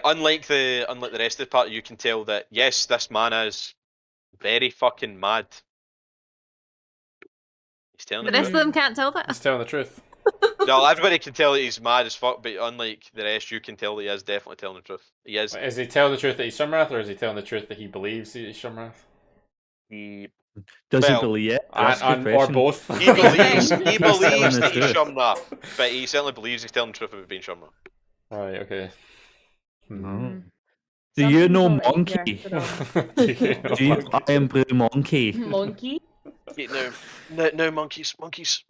unlike the rest of the party, you can tell that yes, this man is very fucking mad. He's telling The the rest of truth. them can't tell that. He's telling the truth. No, everybody can tell that he's mad as fuck, but unlike the rest, you can tell that he is definitely telling the truth. He is. Wait, is he telling the truth that he's Shumrath, or is he telling the truth that he believes he's Shumrath? He does he well, believe it? Or both. He believes that he's truth. Shumrath, but he certainly believes he's telling the truth about being Shumrath. Right. Okay. Do you know Something's not Monkey? right Do you know Do you Monkey? I am Blue Monkey? Monkey? No, monkeys.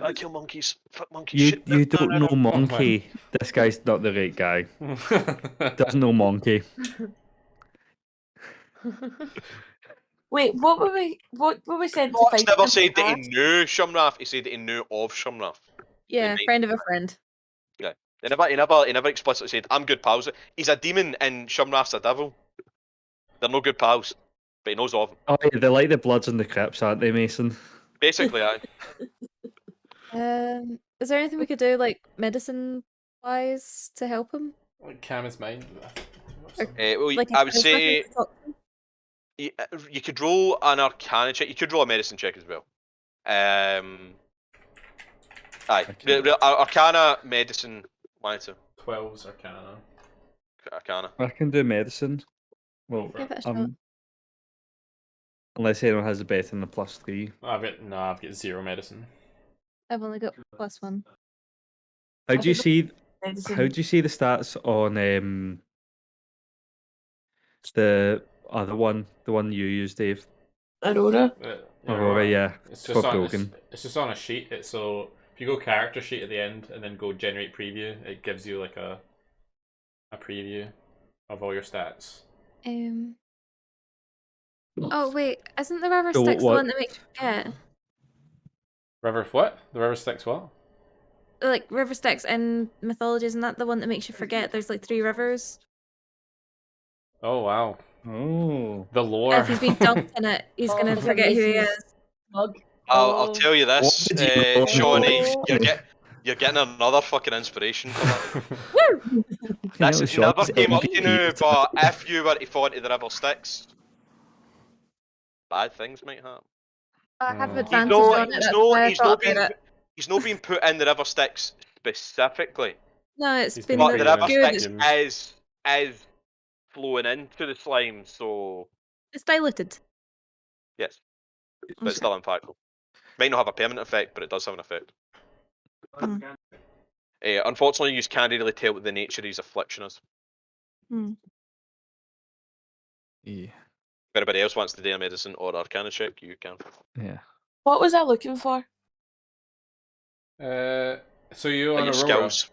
I kill monkeys. Fuck monkeys. You Shit. you don't know Oh Monkey. This guy's not the right guy. Doesn't know Monkey. Wait, what were we sent to Fox fight? never said that he knew Shumrath. He said that he knew of Shumrath. Yeah, friend of a friend. Yeah. He never explicitly said, I'm good pals. He's a demon and Shumrath's a devil. They're no good pals. But he knows of them. Oh yeah, they're like the Bloods and the Crips, aren't they, Mason? Basically, aye. Is there anything we could do, like, medicine-wise, to help him? Like calm his mind. Well, Like, I would say to talk to him? you could roll an Arcana check. You could roll a medicine check as well. Arcana, medicine, 1 2. 12's Arcana. Arcana. I can do medicine. Well, Give it a shot. unless anyone has a better than a +3. I've got 0 medicine. I've only got +1. How do you see? Medicine. How do you see the stats on the other one, the one you use, Dave? Aurora? Aurora, yeah. It's For just, Brogan. it's just on a sheet. It's so if you go character sheet at the end and then go generate preview, it gives you like a preview of all your stats. Oh wait, isn't the River So Styx the what- one that makes you forget? River what? The River Styx what? Like River Styx in mythology, isn't that the one that makes you forget? There's like 3 rivers. Oh wow. Oh. The lore. And if he's been dunked in it, he's gonna forget who he is. Mug. I'll tell you this, What did you know? Shawnee, you're getting another fucking inspiration for that. This never came up to you, but if you were to fall into the River Styx, bad things might happen. I have He's advantage on it. That's why I thought about it. He's not being put in the River Styx specifically, No, it's He's been but been the the River good. Styx is flowing into the slime, so It's diluted. yes, but Okay. it's still impactful. Might not have a permanent effect, but it does have an effect. Hmm. Unfortunately, you can't really tell what the nature of his affliction is. Yeah. If anybody else wants to do a medicine or Arcana check, you can. Yeah. What was I looking for? So you Like on your Aurora? skills.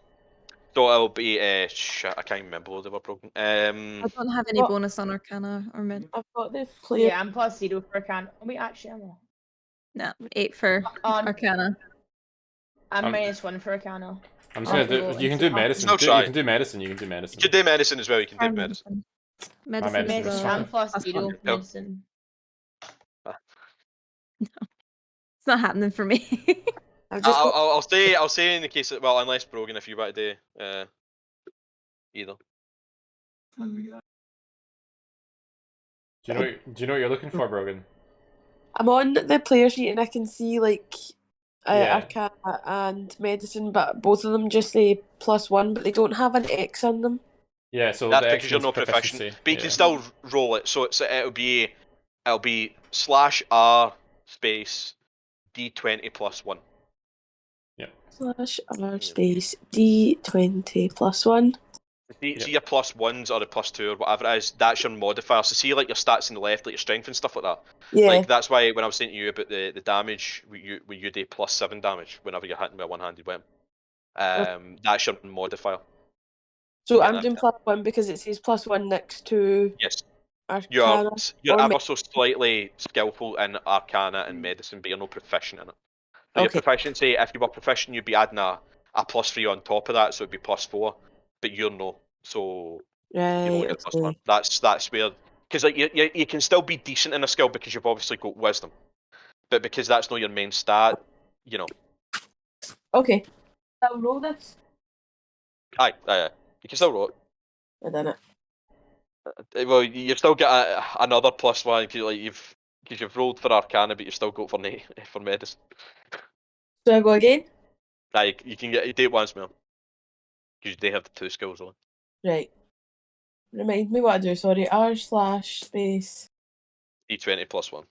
So it'll be shit. I can't remember what they were broken. I don't have any bonus on Arcana or mid. I've got the player. Yeah, I'm +0 for Arcana. Oh, wait, actually, I'm not. No, 8 for Arcana. I'm -1 for Arcana. I'm just gonna do. You can do medicine. You can do medicine. You can do medicine. You can do medicine as well. You can do medicine. Medicine is I'm +0 medicine. No, it's not happening for me. I'll say in the case that, well, unless Brogan, if you want to do either. Do you know what you're looking for, Brogan? I'm on the player sheet and I can see like Arcana and medicine, but both of them just say +1, but they don't have an X on them. Yeah, so that's the because you're no proficiency. proficient, but you can still roll it. So it'll be /R space D20 +1. Yeah. /R space D20 +1. See your +1s or the +2 or whatever it is, that's your modifier. So see like your stats on the left, like your strength and stuff like that. Yeah. Like that's why when I was saying to you about the damage, you do +7 damage whenever you're hitting with a one-handed weapon. That's your modifier. So I'm doing +1 because it says +1 next to Arcana. You're ever so slightly skillful in Arcana and medicine, but you're no proficient in it. So your proficiency, if you were proficient, you'd be adding a +3 on top of that, so it'd be +4. But you're no, so you don't get +1. That's weird. Because like you can still be decent in a skill because you've obviously got wisdom, but because that's not your main stat, you know. Okay, I'll roll this. Aye, you can still roll it. I done it. Well, you still get another +1 because you've rolled for Arcana, but you've still got for medicine. So I go again. Aye, you can get do it once more. Because they have the 2 skills on. Right. Remind me what I do, sorry. R/space D20 +1.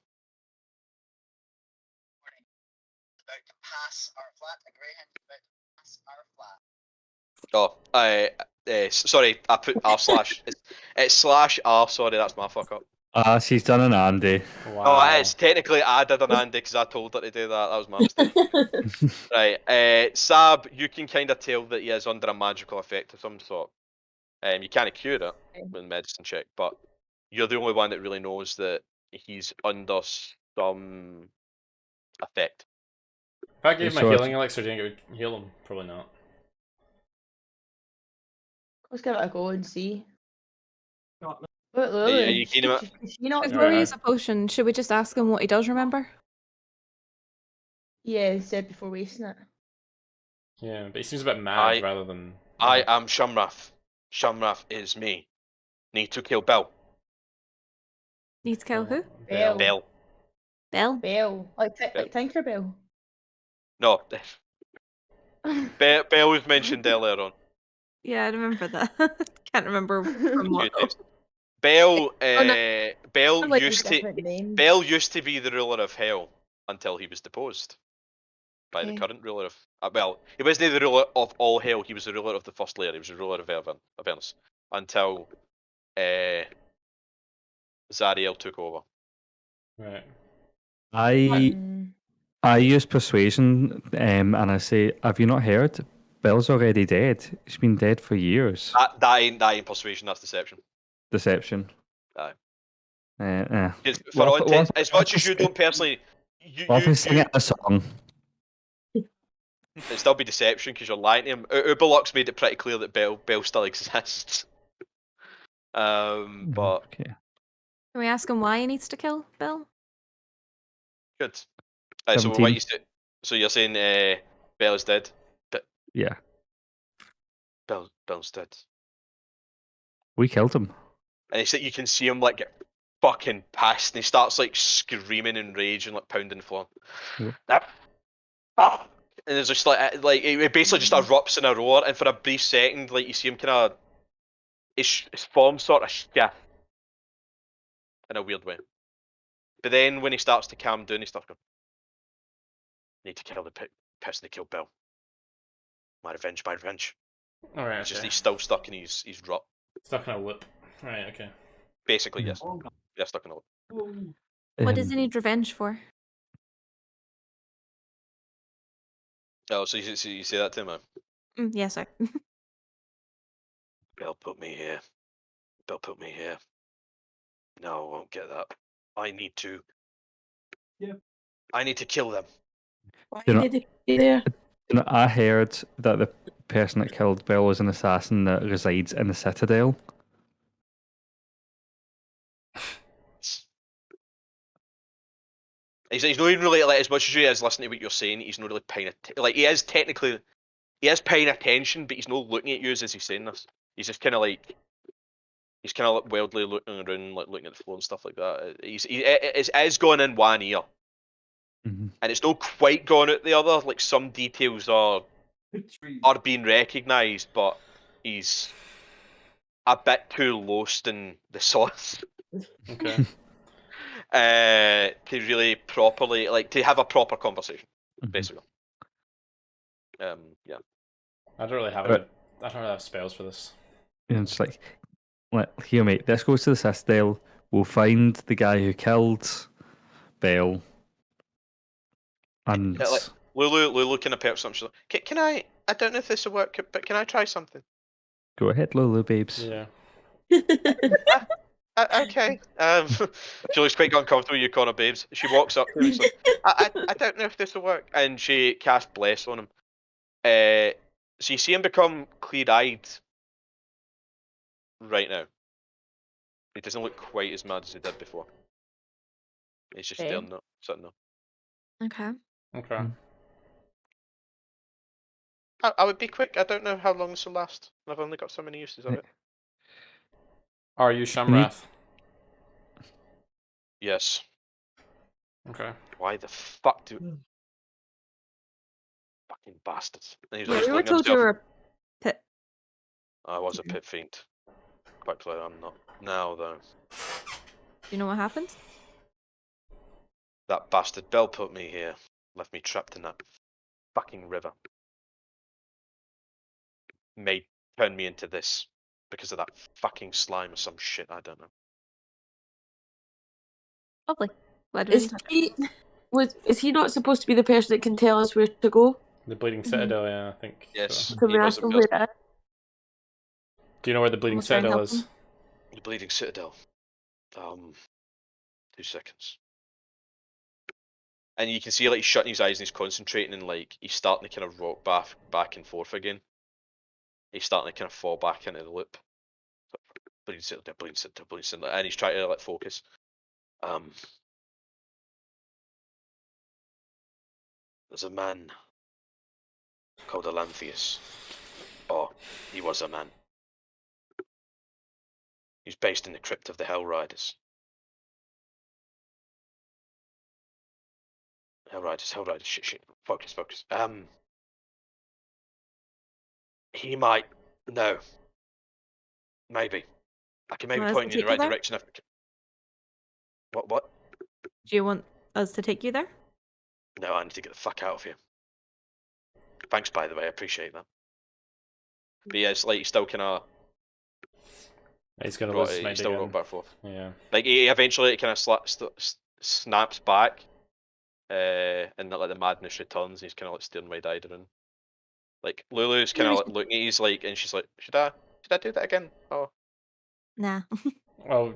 Oh, sorry, I put R/. It's /R, sorry, that's my fuck up. She's done an Andy. Wow. Oh, it's technically I did an Andy because I told her to do that. That was my mistake. Right, Sab, you can kind of tell that he is under a magical effect of some sort. You can't cure it with medicine check, but you're the only one that really knows that he's under some effect. If I gave him a healing elixir, do you think it would heal him? Probably not. Let's give it a go and see. Before we use a potion, should we just ask him what he does remember? Yeah, he said before wasting it. Yeah, but he seems a bit mad rather than... I am Shamrath. Shamrath is me. Need to kill Bell. Need to kill who? Bell. Bell? Like Tinkerbell. No. Bell was mentioned earlier on. Yeah, I remember that. Can't remember from what. Bell Like used to be the ruler of Hell until he was deposed by the current ruler of. Well, he wasn't the ruler of all Hell. He was the ruler of the first layer. He was the ruler of Avernus until Zariel took over. Right. I use persuasion, and I say, "Have you not heard? Bell's already dead. He's been dead for years." That ain't persuasion. That's deception. Deception. Aye. For all intents, as much as you don't personally, you sing it a song. It'd still be deception because you're lying to him. Uberlux made it pretty clear that Bell still exists. But okay. Can we ask him why he needs to kill Bell? Good. So what you say? So you're saying Bell is dead? Yeah. Bell's dead. We killed him. And you can see him like get fucking pissed, and he starts like screaming in rage and like pounding the floor. Yeah. And there's just like it basically just erupts in a roar, and for a brief second, like you see him kind of his form sort of shift in a weird way. But then when he starts to calm down, he starts going, "Need to kill the person that killed Bill. My revenge, my revenge." Alright. He's still stuck in his rut. Stuck in a loop. Right. Okay. Basically, yes. Yeah, stuck in a loop. What does he need revenge for? Oh, so you say that to him, man? Yes, sir. Bell put me here. Bell put me here. No, I won't get that. I need to. Yeah. I need to kill them. Why You know- did he be there? You know, I heard that the person that killed Bell was an assassin that resides in the Citadel. He's not even really like as much as he is listening to what you're saying. He's not really paying like he is paying attention, but he's not looking at you as he's saying this. He's just kind of like wildly looking around, like looking at the floor and stuff like that. It is going in one ear, and it's not quite gone out the other. Like some details are being recognised, but he's a bit too lost in the sauce. Okay. To really properly, like, to have a proper conversation, basically. Yeah. I don't really have spells for this. And it's like, here, mate, let's go to the Citadel. We'll find the guy who killed Bell. And like, Lulu kind of perks up. She's like, can I don't know if this will work, but can I try something? Go ahead, Lulu, babes. Yeah. Okay. She looks quite uncomfortable, you call her babes. She walks up to him and she's like, I don't know if this will work. And she casts Bless on him. So you see him become clear-eyed right now. He doesn't look quite as mad as he did before. He's just Okay. sitting there. Okay. Okay. I would be quick. I don't know how long this will last. I've only got so many uses of it. Are you Shamrath? Yes. Okay. Why the fuck do... Fucking bastards. And he's Yeah, just we were looking at told you himself. were a pit. I was a pit fiend. Quite clear I'm not. Now, though. Do you know what happened? That bastard Bell put me here. Left me trapped in that fucking river. Turned me into this. Because of that fucking slime or some shit, I don't know. Lovely. Glad we Is didn't touch it. is he not supposed to be the person that can tell us where to go? The Bleeding Citadel, yeah, I think. Yes. So. Can we He ask was him where it is? Do you know where the Bleeding We'll try and Citadel help is? him. The Bleeding Citadel. 2 seconds. And you can see like he's shutting his eyes and he's concentrating and like he's starting to kind of rock back and forth again. He's starting to kind of fall back into the loop. Bleeding Citadel, Bleeding Citadel, Bleeding Citadel, and he's trying to like focus. There's a man called Alantheus. Oh, he was a man. He's based in the crypt of the Hell Riders. Hell Riders, shit. Focus. He might. No. Maybe. I can maybe Want us point to you in the take you right there? direction. What? Do you want us to take you there? No, I need to get the fuck out of here. Thanks, by the way, I appreciate that. But yeah, it's like he's still kind of... He's gonna lose his mind he's still again. rock back and forth. Yeah. Like, he eventually kind of snaps back, and like the madness returns, and he's kind of like staring wide-eyed around. Like, Lulu's kind of like looking at you, like, and she's like, should I do that again? Oh. Nah. Well,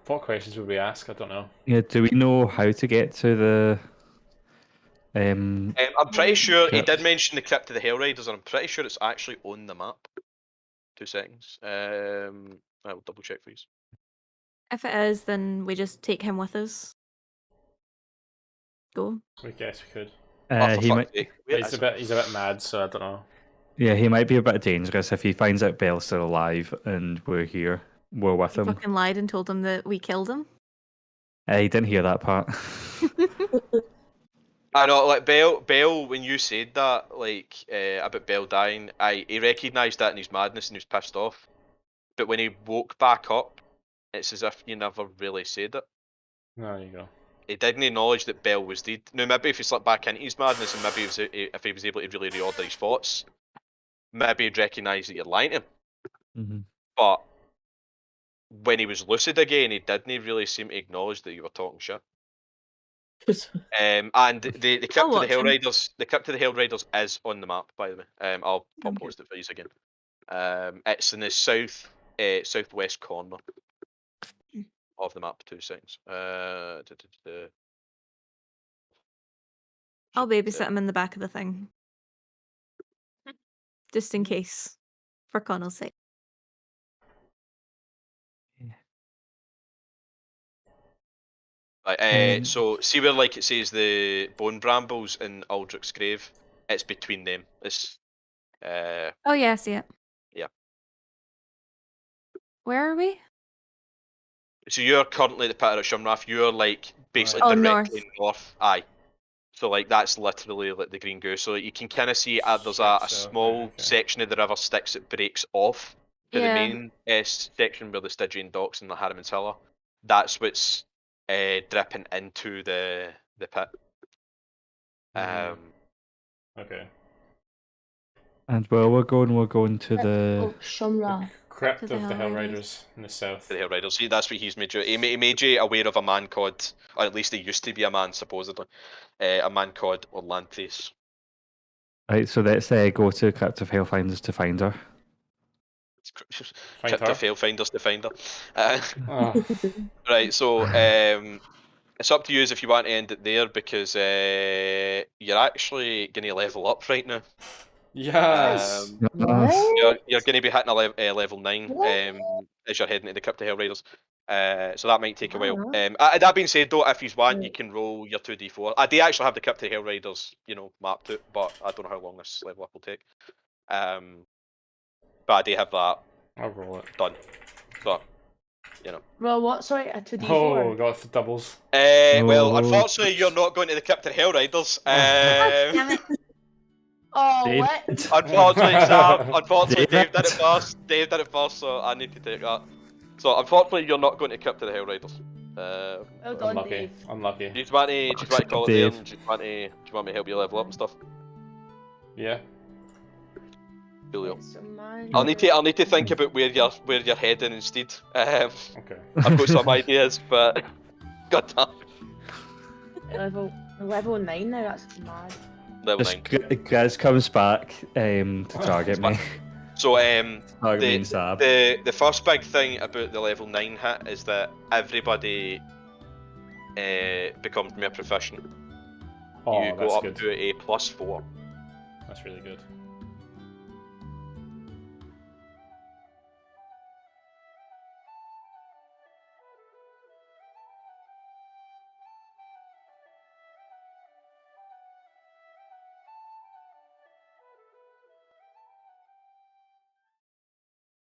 what questions would we ask? I don't know. Yeah, do we know how to get to the... I'm pretty sure he Crypt. did mention the Crypt of the Hell Riders, and I'm pretty sure it's actually on the map. 2 seconds. I will double check for you. If it is, then we just take him with us. Go. We guess we could. he might... He's a bit mad, so I don't know. Yeah, he might be a bit dangerous if he finds out Bell's still alive and we're here. We're with You him. fucking lied and told him that we killed him. He didn't hear that part. I know, like Bell, when you said that, like about Bell dying, he recognised that in his madness and he was pissed off. But when he woke back up, it's as if you never really said it. There you go. He didn't acknowledge that Bell was dead. Now maybe if he slipped back into his madness and maybe if he was able to really reorder his thoughts, maybe he'd recognise that you're lying to him. Mm-hmm. But when he was lucid again, he didn't really seem to acknowledge that you were talking shit. And the Crypt of the Hell Riders, is on the map, by the way. I'll post it for you again. It's in the southwest corner of the map. 2 seconds. I'll babysit him in the back of the thing. Just in case. For Connell's sake. Right, so see where like it says the bone brambles in Aldrich's grave? It's between them. It's Oh yeah, I see it. Yeah. Where are we? So you're currently the pit at Shumrath, you're like basically Oh, directly north. Aye. So like that's literally like the Green Goose. So you can kinda see there's a small section of the river Styx that breaks off to the main section where the Stygian docks and the Harriman's Hill are. That's what's dripping into the pit. Okay. And where we're going to the Shumrath. Crypt To of the the Hell Hell Riders. Riders in the south. The Hell Riders. See, that's what he's made you. He made you aware of a man called, or at least he used to be a man, supposedly. A man called Orlantheus. Right, so let's go to Crypt of Hellfinders to find her. Find Crypt her. of Hellfinders to find her. Oh. Right, so it's up to you if you want to end it there because you're actually going to level up right now. Yes. You're going to be hitting a level 9 as you're heading to the Crypt of Hell Riders. So that might take a while. That being said, though, if you want, you can roll your 2d4. I do actually have the Crypt of Hell Riders, mapped out, but I don't know how long this level up will take. But I do have that I'll roll it. done. So, Roll what? Sorry, a 2d4. Oh, got the doubles. Well, unfortunately, you're not going to the Crypt of Hell Riders. Damn it. Oh, Dave. what? Unfortunately, Sam. Unfortunately, Dave did it first. So I need to take that. So unfortunately, you're not going to Crypt of the Hell Riders. Well done, Unlucky. Dave. Unlucky. Do you want to call it there? Dave. And do you want me to help you level up and stuff? Yeah. Coolio. It's a man. I'll need to think about where you're heading instead. Okay. I've got some ideas, but god damn. Level 9 now. That's mad. Level Just 9. Graz comes back to target me. So Target me and Sab. the first big thing about the level 9 hit is that everybody becomes more proficient. Oh, You that's go up good. to a +4. That's really good.